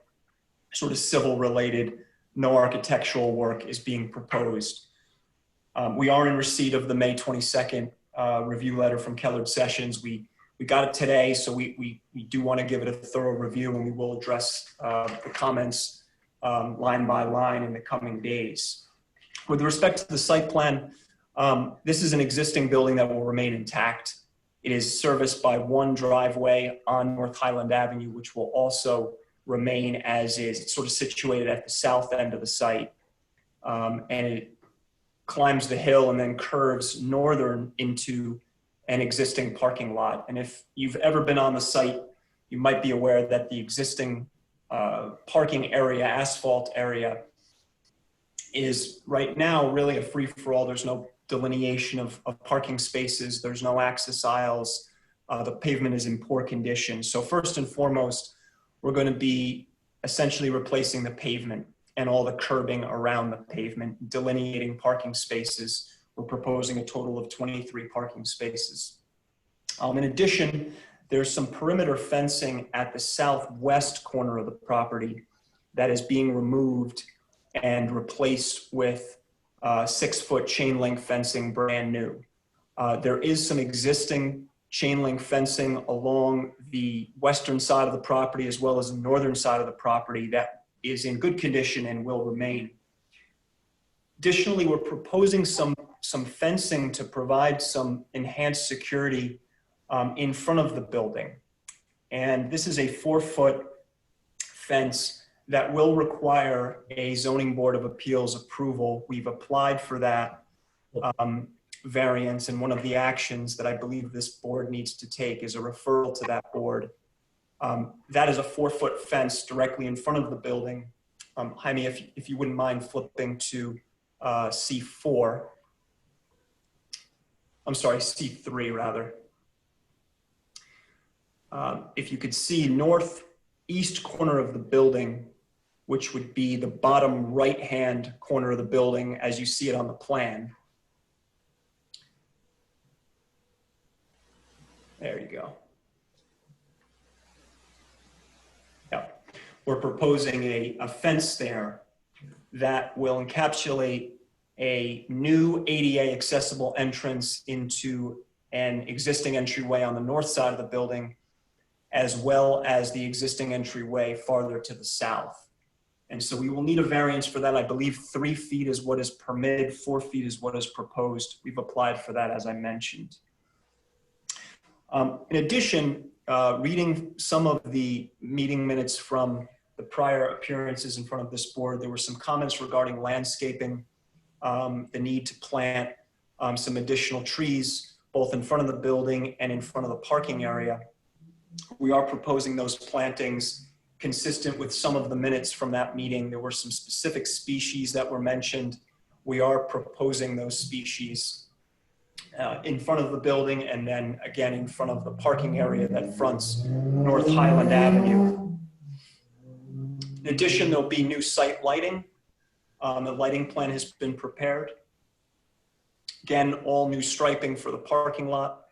sort of civil related, no architectural work is being proposed. We are in receipt of the May 22nd review letter from Kellard Sessions. We got it today, so we do want to give it a thorough review, and we will address the comments line by line in the coming days. With respect to the site plan, this is an existing building that will remain intact. It is serviced by one driveway on North Highland Avenue, which will also remain as is. It's sort of situated at the south end of the site, and it climbs the hill and then curves northern into an existing parking lot. And if you've ever been on the site, you might be aware that the existing parking area, asphalt area, is right now really a free-for-all. There's no delineation of parking spaces. There's no access aisles. The pavement is in poor condition. So first and foremost, we're going to be essentially replacing the pavement and all the curbing around the pavement, delineating parking spaces. We're proposing a total of 23 parking spaces. In addition, there's some perimeter fencing at the southwest corner of the property that is being removed and replaced with 6-foot chain link fencing, brand new. There is some existing chain link fencing along the western side of the property as well as the northern side of the property that is in good condition and will remain. Additionally, we're proposing some fencing to provide some enhanced security in front of the building. And this is a 4-foot fence that will require a zoning board of appeals approval. We've applied for that variance, and one of the actions that I believe this board needs to take is a referral to that board. That is a 4-foot fence directly in front of the building. Jaime, if you wouldn't mind flipping to C4. I'm sorry, C3 rather. If you could see northeast corner of the building, which would be the bottom right-hand corner of the building as you see it on the plan. There you go. Yeah. We're proposing a fence there that will encapsulate a new ADA accessible entrance into an existing entryway on the north side of the building, as well as the existing entryway farther to the south. And so we will need a variance for that. I believe 3 feet is what is permitted, 4 feet is what is proposed. We've applied for that, as I mentioned. In addition, reading some of the meeting minutes from the prior appearances in front of this board, there were some comments regarding landscaping, the need to plant some additional trees, both in front of the building and in front of the parking area. We are proposing those plantings consistent with some of the minutes from that meeting. There were some specific species that were mentioned. We are proposing those species in front of the building and then again in front of the parking area that fronts North Highland Avenue. In addition, there'll be new site lighting. The lighting plan has been prepared. Again, all new striping for the parking lot.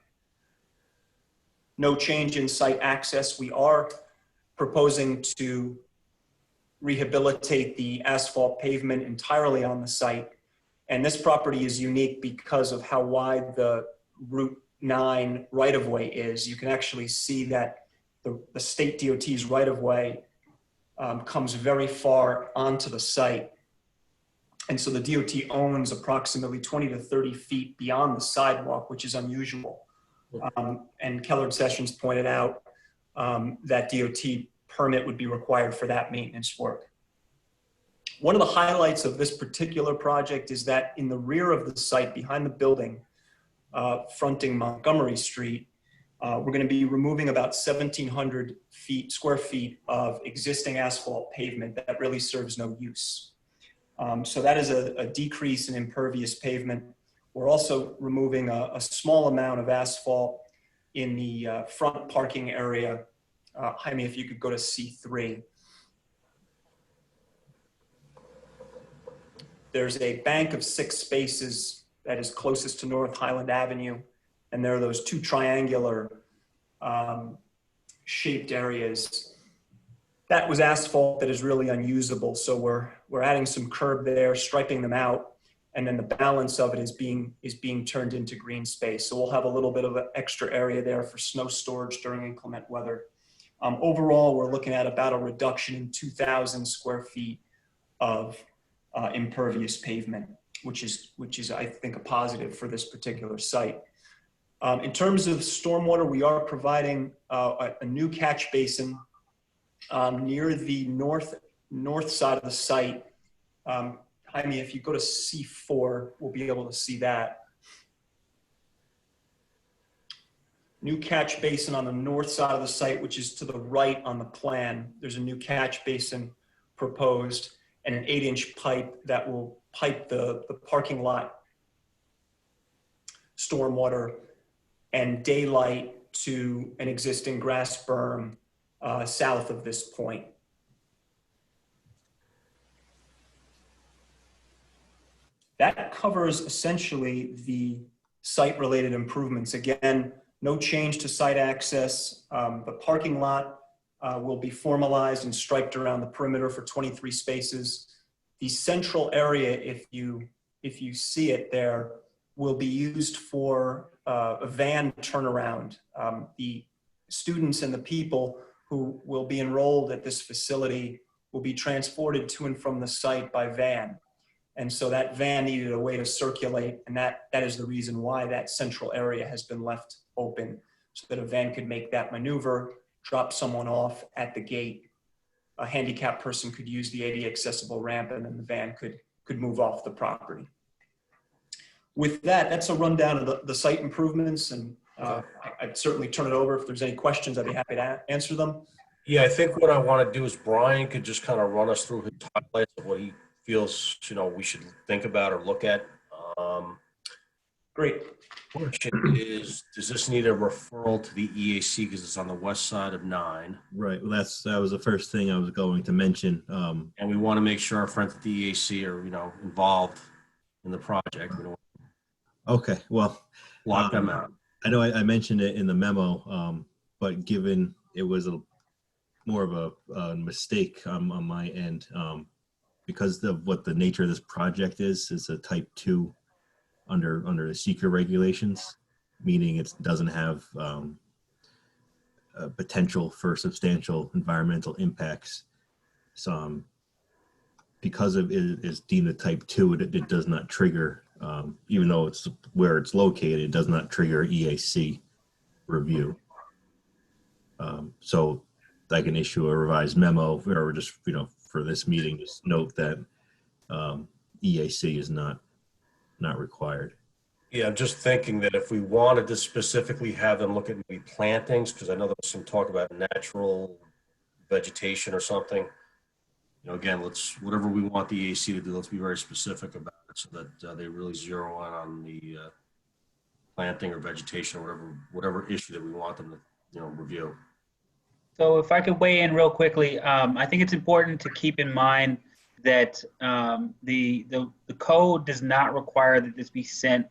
No change in site access. We are proposing to rehabilitate the asphalt pavement entirely on the site And this property is unique because of how wide the Route 9 right-of-way is. You can actually see that the state DOT's right-of-way comes very far onto the site. And so the DOT owns approximately 20 to 30 feet beyond the sidewalk, which is unusual. And Kellard Sessions pointed out that DOT permit would be required for that maintenance work. One of the highlights of this particular project is that in the rear of the site, behind the building, fronting Montgomery Street, we're going to be removing about 1,700 square feet of existing asphalt pavement that really serves no use. So that is a decrease in impervious pavement. We're also removing a small amount of asphalt in the front parking area. Jaime, if you could go to C3. There's a bank of 6 spaces that is closest to North Highland Avenue. And there are those 2 triangular shaped areas. That was asphalt that is really unusable. So we're adding some curb there, striping them out. And then the balance of it is being turned into green space. So we'll have a little bit of an extra area there for snow storage during inclement weather. Overall, we're looking at about a reduction in 2,000 square feet of impervious pavement, which is, I think, a positive for this particular site. In terms of stormwater, we are providing a new catch basin near the north side of the site. Jaime, if you go to C4, we'll be able to see that. New catch basin on the north side of the site, which is to the right on the plan. There's a new catch basin proposed and an 8-inch pipe that will pipe the parking lot stormwater and daylight to an existing grass berm south of this point. That covers essentially the site-related improvements. Again, no change to site access. The parking lot will be formalized and striped around the perimeter for 23 spaces. The central area, if you see it there, will be used for a van turnaround. The students and the people who will be enrolled at this facility will be transported to and from the site by van. And so that van needed a way to circulate, and that is the reason why that central area has been left open, so that a van could make that maneuver, drop someone off at the gate. A handicapped person could use the ADA accessible ramp, and then the van could move off the property. With that, that's a rundown of the site improvements, and I'd certainly turn it over. If there's any questions, I'd be happy to answer them. Yeah, I think what I want to do is Brian could just kind of run us through his highlights of what he feels, we should think about or look at. Great. Question is, does this need a referral to the EAC because it's on the west side of 9? Right. Well, that was the first thing I was going to mention. And we want to make sure our friends at the EAC are, involved in the project. We don't Okay. Well, lock them out. I know I mentioned it in the memo, but given it was more of a mistake on my end, because of what the nature of this project is a type 2 under the Secor regulations, meaning it doesn't have potential for substantial environmental impacts. So because it is deemed a type 2, it does not trigger, even though it's where it's located, it does not trigger EAC review. So I can issue a revised memo, or just, for this meeting, just note that EAC is not required. Yeah, I'm just thinking that if we wanted to specifically have them look at maybe plantings, because I know there was some talk about natural vegetation or something. Again, whatever we want the EAC to do, let's be very specific about it so that they really zero in on the planting or vegetation or whatever issue that we want them to, review. So if I could weigh in real quickly, I think it's important to keep in mind that the code does not require that this be sent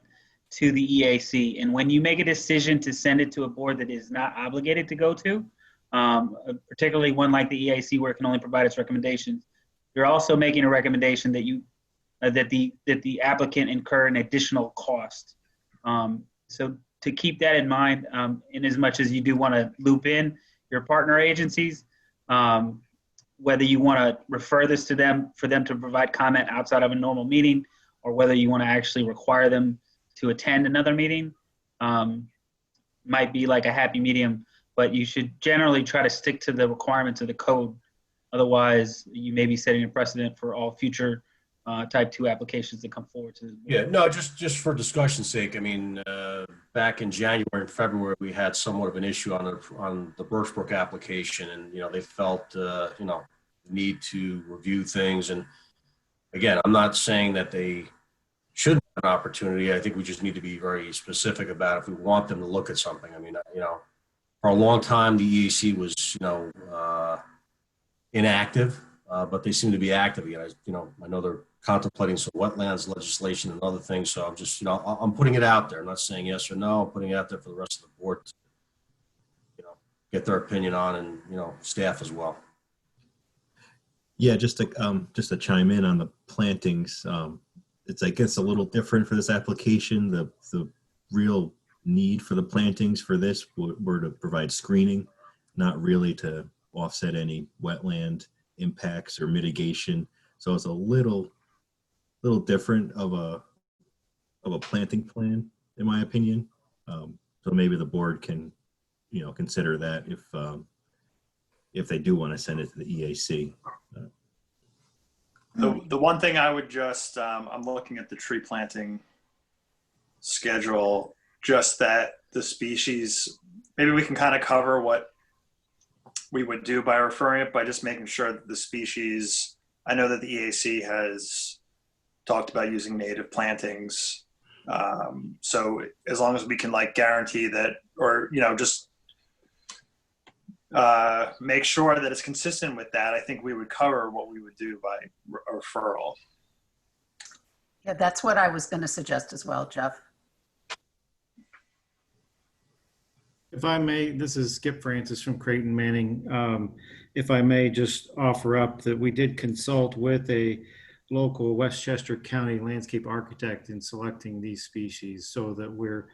to the EAC. And when you make a decision to send it to a board that is not obligated to go to, particularly one like the EAC where it can only provide its recommendations, you're also making a recommendation that you that the applicant incur an additional cost. So to keep that in mind, in as much as you do want to loop in your partner agencies, whether you want to refer this to them for them to provide comment outside of a normal meeting, or whether you want to actually require them to attend another meeting, might be like a happy medium, but you should generally try to stick to the requirements of the code. Otherwise, you may be setting a precedent for all future type 2 applications that come forward to this board. Yeah, no, just for discussion's sake, I mean, back in January and February, we had somewhat of an issue on the Birchbrook application, and, they felt, need to review things. And again, I'm not saying that they should have an opportunity. I think we just need to be very specific about if we want them to look at something. I mean, for a long time, the EAC was, inactive, but they seem to be active again. I know they're contemplating some wetlands legislation and other things. So I'm just, I'm putting it out there. I'm not saying yes or no. I'm putting it out there for the rest of the board to, get their opinion on, and, staff as well. Yeah, just to chime in on the plantings, it's, I guess, a little different for this application. The real need for the plantings for this were to provide screening, not really to offset any wetland impacts or mitigation. So it's a little different of a planting plan, in my opinion. So maybe the board can, consider that if they do want to send it to the EAC. The one thing I would just, I'm looking at the tree planting schedule, just that the species, maybe we can kind of cover what we would do by referring it, by just making sure that the species, I know that the EAC has talked about using native plantings. So as long as we can guarantee that, or, just make sure that it's consistent with that, I think we would cover what we would do by referral. Yeah, that's what I was going to suggest as well, Jeff. If I may, this is Skip Francis from Creighton Manning. If I may just offer up that we did consult with a local Westchester County landscape architect in selecting these species, so that we're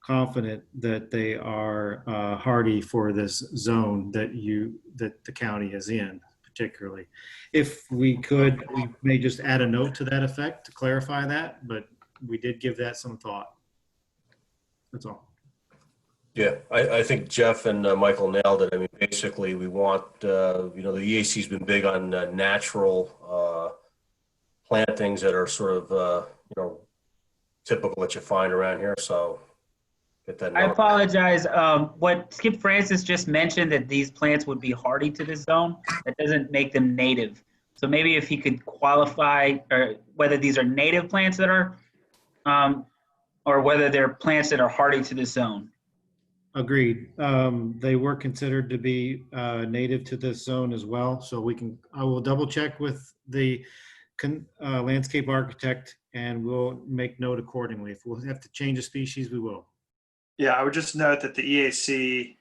confident that they are hardy for this zone that the county is in, particularly. If we could, we may just add a note to that effect to clarify that, but we did give that some thought. That's all. Yeah, I think Jeff and Michael nailed it. I mean, basically, we want, the EAC's been big on natural plantings that are sort of, typical that you find around here. So get that. I apologize. What Skip Francis just mentioned, that these plants would be hardy to this zone, that doesn't make them native. So maybe if he could qualify, or whether these are native plants that are, or whether they're plants that are hardy to this zone. Agreed. They were considered to be native to this zone as well. So I will double check with the landscape architect, and we'll make note accordingly. If we'll have to change a species, we will. Yeah, I would just note that the EAC,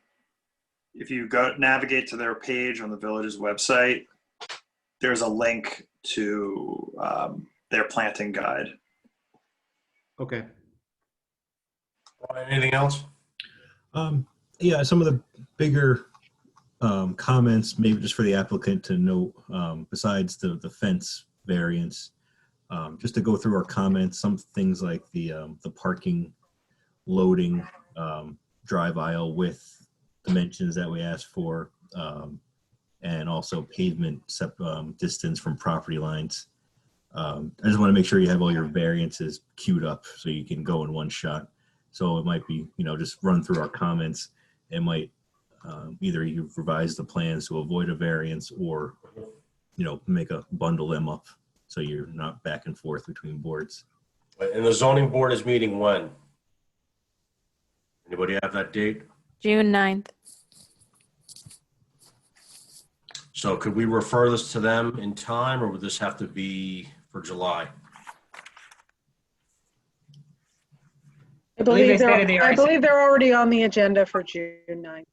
if you navigate to their page on the village's website, there's a link to their planting guide. Okay. Anything else? Yeah, some of the bigger comments, maybe just for the applicant to note, besides the fence variance, just to go through our comments, some things like the parking, loading, drive aisle width dimensions that we asked for, and also pavement distance from property lines. I just want to make sure you have all your variances queued up so you can go in one shot. So it might be, just run through our comments. It might either you revise the plans to avoid a variance, or, bundle them up so you're not back and forth between boards. And the zoning board is meeting when? Anybody have that date? June 9th. So could we refer this to them in time, or would this have to be for July? I believe they're already on the agenda for June 9th.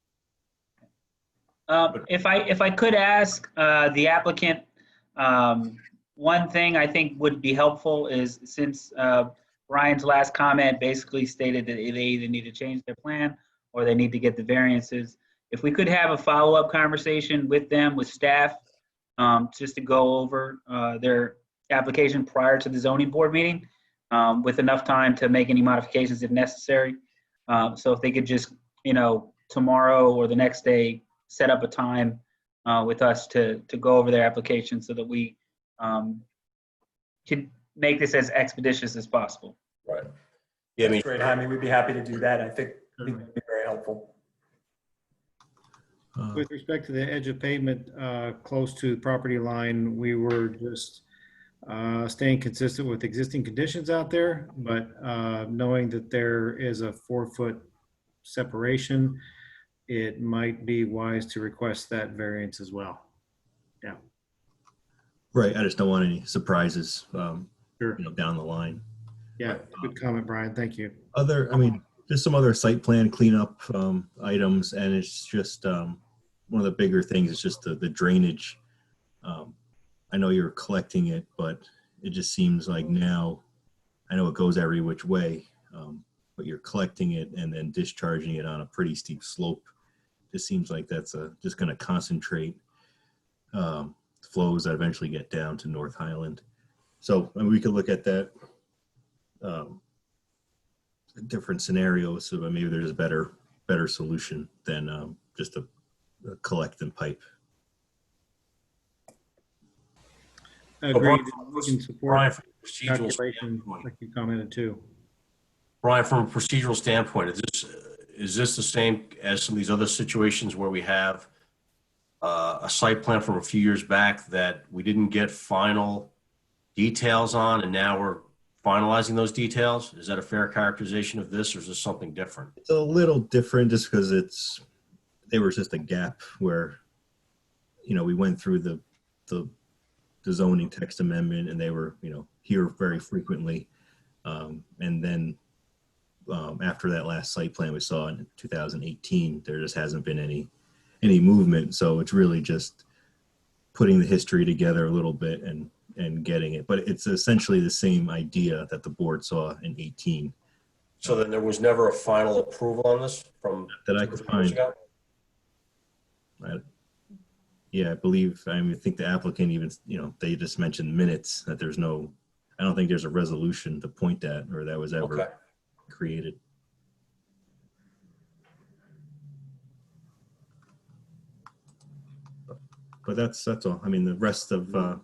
If I could ask the applicant, one thing I think would be helpful is since Brian's last comment basically stated that they either need to change their plan or they need to get the variances. If we could have a follow-up conversation with them, with staff, just to go over their application prior to the zoning board meeting, with enough time to make any modifications if necessary. So if they could just, tomorrow or the next day, set up a time with us to go over their application so that we can make this as expeditious as possible. Right. Yeah, That's great, Jaime. We'd be happy to do that. I think it'd be very helpful. With respect to the edge of pavement close to the property line, we were just staying consistent with existing conditions out there, but knowing that there is a 4-foot separation, it might be wise to request that variance as well. Yeah. Right. I just don't want any surprises, Sure. Down the line. Yeah. Good comment, Brian. Thank you. Just some other site plan cleanup items, and it's just one of the bigger things is just the drainage. I know you're collecting it, but it just seems like now, I know it goes every which way, but you're collecting it and then discharging it on a pretty steep slope. Just seems like that's just going to concentrate flows that eventually get down to North Highland. So we could look at that different scenarios, so maybe there's a better solution than just a collect and pipe. Agreed. We can support Brian, from a procedural calculation, standpoint, like you commented too. Brian, from a procedural standpoint, is this the same as some of these other situations where we have a site plan from a few years back that we didn't get final details on, and now we're finalizing those details? Is that a fair characterization of this, or is this something different? It's a little different just because there was just a gap where, we went through the zoning text amendment and they were, here very frequently. And then after that last site plan we saw in 2018, there just hasn't been any movement. So it's really just putting the history together a little bit and getting it. But it's essentially the same idea that the board saw in 18. So then there was never a final approval on this from that I could find. I believe, I think the applicant even, they just mentioned minutes that I don't think there's a resolution to point at or that was ever created. But that's all. The rest of, I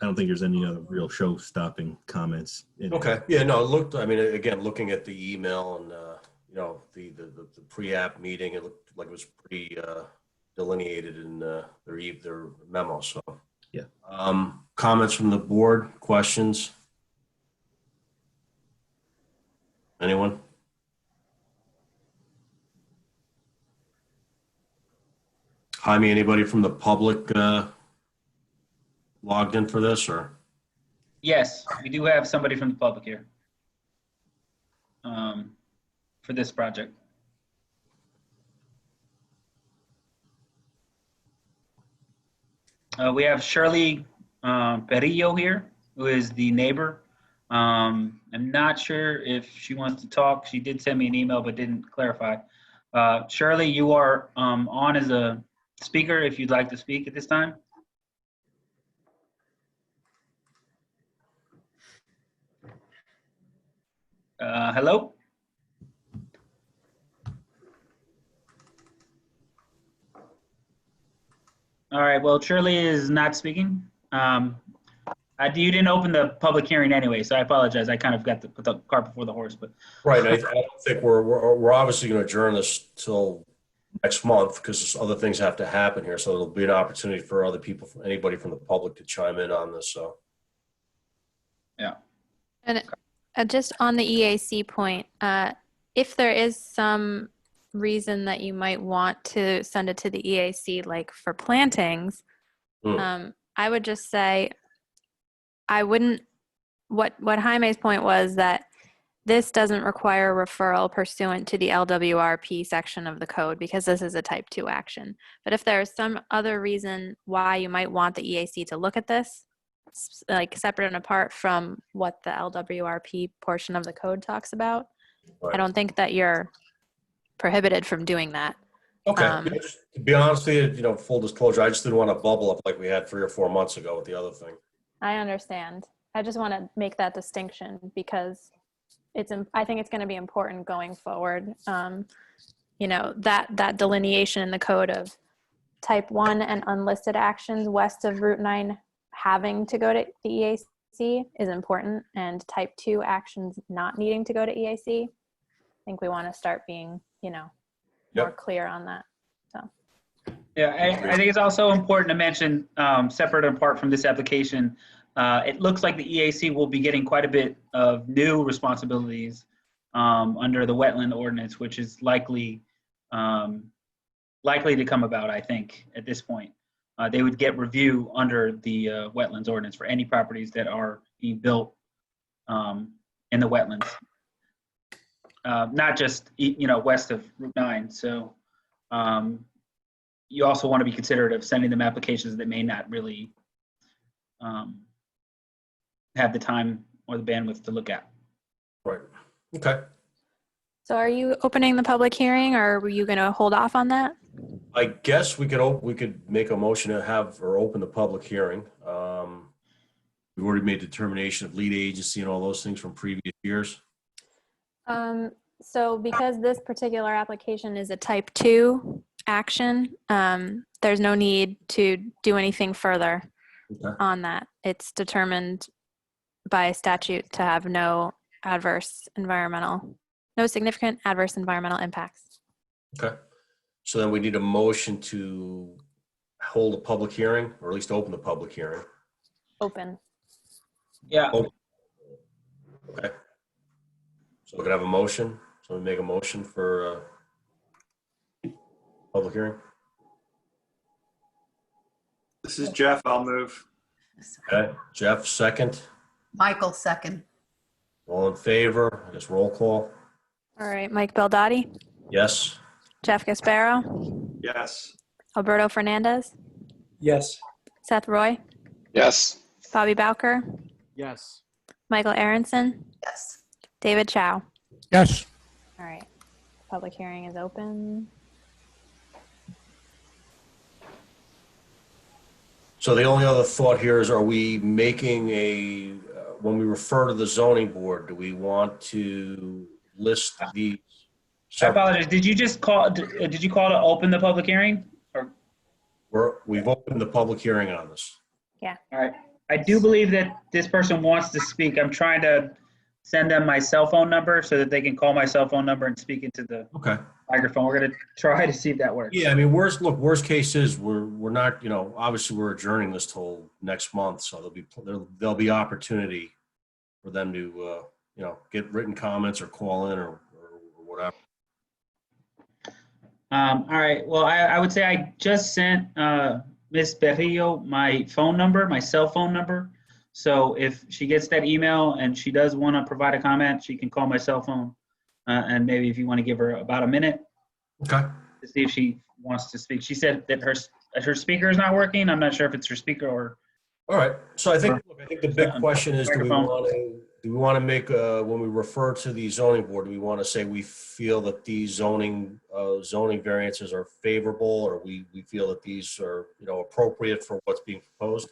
don't think there's any other real show-stopping comments. Okay. Yeah, no, it looked, again, looking at the email and, the pre-app meeting, it looked like it was pretty delineated in their memo. So, yeah. Comments from the board, questions? Anyone? Jaime, anybody from the public logged in for this, or? Yes, we do have somebody from the public here for this project. We have Shirley Perillo here, who is the neighbor. I'm not sure if she wants to talk. She did send me an email, but didn't clarify. Shirley, you are on as a speaker if you'd like to speak at this time. Hello? All right, well, Shirley is not speaking. You didn't open the public hearing anyway, so I apologize. I kind of got to put the cart before the horse, but. Right, I don't think we're obviously going to adjourn this till next month because other things have to happen here. So there'll be an opportunity for other people, anybody from the public to chime in on this, so. Yeah. And just on the EAC point, if there is some reason that you might want to send it to the EAC, like for plantings, I would just say, I wouldn't, what Jaime's point was that this doesn't require referral pursuant to the LWRP section of the code because this is a type 2 action. But if there is some other reason why you might want the EAC to look at this, like separate and apart from what the LWRP portion of the code talks about. I don't think that you're prohibited from doing that. Okay, to be honest with you, full disclosure, I just didn't want to bubble up like we had 3 or 4 months ago with the other thing. I understand. I just want to make that distinction because I think it's going to be important going forward. That delineation in the code of type 1 and unlisted actions west of Route 9 having to go to the EAC is important, and type 2 actions not needing to go to EAC. I think we want to start being, more clear on that. So. Yeah, I think it's also important to mention, separate and apart from this application, it looks like the EAC will be getting quite a bit of new responsibilities under the wetland ordinance, which is likely to come about, I think, at this point. They would get review under the wetlands ordinance for any properties that are being built in the wetlands. Not just, west of Route 9. So you also want to be considerate of sending them applications that may not really have the time or the bandwidth to look at. Right. Okay. So are you opening the public hearing, or were you going to hold off on that? I guess we could make a motion to open the public hearing. We've already made determination of lead agency and all those things from previous years. So because this particular application is a type 2 action, there's no need to do anything further on that. It's determined by statute to have no significant adverse environmental impacts. Okay. So then we need a motion to hold a public hearing, or at least open the public hearing. Open. Yeah. Open. Okay. So we could have a motion. So we make a motion for public hearing. This is Jeff. I'll move. Okay. Jeff, second. Michael, second. All in favor? I guess roll call. All right, Mike Beldotti, Yes. Jeff Gasparo, Yes. Alberto Fernandez, Yes. Seth Roy, Yes. Bobby Bowker, Yes. Michael Aronson, Yes. David Chow. Yes. All right, public hearing is open. So the only other thought here is, are we making when we refer to the zoning board, do we want to list the? I apologize. Did you just call? Did you call to open the public hearing? Or We've opened the public hearing on this. Yeah. all right. I do believe that this person wants to speak. I'm trying to send them my cell phone number so that they can call my cell phone number and speak into the microphone. We're going to try to see if that works. Yeah, I mean, worst case is we're not, obviously we're adjourning this till next month, so there'll be opportunity for them to get written comments or call in or whatever. All right. Well, I would say I just sent Ms. Berrio my phone number, my cell phone number. So if she gets that email and she does want to provide a comment, she can call my cell phone. And maybe if you want to give her about a minute to see if she wants to speak. She said that her speaker is not working. I'm not sure if it's her speaker or. All right. So I think the big question is, do we want to make when we refer to the zoning board, do we want to say we feel that these zoning variances are favorable, or we feel that these are appropriate for what's being proposed?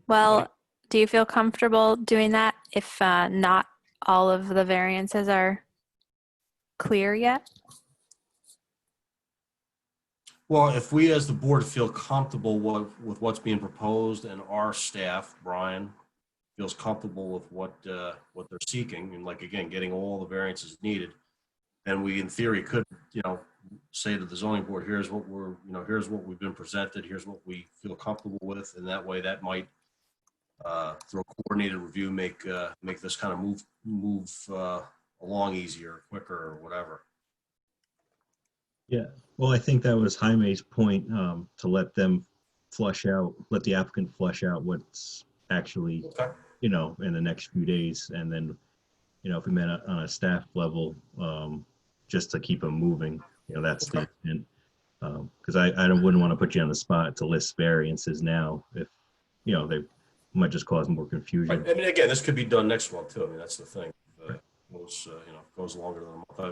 Well, do you feel comfortable doing that if not all of the variances are clear yet? Well, if we as the board feel comfortable with what's being proposed, and our staff, Brian, feels comfortable with what they're seeking, and again, getting all the variances needed, then we in theory could, say to the zoning board, here's what we've been presented, here's what we feel comfortable with, and that way that might through a coordinated review make this kind of move along easier, quicker, or whatever. Yeah, well, I think that was Jaime's point, to let the applicant flush out what's actually, in the next few days. And then, if we met on a staff level, just to keep them moving, that's the intent. Because I wouldn't want to put you on the spot to list variances now if, they might just cause more confusion. Right. I mean, again, this could be done next month too. I mean, that's the thing. Goes longer than a month. I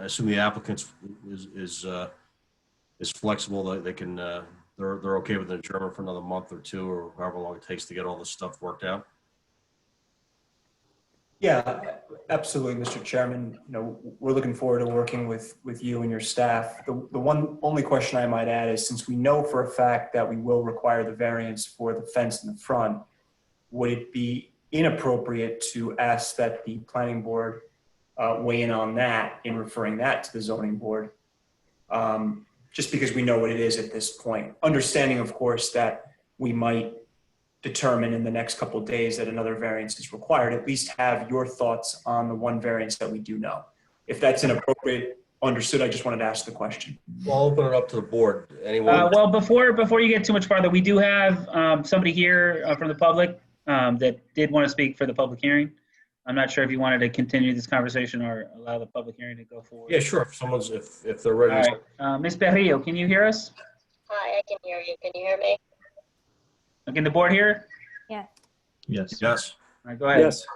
assume the applicants is flexible. They can, they're okay with an adjournment for another month or two, or however long it takes to get all this stuff worked out. Yeah, absolutely, Mr. Chairman. We're looking forward to working with you and your staff. The only question I might add is, since we know for a fact that we will require the variance for the fence in the front, would it be inappropriate to ask that the planning board weigh in on that in referring that to the zoning board? Just because we know what it is at this point. Understanding, of course, that we might determine in the next couple of days that another variance is required, at least have your thoughts on the one variance that we do know. If that's inappropriate, understood, I just wanted to ask the question. Well, I'll open it up to the board. Anyone? Well, before you get too much farther, we do have somebody here from the public that did want to speak for the public hearing. I'm not sure if you wanted to continue this conversation or allow the public hearing to go forward. Yeah, sure. If they're ready. All right. Ms. Berrio, can you hear us? Hi, I can hear you. Can you hear me? Can the board hear? Yeah. Yes. Yes. All right, go ahead. Yes.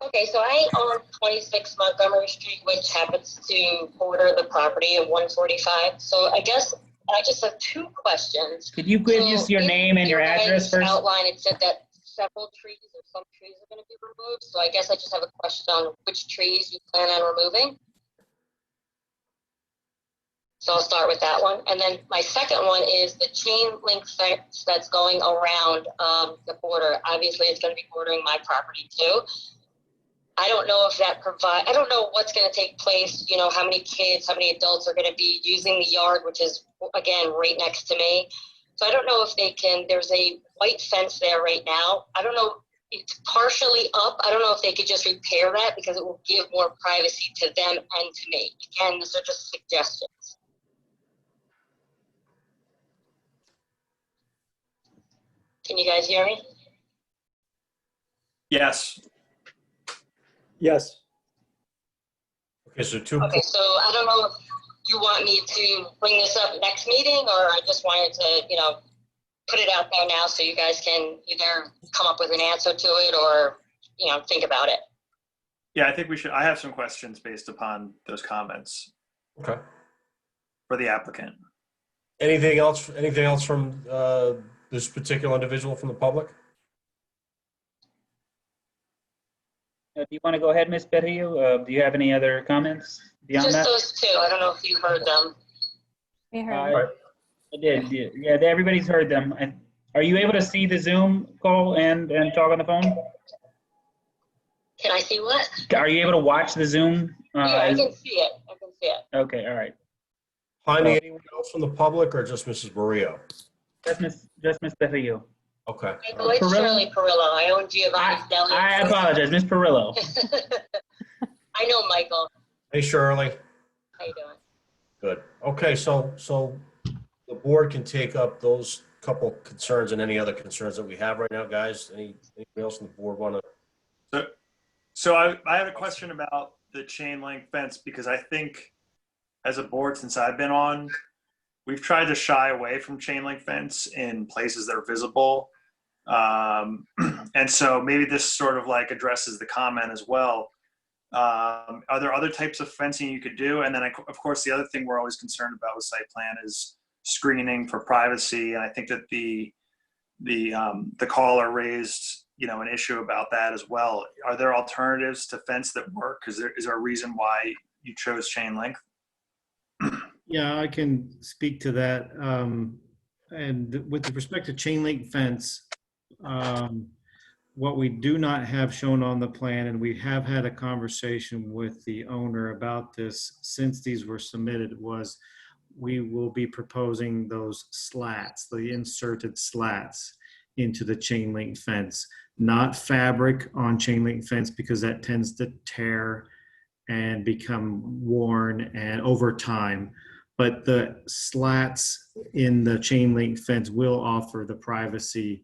Okay, so I own 26 Montgomery Street, which happens to border the property of 145. So I guess I just have two questions. Could you give us your name and your address first? Outline, it said that several trees or some trees are going to be removed. So I guess I just have a question on which trees you plan on removing. So I'll start with that one. And then my second one is the chain link fence that's going around the border. Obviously, it's going to be bordering my property too. I don't know if that I don't know what's going to take place, how many kids, how many adults are going to be using the yard, which is, again, right next to me. So I don't know if there's a white fence there right now. I don't know, it's partially up. I don't know if they could just repair that because it will give more privacy to them and to me. Again, these are just suggestions. Can you guys hear me? Yes. Yes. Okay, so Okay, so I don't know if you want me to bring this up next meeting, or I just wanted to, put it out there now so you guys can either come up with an answer to it or, think about it. Yeah, I think we should. I have some questions based upon those comments. Okay. For the applicant. Anything else? Anything else from this particular individual from the public? Do you want to go ahead, Ms. Berrio? Do you have any other comments beyond Just that? those two. I don't know if you heard them. We heard. I did. Yeah, everybody's heard them. Are you able to see the Zoom call and talk on the phone? Can I see what? Are you able to watch the Zoom? Yeah, I can see it. I can see it. Okay, all right. Finding anyone else from the public or just Mrs. Barrio? Just Ms. Berrio. Okay. Michael, it's Shirley Perillo. I own Giovanni's Deli. I apologize, Ms. Perillo. I know Michael. Hey, Shirley. How you doing? Good. Okay, so the board can take up those couple concerns and any other concerns that we have right now, guys. Anybody else on the board want to? So I have a question about the chain link fence, because I think as a board, since I've been on, we've tried to shy away from chain link fence in places that are visible. And so maybe this sort of like addresses the comment as well. Are there other types of fencing you could do? And then of course, the other thing we're always concerned about with site plan is screening for privacy. And I think that the caller raised, an issue about that as well. Are there alternatives to fence that work? Is there a reason why you chose chain link? Yeah, I can speak to that. And with respect to chain link fence, what we do not have shown on the plan, and we have had a conversation with the owner about this since these were submitted, was we will be proposing those slats, the inserted slats into the chain link fence, not fabric on chain link fence, because that tends to tear and become worn and over time. But the slats in the chain link fence will offer the privacy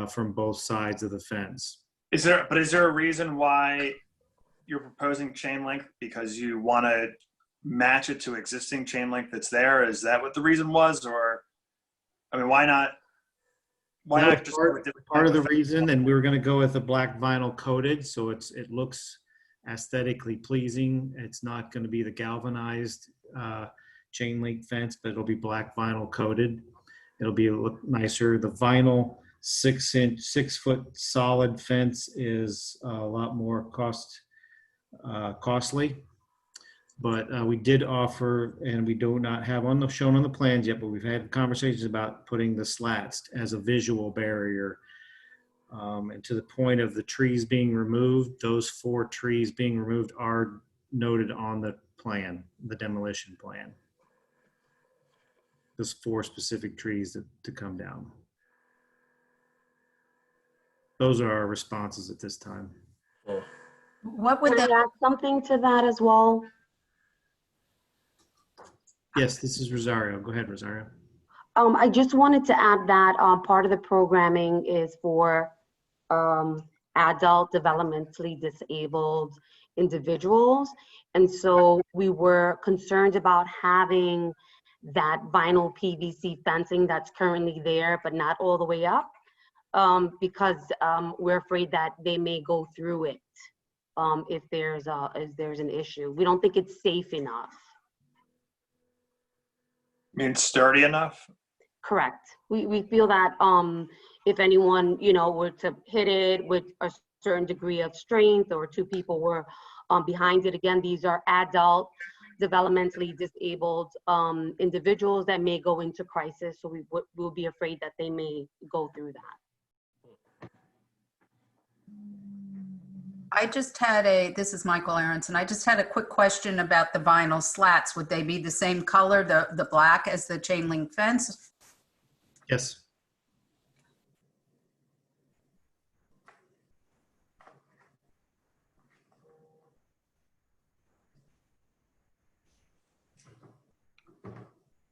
from both sides of the fence. Is there a reason why you're proposing chain link? Because you want to match it to existing chain link that's there? Is that what the reason was? Or, I mean, why not? Why That not was just go with different part of type the reason, and we were going to go with a black vinyl coated, so it looks aesthetically pleasing. It's not going to be the galvanized chain link fence, but it'll be black vinyl coated. It'll be look nicer. The vinyl 6-foot solid fence is a lot more costly. But we did offer, and we do not have shown on the plans yet, but we've had conversations about putting the slats as a visual barrier. And to the point of the trees being removed, those 4 trees being removed are noted on the plan, the demolition plan. Those 4 specific trees to come down. Those are our responses at this time. What would Can that? I add something to that as well? Yes, this is Rosario. Go ahead, Rosario. I just wanted to add that part of the programming is for adult developmentally disabled individuals. And so we were concerned about having that vinyl PVC fencing that's currently there, but not all the way up, because we're afraid that they may go through it if there's an issue. We don't think it's safe enough. I mean, sturdy enough? Correct. We feel that if anyone, were to hit it with a certain degree of strength, or 2 people were behind it, again, these are adult, developmentally disabled individuals that may go into crisis. So we'll be afraid that they may go through that. I just had this is Michael Aronson. I just had a quick question about the vinyl slats. Would they be the same color, the black, as the chain link fence? Yes.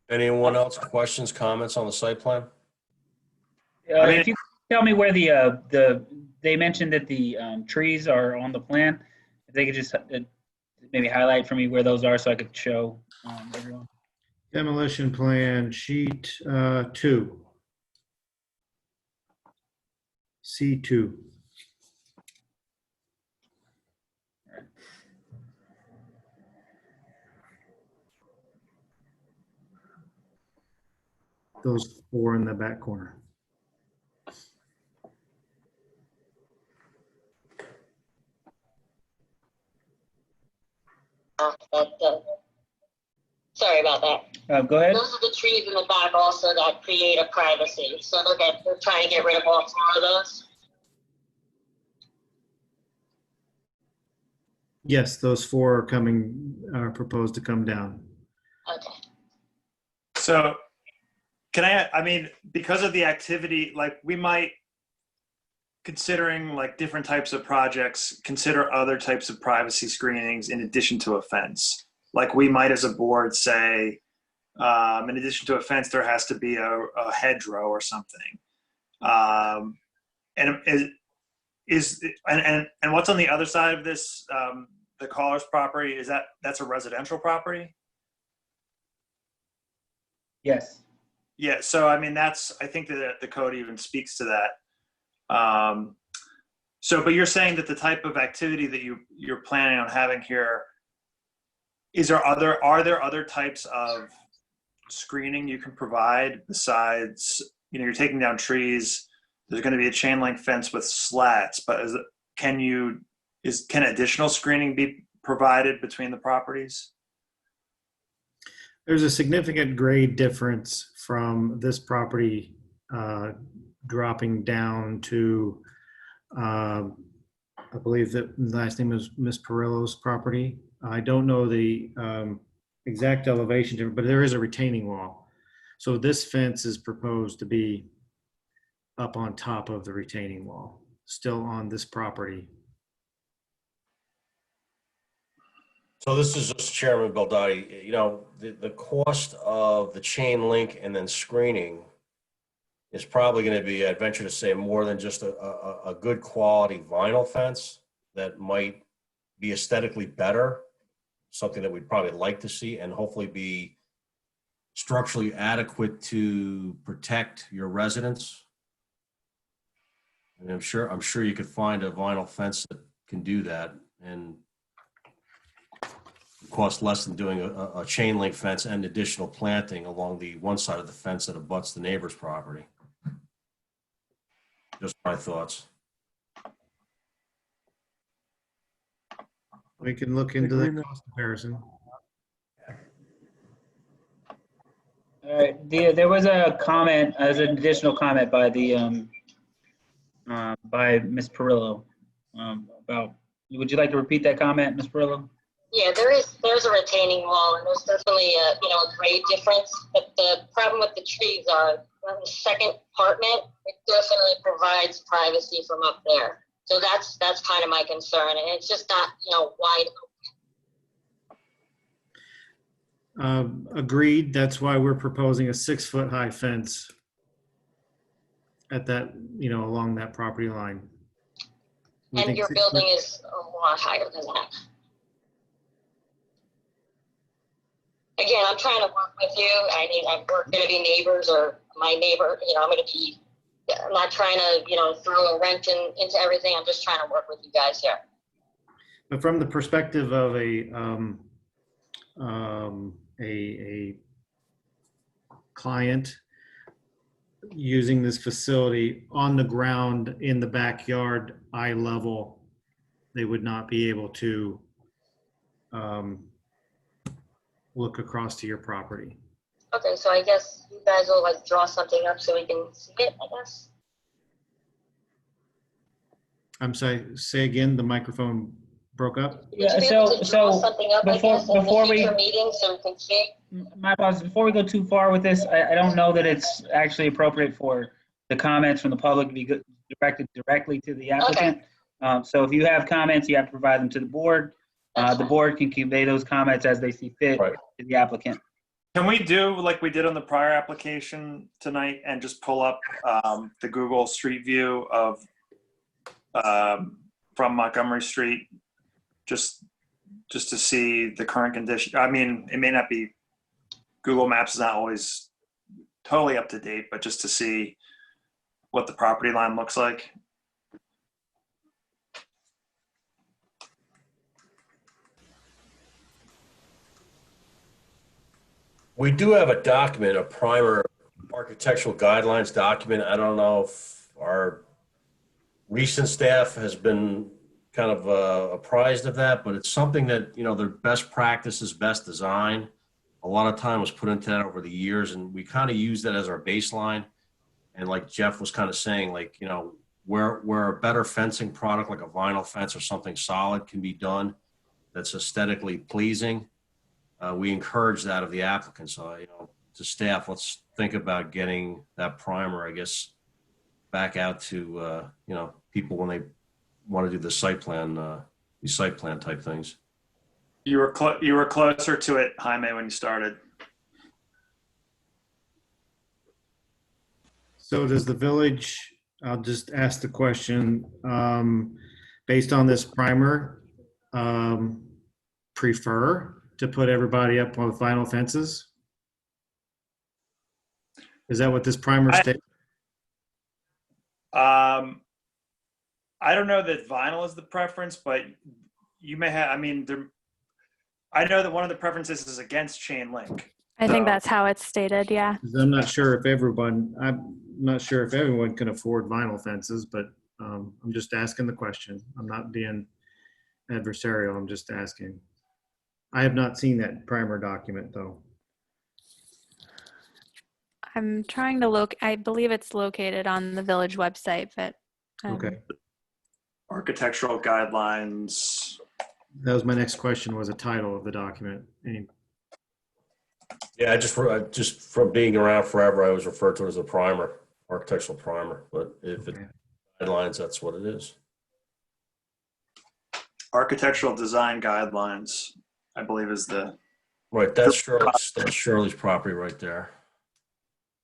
Anyone else, questions, comments on the site plan? If you tell me where they mentioned that the trees are on the plan, if they could just maybe highlight for me where those are so I could show everyone. Demolition plan sheet 2. C2. Those 4 in the back corner. Sorry about that. Go ahead. Those are the trees in the back also that create a privacy. So they're trying to get rid of all 4 of those. Yes, those 4 are proposed to come down. Okay. So I mean, because of the activity, like we might, considering like different types of projects, consider other types of privacy screenings in addition to a fence. Like we might as a board say, in addition to a fence, there has to be a hedgerow or something. And what's on the other side of this, the caller's property, that's a residential property? Yes. Yeah, so I mean, I think that the code even speaks to that. But you're saying that the type of activity that you're planning on having here, are there other types of screening you can provide besides, you're taking down trees, there's going to be a chain link fence with slats, but can additional screening be provided between the properties? There's a significant grade difference from this property dropping down to, I believe that the last name is Miss Perillo's property. I don't know the exact elevation, but there is a retaining wall. So this fence is proposed to be up on top of the retaining wall, still on this property. So this is just Chairman Beldotti. The cost of the chain link and then screening is probably going to be, I'd venture to say, more than just a good quality vinyl fence that might be aesthetically better something that we'd probably like to see and hopefully be structurally adequate to protect your residents. And I'm sure you could find a vinyl fence that can do that and cost less than doing a chain link fence and additional planting along the one side of the fence that abuts the neighbor's property. Just my thoughts. We can look into the cost comparison. All right, there was a comment, as an additional comment by the, by Ms. Perillo, about, would you like to repeat that comment, Ms. Perillo? Yeah, there's a retaining wall, and there's definitely a grade difference. But the problem with the trees are on the second apartment, it definitely provides privacy from up there. So that's kind of my concern, and it's just not wide open. Agreed. That's why we're proposing a 6-foot high fence at that, along that property line. And your building is a lot higher than that. Again, I'm trying to work with you. We're going to be neighbors, or my neighbor, I'm not trying to, throw a wrench into everything. I'm just trying to work with you guys here. But from the perspective of a client using this facility on the ground in the backyard, eye level, they would not be able to look across to your property. Okay, so I guess you guys will draw something up so we can see it, I guess. I'm sorry, say again, the microphone broke up. Yeah, Draw something up, before we future meeting so we can see. My apologies, before we go too far with this, I don't know that it's actually appropriate for the comments from the public to be directed directly to the applicant. So if you have comments, you have to provide them to the board. The board can convey those comments as they see fit to the applicant. Can we do like we did on the prior application tonight and just pull up the Google Street View of from Montgomery Street, just to see the current condition? I mean, it may not be, Google Maps is not always totally up to date, but just to see what the property line looks like. We do have a document, a primer architectural guidelines document. I don't know if our recent staff has been kind of apprised of that, but it's something that, their best practices, best design. A lot of time was put into that over the years, and we kind of use that as our baseline. And like Jeff was kind of saying, where a better fencing product, like a vinyl fence or something solid, can be done that's aesthetically pleasing, we encourage that of the applicant. So, to staff, let's think about getting that primer, I guess, back out to, people when they want to do the site plan, these site plan type things. You were closer to it, Jaime, when you started. So does the village, I'll just ask the question, based on this primer, prefer to put everybody up with vinyl fences? Is that what this primer states? I don't know that vinyl is the preference, but you may have, I know that one of the preferences is against chain link. I think that's how it's stated, yeah. I'm not sure if everyone can afford vinyl fences, but I'm just asking the question. I'm not being adversarial, I'm just asking. I have not seen that primer document though. I'm trying to look, I believe it's located on the village website, but. Okay. Architectural guidelines. That was my next question, was a title of the document. Yeah, just from being around forever, I always refer to it as a primer, architectural primer. But if it's guidelines, that's what it is. Architectural design guidelines, I believe, is the right. That's Shirley's property right there,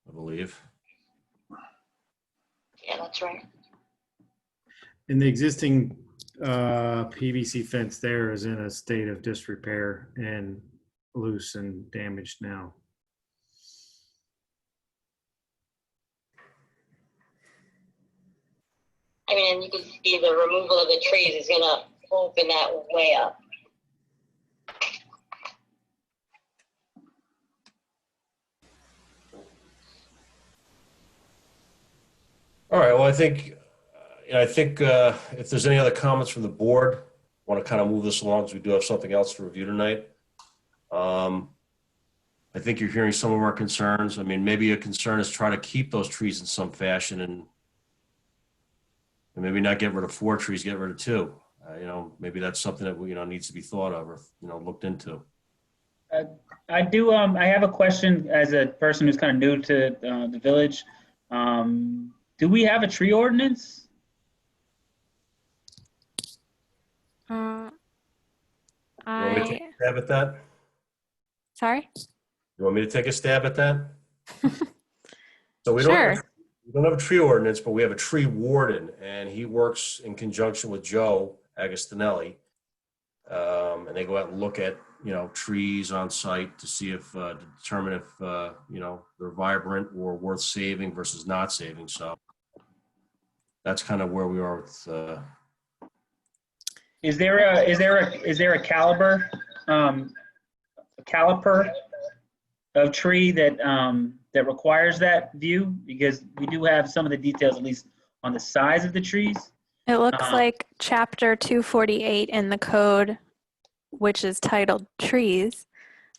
I believe. Yeah, that's right. In the existing PVC fence there is in a state of disrepair and loose and damaged now. I mean, you can see the removal of the trees is gonna open that way up. All right, well, I think if there's any other comments from the board, want to kind of move this along because we do have something else to review tonight. I think you're hearing some of our concerns. I mean, maybe a concern is try to keep those trees in some fashion and maybe not get rid of 4 trees, get rid of 2. Maybe that's something that needs to be thought of or looked into. I do. I have a question as a person who's kind of new to the village. Do we have a tree ordinance? You want me to take a stab at that? Sorry? You want me to take a stab at that? So we Sure. don't have a tree ordinance, but we have a tree warden, and he works in conjunction with Joe Agostinelli. And they go out and look at, trees on site to see if, to determine if, they're vibrant or worth saving versus not saving. So that's kind of where we are with, Is there a caliper of tree that requires that view? Because we do have some of the details, at least on the size of the trees. It looks like chapter 248 in the code, which is titled trees,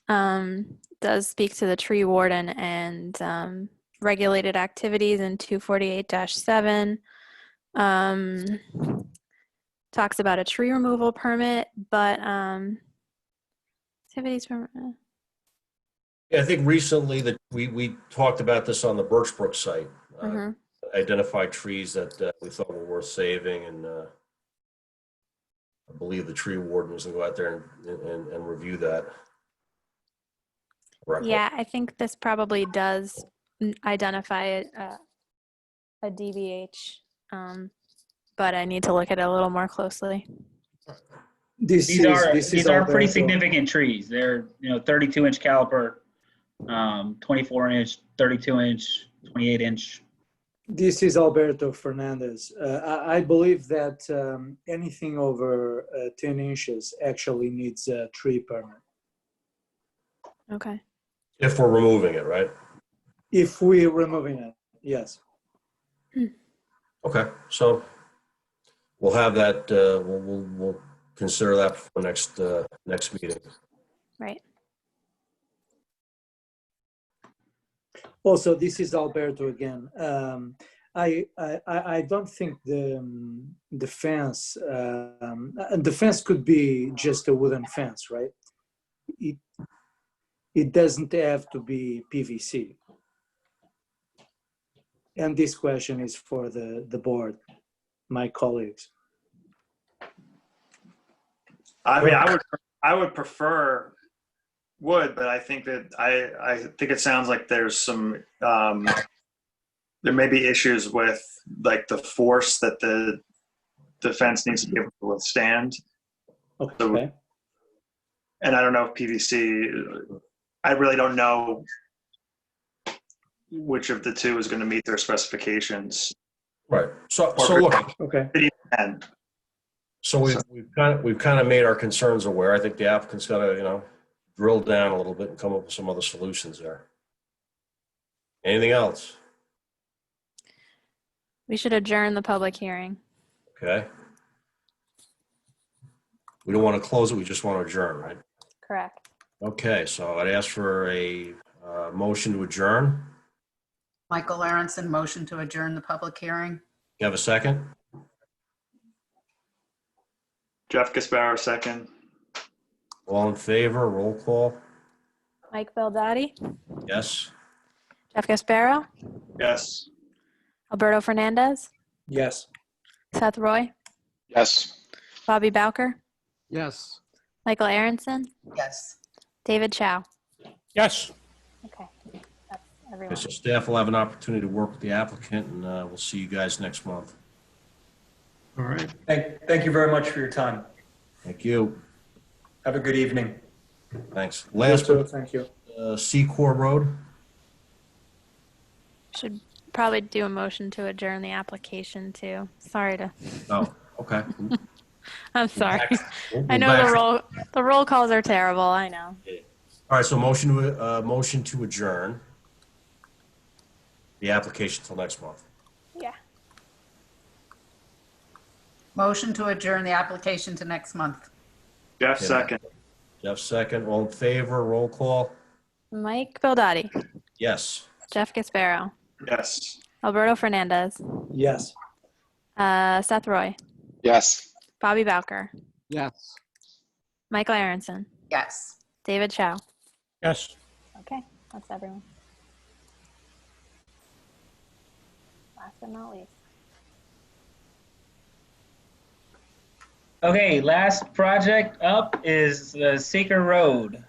does speak to the tree warden and regulated activities in 248-7. Talks about a tree removal permit, but activities permit. Yeah, I think recently that we talked about this on the Birchbrook site. Identified trees that we thought were worth saving, and I believe the tree warden was going to go out there and review that. Yeah, I think this probably does identify a DBH, but I need to look at it a little more closely. These are pretty significant trees. They're 32-inch caliper, 24-inch, 32-inch, 28-inch. This is Alberto Fernandez. I believe that anything over 10 inches actually needs a tree permit. Okay. If we're removing it, right? If we're removing it, yes. Okay, so we'll have that. We'll consider that for next meeting. Right. Also, this is Alberto again. I don't think the fence could be just a wooden fence, right? It doesn't have to be PVC. And this question is for the board, my colleagues. I mean, I would prefer wood, but I think that I think it sounds like there's some there may be issues with like the force that the fence needs to be able to withstand. Okay. So, and I don't know if PVC. I really don't know which of the two is going to meet their specifications. Right. So look. Okay. So we've kind of made our concerns aware. I think the applicant's got to drill down a little bit and come up with some other solutions there. Anything else? We should adjourn the public hearing. Okay. We don't want to close it. We just want to adjourn, right? Correct. Okay. So I'd ask for a motion to adjourn. Michael Aronson, motion to adjourn the public hearing. You have a second? Jeff Gasparo, second. All in favor, roll call. Mike Beldotti, Yes. Jeff Gasparo, Yes. Alberto Fernandez, Yes. Seth Roy, Yes. Bobby Bowker, Yes. Michael Aronson, Yes. David Chow. Yes. Okay, that's everyone. Okay, so staff will have an opportunity to work with the applicant, and we'll see you guys next month. All right. Thank you very much for your time. Thank you. Have a good evening. Thanks. You Last too, but thank you. Secor Road. Should probably do a motion to adjourn the application too. Sorry to, Oh, okay. I'm sorry. We'll I go know back. the roll calls are terrible, I know. All right, so motion to adjourn the application till next month. Yeah. Motion to adjourn the application to next month. Jeff, second. Jeff, second. All in favor, roll call. Mike Beldotti, Yes. Jeff Gasparo, Yes. Alberto Fernandez, Yes. Seth Roy, Yes. Bobby Bowker, Yes. Michael Aronson, Yes. David Chow. Yes. Okay, that's everyone. Last but not least. Okay, last project up is the Secor Road.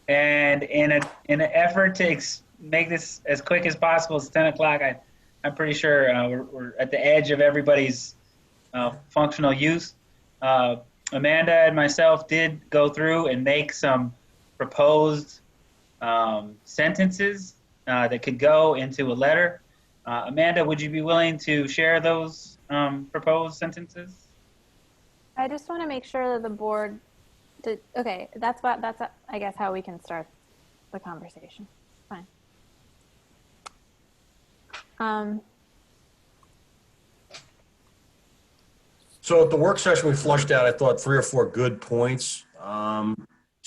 And in an effort to make this as quick as possible, it's 10 o'clock. I'm pretty sure we're at the edge of everybody's functional use. Amanda and myself did go through and make some proposed sentences that could go into a letter. Amanda, would you be willing to share those proposed sentences? I just want to make sure that the board did, okay, that's I guess how we can start the conversation. Fine. So at the work session we flushed out, I thought 3 or 4 good points to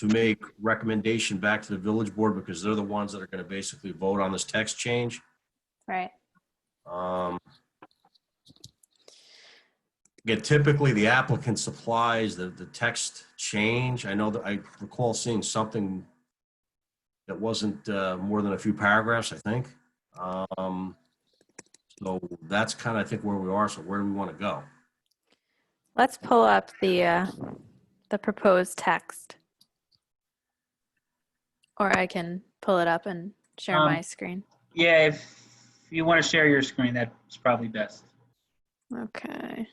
make recommendation back to the village board because they're the ones that are going to basically vote on this text change. Right. Again, typically the applicant supplies the text change. I know that I recall seeing something that wasn't more than a few paragraphs, I think. So that's kind of, I think, where we are. So where do we want to go? Let's pull up the proposed text. Or I can pull it up and share my screen. Yeah, if you want to share your screen, that's probably best. Okay.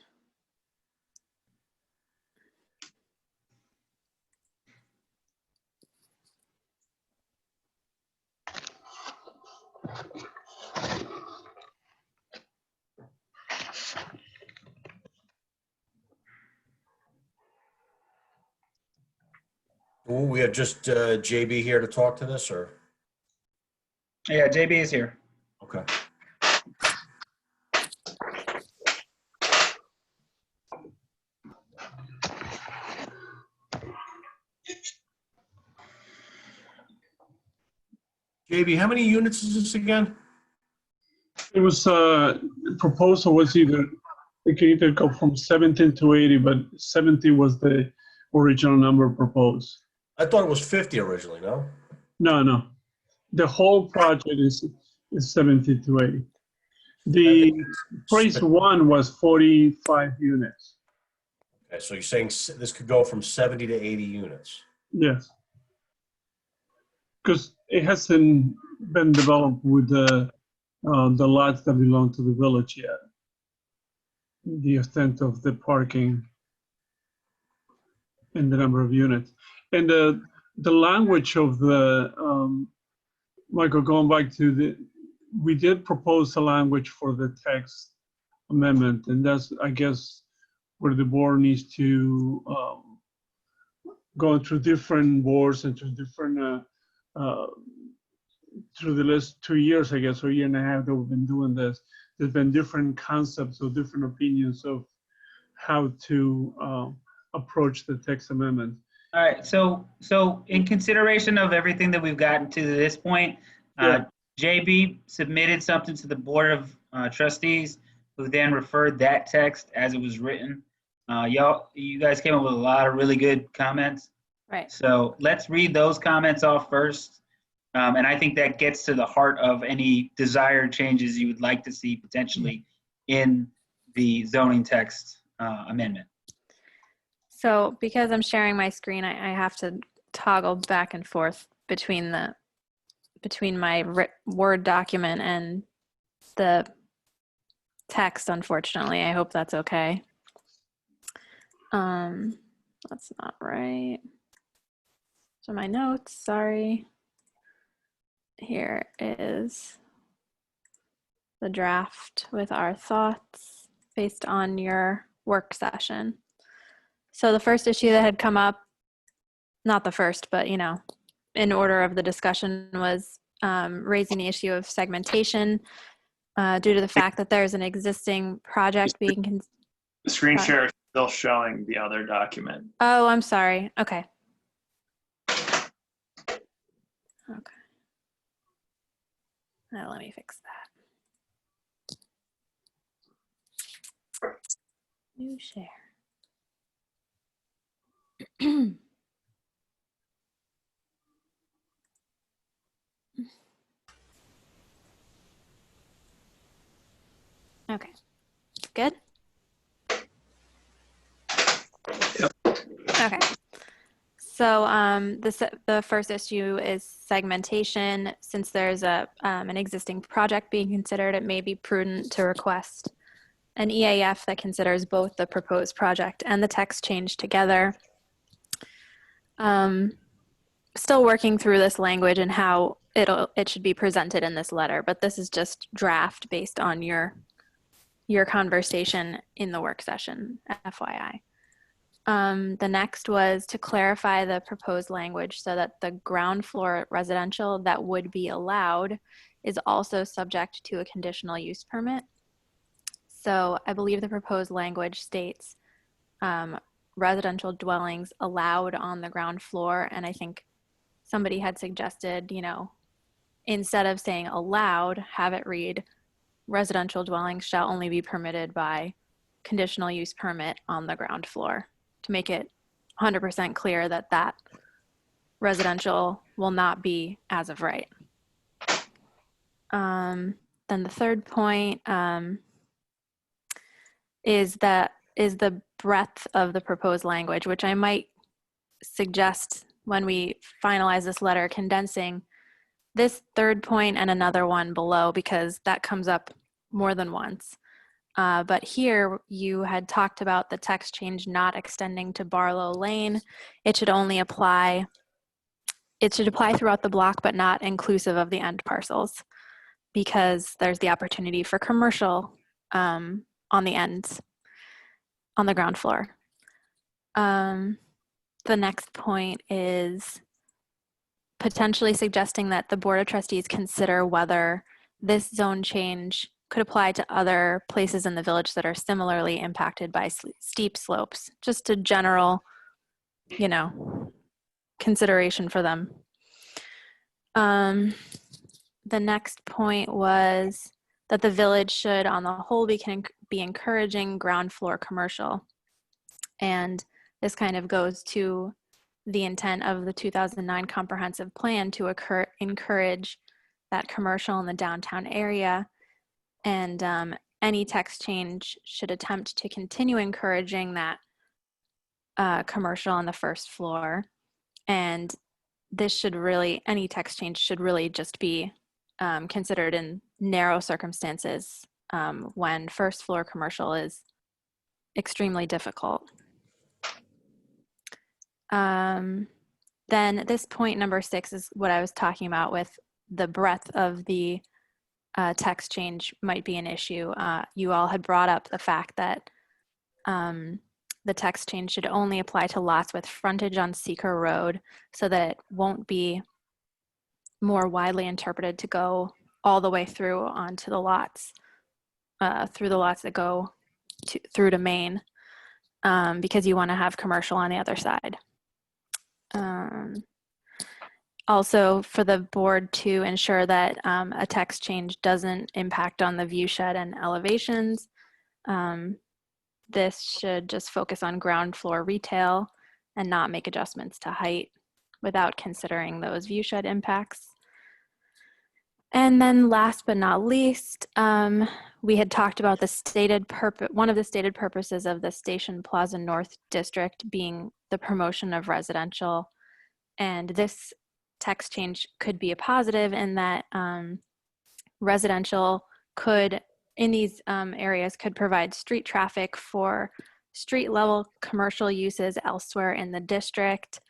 Ooh, we have just JB here to talk to this, or? Yeah, JB is here. Okay. JB, how many units is this again? It was proposal was either it could either go from 17 to 80, but 70 was the original number proposed. I thought it was 50 originally, no? No. The whole project is 70 to 80. The phase 1 was 45 units. Okay, so you're saying this could go from 70 to 80 units? Yes. Because it hasn't been developed with the lots that belong to the village yet. The extent of the parking and the number of units. And the language of the, Michael, going back to we did propose a language for the text amendment, and that's, I guess, where the board needs to go through different boards and through different, through the last 2 years, I guess, or a year and a half that we've been doing this. There's been different concepts or different opinions of how to approach the text amendment. All right, so in consideration of everything that we've gotten to this point, JB submitted something to the Board of Trustees, who then referred that text as it was written. You guys came up with a lot of really good comments. Right. So let's read those comments off first. And I think that gets to the heart of any desired changes you would like to see potentially in the zoning text amendment. So because I'm sharing my screen, I have to toggle back and forth between my Word document and the text, unfortunately. I hope that's okay. That's not right. So my notes, sorry. Here is the draft with our thoughts based on your work session. So the first issue that had come up, not the first, but in order of the discussion, was raising the issue of segmentation due to the fact that there's an existing project being. The screen share is still showing the other document. Oh, I'm sorry. Okay. Okay. Now let me fix that. New share. Okay. Good? Yep. Okay. So the first issue is segmentation. Since there's an existing project being considered, it may be prudent to request an EAF that considers both the proposed project and the text change together. Still working through this language and how it should be presented in this letter, but this is just draft based on your conversation in the work session, FYI. The next was to clarify the proposed language so that the ground floor residential that would be allowed is also subject to a conditional use permit. So I believe the proposed language states residential dwellings allowed on the ground floor. And I think somebody had suggested, instead of saying allowed, have it read residential dwellings shall only be permitted by conditional use permit on the ground floor, to make it 100% clear that that residential will not be as of right. Then the third point is the breadth of the proposed language, which I might suggest when we finalize this letter condensing this third point and another one below, because that comes up more than once. But here you had talked about the text change not extending to Barlow Lane. It should apply throughout the block, but not inclusive of the end parcels, because there's the opportunity for commercial on the ends, on the ground floor. The next point is potentially suggesting that the Board of Trustees consider whether this zone change could apply to other places in the village that are similarly impacted by steep slopes. Just a general, consideration for them. The next point was that the village should, on the whole, be encouraging ground floor commercial. And this kind of goes to the intent of the 2009 comprehensive plan to encourage that commercial in the downtown area. And any text change should attempt to continue encouraging that commercial on the first floor. And this should really, any text change should really just be considered in narrow circumstances when first floor commercial is extremely difficult. Then this point number 6 is what I was talking about with the breadth of the text change might be an issue. You all had brought up the fact that the text change should only apply to lots with frontage on Secor Road, so that it won't be more widely interpreted to go all the way through onto the lots, through the lots that go through to Maine, because you want to have commercial on the other side. Also, for the board to ensure that a text change doesn't impact on the view shed and elevations, this should just focus on ground floor retail and not make adjustments to height without considering those view shed impacts. And then last but not least, we had talked about the stated purpose, one of the stated purposes of the Station Plaza North District being the promotion of residential. And this text change could be a positive in that residential could, in these areas, could provide street traffic for street level commercial uses elsewhere in the district,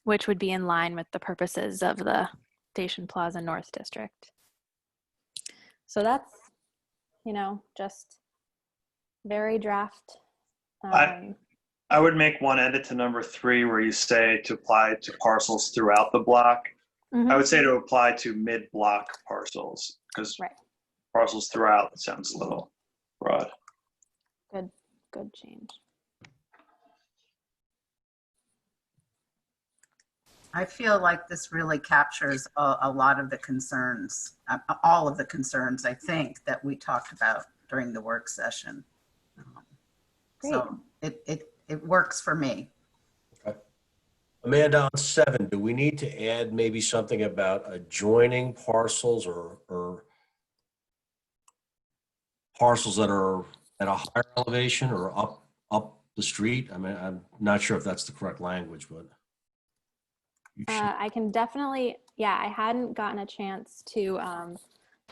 which would be in line with the purposes of the Station Plaza North District. So that's, you know, just very draft. I would make one edit to number 3 where you say to apply to parcels throughout the block. I would say to apply to mid-block parcels, because parcels throughout sounds a little broad. Good change. I feel like this really captures a lot of the concerns, all of the concerns, I think, that we talked about during the work session. So it works for me. Okay. Amanda, on 7, do we need to add maybe something about adjoining parcels or parcels that are at a higher elevation or up the street? I mean, I'm not sure if that's the correct language, but. I can definitely, I hadn't gotten a chance to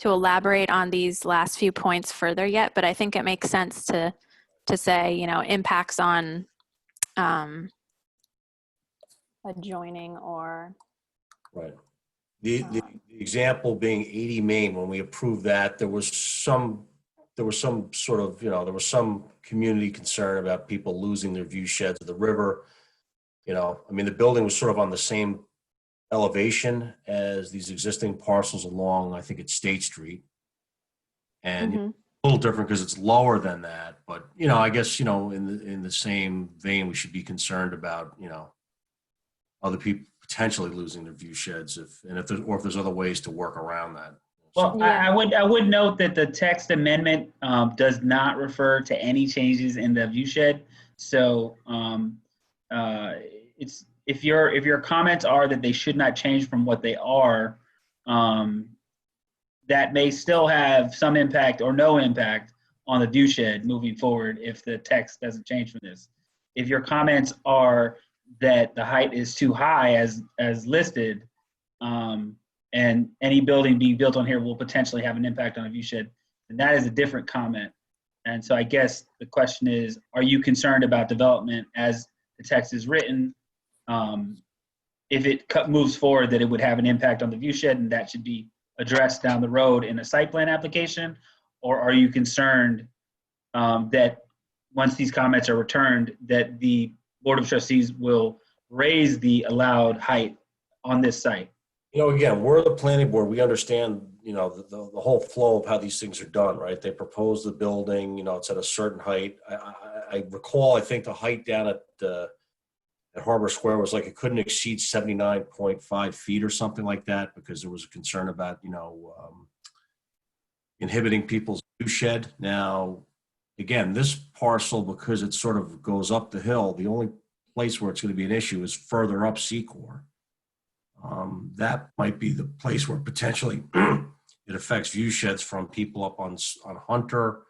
elaborate on these last few points further yet, but I think it makes sense to say, you know, impacts on adjoining or. Right. The example being 80 Main, when we approved that, there was some sort of, you know, there was some community concern about people losing their view sheds of the river. You know, I mean, the building was sort of on the same elevation as these existing parcels along, I think it's State Street. And a little different because it's lower than that. But, you know, I guess, you know, in the same vein, we should be concerned about, you know, other people potentially losing their view sheds if there's other ways to work around that. Well, I would note that the text amendment does not refer to any changes in the view shed. So it's if your comments are that they should not change from what they are, that may still have some impact or no impact on the view shed moving forward if the text doesn't change from this. If your comments are that the height is too high as listed, and any building being built on here will potentially have an impact on a view shed, and that is a different comment. And so I guess the question is, are you concerned about development as the text is written? If it moves forward, that it would have an impact on the view shed and that should be addressed down the road in a site plan application? Or are you concerned that once these comments are returned, that the Board of Trustees will raise the allowed height on this site? You know, again, we're the planning board. We understand, you know, the whole flow of how these things are done, right? They propose the building, you know, it's at a certain height. I recall, I think the height down at Harbor Square was like it couldn't exceed 79.5 feet or something like that because there was a concern about, you know, inhibiting people's view shed. Now, again, this parcel, because it sort of goes up the hill, the only place where it's going to be an issue is further up Secor. That might be the place where potentially it affects view sheds from people up on Hunter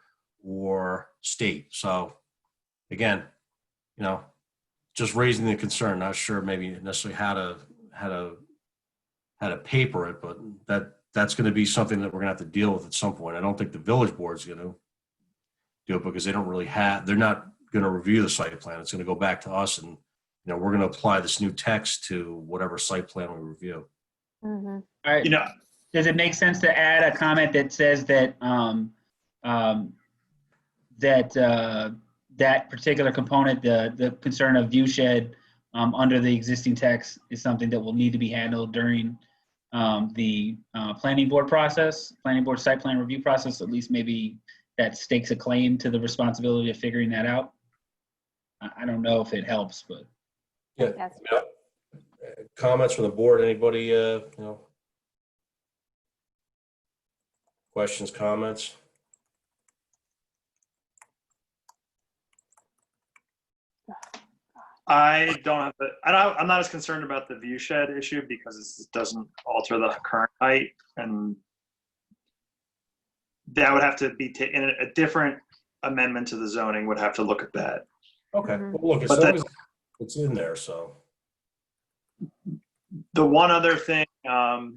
or State. So again, you know, just raising the concern, not sure maybe necessarily how to paper it, but that's going to be something that we're going to have to deal with at some point. I don't think the village board's going to do it because they don't really they're not going to review the site plan. It's going to go back to us, and you know, we're going to apply this new text to whatever site plan we review. All right. You know, does it make sense to add a comment that says that that particular component, the concern of view shed under the existing text, is something that will need to be handled during the planning board process, planning board site plan review process? At least maybe that stakes a claim to the responsibility of figuring that out. I don't know if it helps, but. Yeah. Comments from the board? Anybody, you know, questions, comments? I don't have I'm not as concerned about the view shed issue because it doesn't alter the current height, and that would have to be in a different amendment to the zoning would have to look at that. Okay. Well, look, it's in there, so. The one other thing I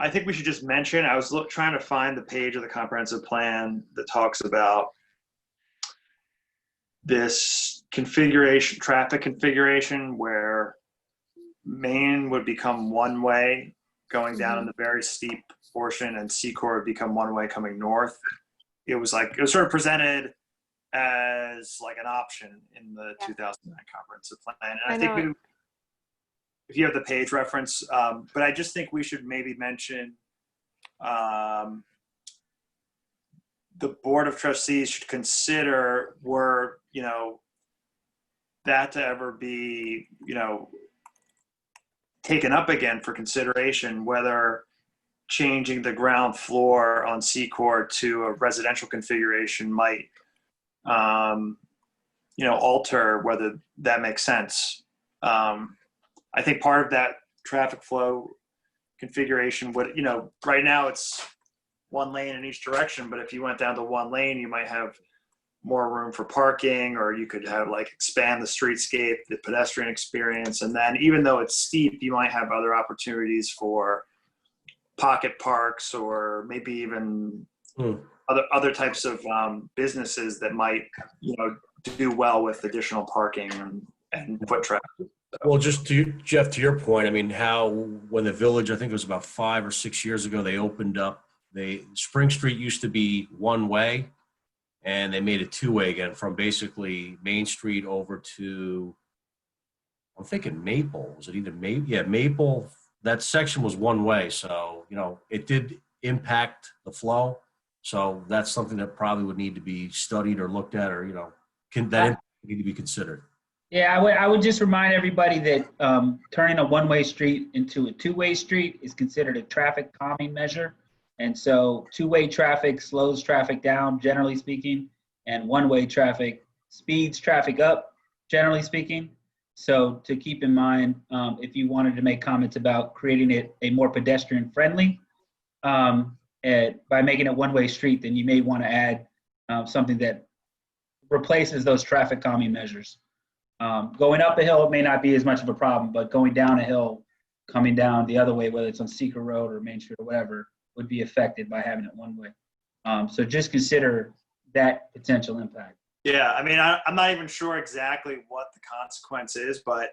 think we should just mention, I was trying to find the page of the comprehensive plan that talks about this configuration, traffic configuration, where Main would become one way going down in the very steep portion, and Secor would become one way coming north. It was sort of presented as like an option in the 2009 comprehensive plan. And I think if you have the page reference, but I just think we should maybe mention the Board of Trustees should consider, were, that to ever be, taken up again for consideration, whether changing the ground floor on Secor to a residential configuration might, alter whether that makes sense. I think part of that traffic flow configuration would, right now it's one lane in each direction, but if you went down to one lane, you might have more room for parking, or you could have expand the streetscape, the pedestrian experience. And then even though it's steep, you might have other opportunities for pocket parks, or maybe even other types of businesses that might, do well with additional parking and foot traffic. Well, Jeff, to your point, I mean, how when the village, I think it was about 5 or 6 years ago, they opened up, Spring Street used to be one way, and they made it two-way again from basically Main Street over to, I'm thinking Maple. Was it either Maple? Yeah, Maple. That section was one way. So, it did impact the flow. So that's something that probably would need to be studied or looked at, or, that need to be considered. Yeah, I would just remind everybody that turning a one-way street into a two-way street is considered a traffic calming measure. And so two-way traffic slows traffic down, generally speaking, and one-way traffic speeds traffic up, generally speaking. So to keep in mind, if you wanted to make comments about creating it a more pedestrian friendly, by making it one-way street, then you may want to add something that replaces those traffic calming measures. Going up a hill, it may not be as much of a problem, but going down a hill, coming down the other way, whether it's on Secor Road or Main Street or whatever, would be affected by having it one way. So just consider that potential impact. Yeah, I mean, I'm not even sure exactly what the consequence is, but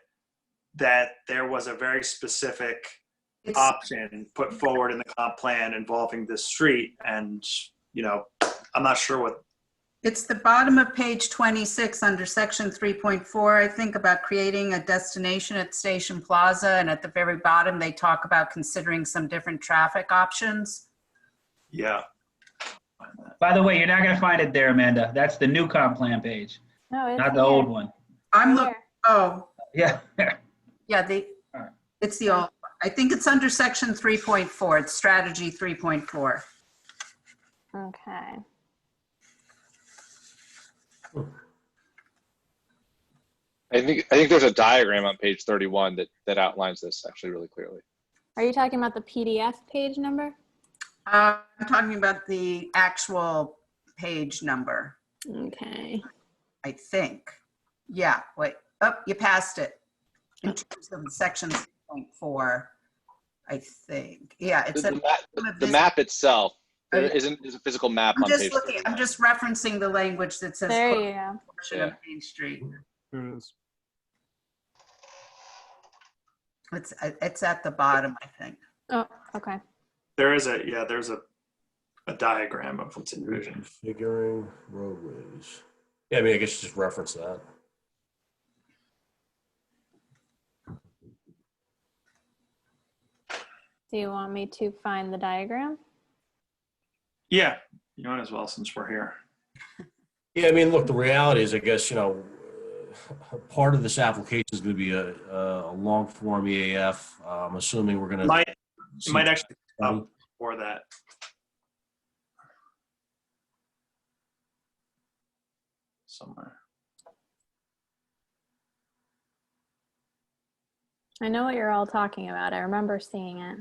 that there was a very specific option put forward in the comp plan involving this street. And, I'm not sure what. It's the bottom of page 26 under section 3.4, I think, about creating a destination at Station Plaza. And at the very bottom, they talk about considering some different traffic options. Yeah. By the way, you're not going to find it there, Amanda. That's the new comp plan page, not the old one. I'm looking. Oh. Yeah. Yeah, it's the old. I think it's under section 3.4. It's strategy 3.4. Okay. I think there's a diagram on page 31 that outlines this actually really clearly. Are you talking about the PDF page number? I'm talking about the actual page number. Okay. I think. Yeah, wait. Oh, you passed it. In terms of section 3.4, I think. Yeah, it's the map itself. There isn't a physical map on page 31. I'm just referencing the language that says there you go. Portion of Main Street. There it is. It's at the bottom, I think. Oh, okay. There's a diagram of what's envisioned. Configuring roadways. Yeah, I mean, I guess just reference that. Do you want me to find the diagram? Yeah, you might as well since we're here. Yeah, I mean, look, the reality is, I guess, part of this application is going to be a long form EAF. I'm assuming we're going to. It might actually come for that. Somewhere. I know what you're all talking about. I remember seeing it.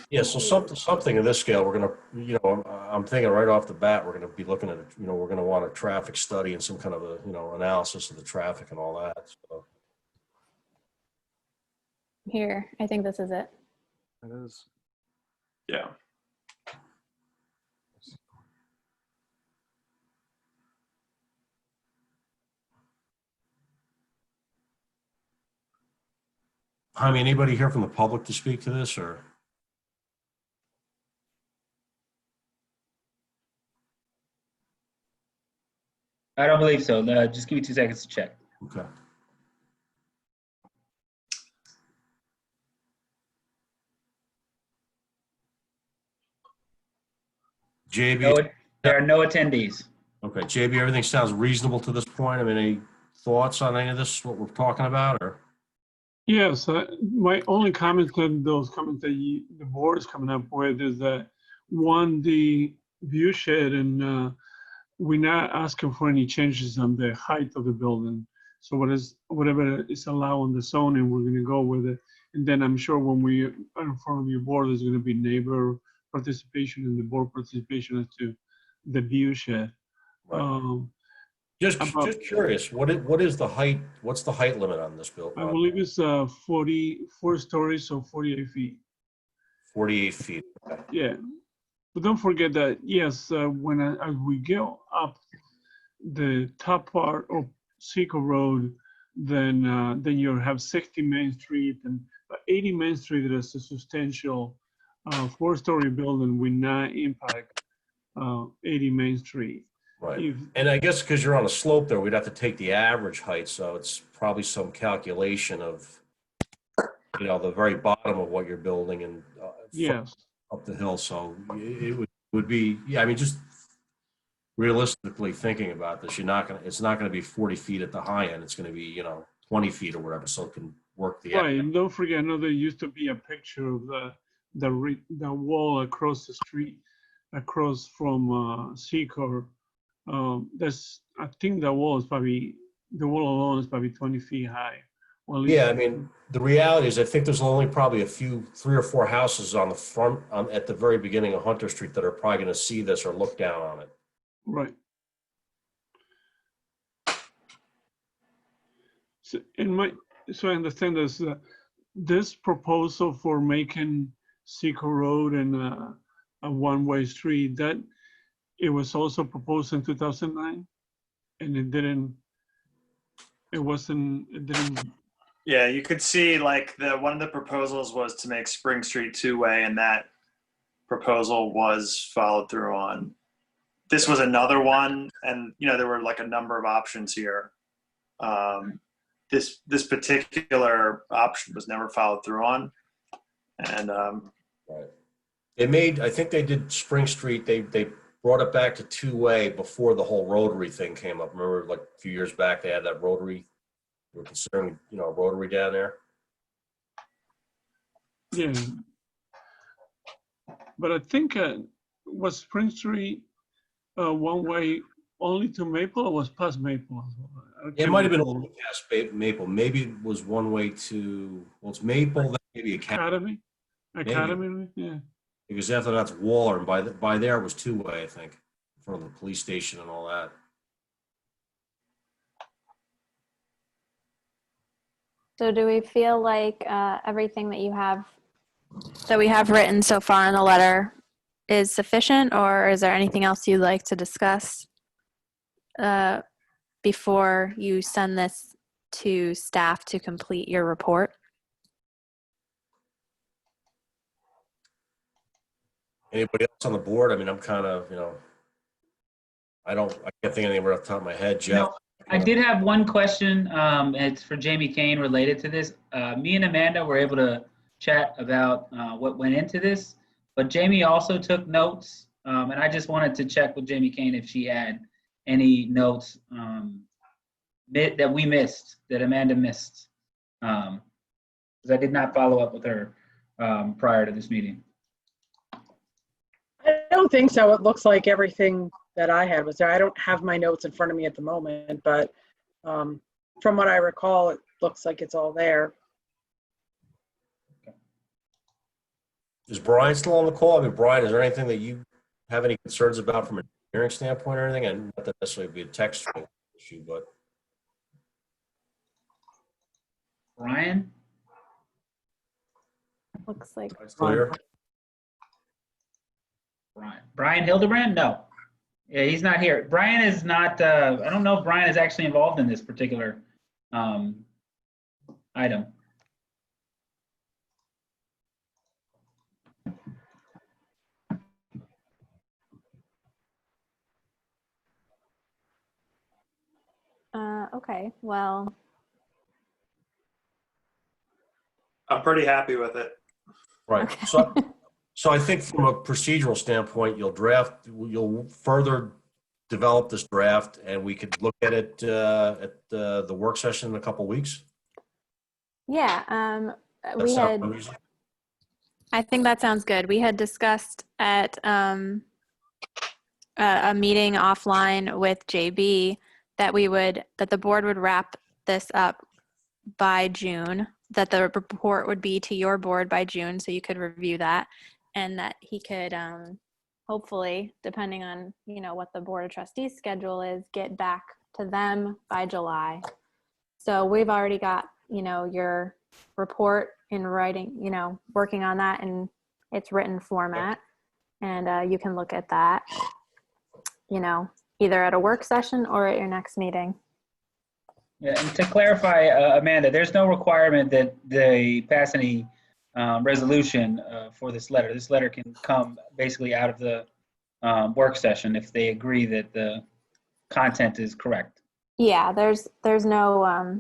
Yeah, so something of this scale, we're gonna, I'm thinking right off the bat, we're gonna be looking at, we're gonna want a traffic study and some kind of a, analysis of the traffic and all that. So. Here, I think this is it. It is. Yeah. I mean, anybody here from the public to speak to this, or? I don't believe so. Just give me 2 seconds to check. Okay. JB? No, there are no attendees. Okay, JB, everything sounds reasonable to this point. I mean, any thoughts on any of this, what we're talking about, or? Yes, my only comment on those comments that the board is coming up with is that, one, the view shed, and we're not asking for any changes on the height of the building. So whatever is allowed on the zoning, we're gonna go with it. And then I'm sure when we are in front of your board, there's gonna be neighbor participation and the board participation as to the view shed. Right. Just curious, what is the height? What's the height limit on this building? I believe it's 44 stories, so 48 feet. 48 feet. Okay. Yeah, but don't forget that, yes, as we go up the top part of Secor Road, then you have 60 Main Street, and 80 Main Street is a substantial 4-story building will not impact 80 Main Street. Right. And I guess because you're on a slope there, we'd have to take the average height. So it's probably some calculation of, the very bottom of what you're building and yes, up the hill. So it would be, yeah, I mean, just realistically thinking about this, it's not going to be 40 feet at the high end. It's going to be, 20 feet or whatever. So it can work the right. And don't forget, I know there used to be a picture of the wall across the street, across from Secor. I think the wall alone is probably 20 feet high. Well, yeah, I mean, the reality is I think there's only probably 3 or 4 houses on the front, at the very beginning of Hunter Street that are probably going to see this or look down on it. Right. So I understand this proposal for making Secor Road and a one-way street, that it was also proposed in 2009, and it didn't. Yeah, you could see like one of the proposals was to make Spring Street 2-way, and that proposal was followed through on. This was another one, and there were like a number of options here. This particular option was never followed through on, and right. I think they did Spring Street. They brought it back to 2-way before the whole rotary thing came up. Remember, like a few years back, they had that rotary. They were considering, rotary down there. Yeah, but I think was Spring Street one-way only to Maple, or was past Maple as well? It might have been a little past Maple. Maybe it was one-way to, it's Maple, then maybe Academy. Academy, yeah. Because after that's Waller, and by there it was 2-way, I think, in front of the police station and all that. So do we feel like everything that we have written so far in the letter is sufficient, or is there anything else you'd like to discuss before you send this to staff to complete your report? Anybody else on the board? I mean, I'm kind of, I can't think of anything right off the top of my head. Jeff? I did have one question. It's for Jamie Kane related to this. Me and Amanda were able to chat about what went into this, but Jamie also took notes, and I just wanted to check with Jamie Kane if she had any notes that we missed, that Amanda missed, because I did not follow up with her prior to this meeting. I don't think so. It looks like everything that I had was there. I don't have my notes in front of me at the moment, but from what I recall, it looks like it's all there. Is Brian still on the call? I mean, Brian, is there anything that you have any concerns about from an engineering standpoint or anything? And not that necessarily be a text issue, but. Brian? Looks like. Clear. Brian Hildebrand? No. Yeah, he's not here. Brian is not, I don't know if Brian is actually involved in this particular item. Okay, well, I'm pretty happy with it. Right. So I think from a procedural standpoint, you'll further develop this draft, and we could look at it at the work session in a couple weeks. yeah, That we sound had, reasonable? I think that sounds good. We had discussed at a meeting offline with JB that that the board would wrap this up by June, that the report would be to your board by June, so you could review that, and that he could hopefully, depending on, what the Board of Trustees schedule is, get back to them by July. So we've already got, your report in writing, working on that in its written format, and you can look at that, either at a work session or at your next meeting. Yeah, and to clarify, Amanda, there's no requirement that they pass any resolution for this letter. This letter can come basically out of the work session if they agree that the content is correct. Yeah, there's no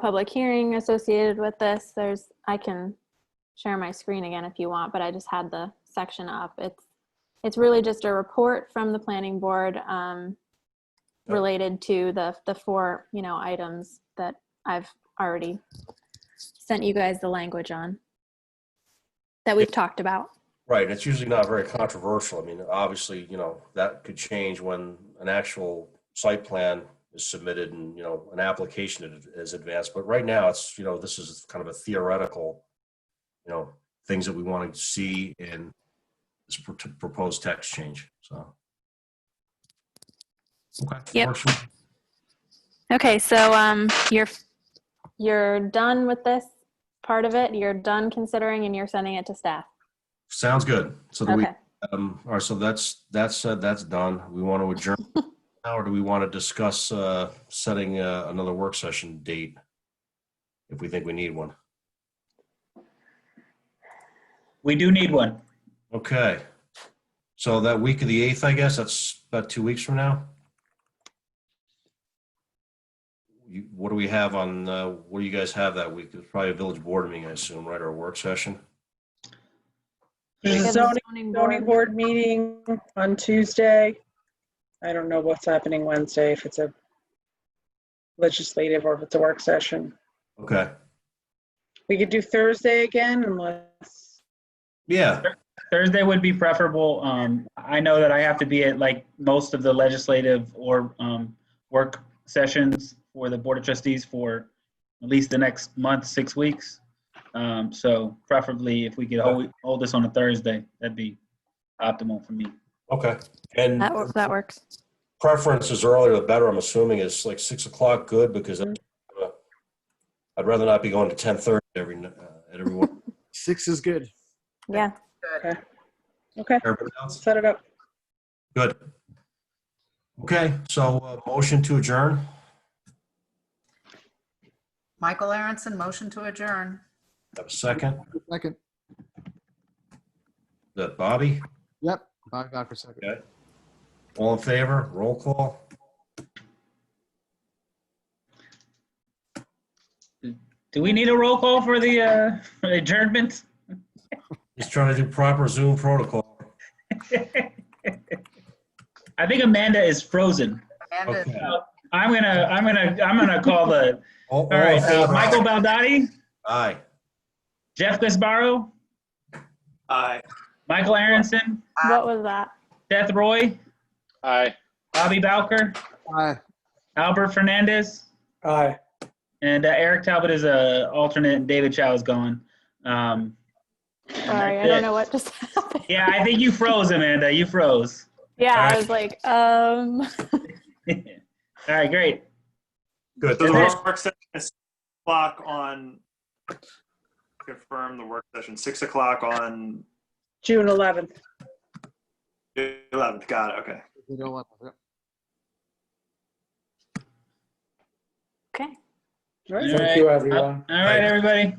public hearing associated with this. I can share my screen again if you want, but I just had the section up. It's really just a report from the planning board related to the four, items that I've already sent you guys the language on that we've talked about. Right. It's usually not very controversial. I mean, obviously, that could change when an actual site plan is submitted and, an application is advanced. But right now it's, this is kind of a theoretical, things that we want to see in this proposed text change. So. Okay. Yep. Okay. So, you're done with this part of it. You're done considering, and you're sending it to staff. Sounds good. So do Okay. all right. So that's done. We want to adjourn now, or do we want to discuss setting another work session date if we think we need one? We do need one. Okay. So that week of the 8th, I guess, that's about 2 weeks from now. What do we have on, what do you guys have that week? It's probably a village board meeting, I assume, right, or a work session? There's a zoning board meeting on Tuesday. I don't know what's happening Wednesday, if it's a legislative or if it's a work session. Okay. We could do Thursday again unless. Yeah. Thursday would be preferable. I know that I have to be at like most of the legislative or work sessions for the Board of Trustees for at least the next month, 6 weeks. So preferably if we could hold this on a Thursday, that'd be optimal for me. Okay. And that works. Preference is earlier the better, I'm assuming. Is like 6 o'clock good? Because I'd rather not be going to 10:30 at every one. 6 is good. Yeah. Okay. Okay. Everybody else? Set it up. Good. Okay, so motion to adjourn. Michael Aronson, motion to adjourn. Have a second. Second. Is that Bobby? Yep. Bobby back for second. Okay. All in favor? Roll call. Do we need a roll call for the adjournment? He's trying to do proper Zoom protocol. I think Amanda is frozen. Okay. I'm gonna call the. All right. Michael Baldati. Aye. Jeff Gasbaro. Aye. Michael Aronson. What was that? Seth Roy. Aye. Bobby Bowker. Aye. Albert Fernandez. Aye. And Eric Talbot is a alternate, and David Chow is gone. Sorry, I don't know what just happened. Yeah, I think you froze, Amanda. You froze. Yeah, All right. I was like, All right, great. Good. So the work session is 6 o'clock on confirm the work session, 6 o'clock on June 11th. 11th. Got it. Okay. Okay. All right. All Thank you, right. everyone. All right, everybody.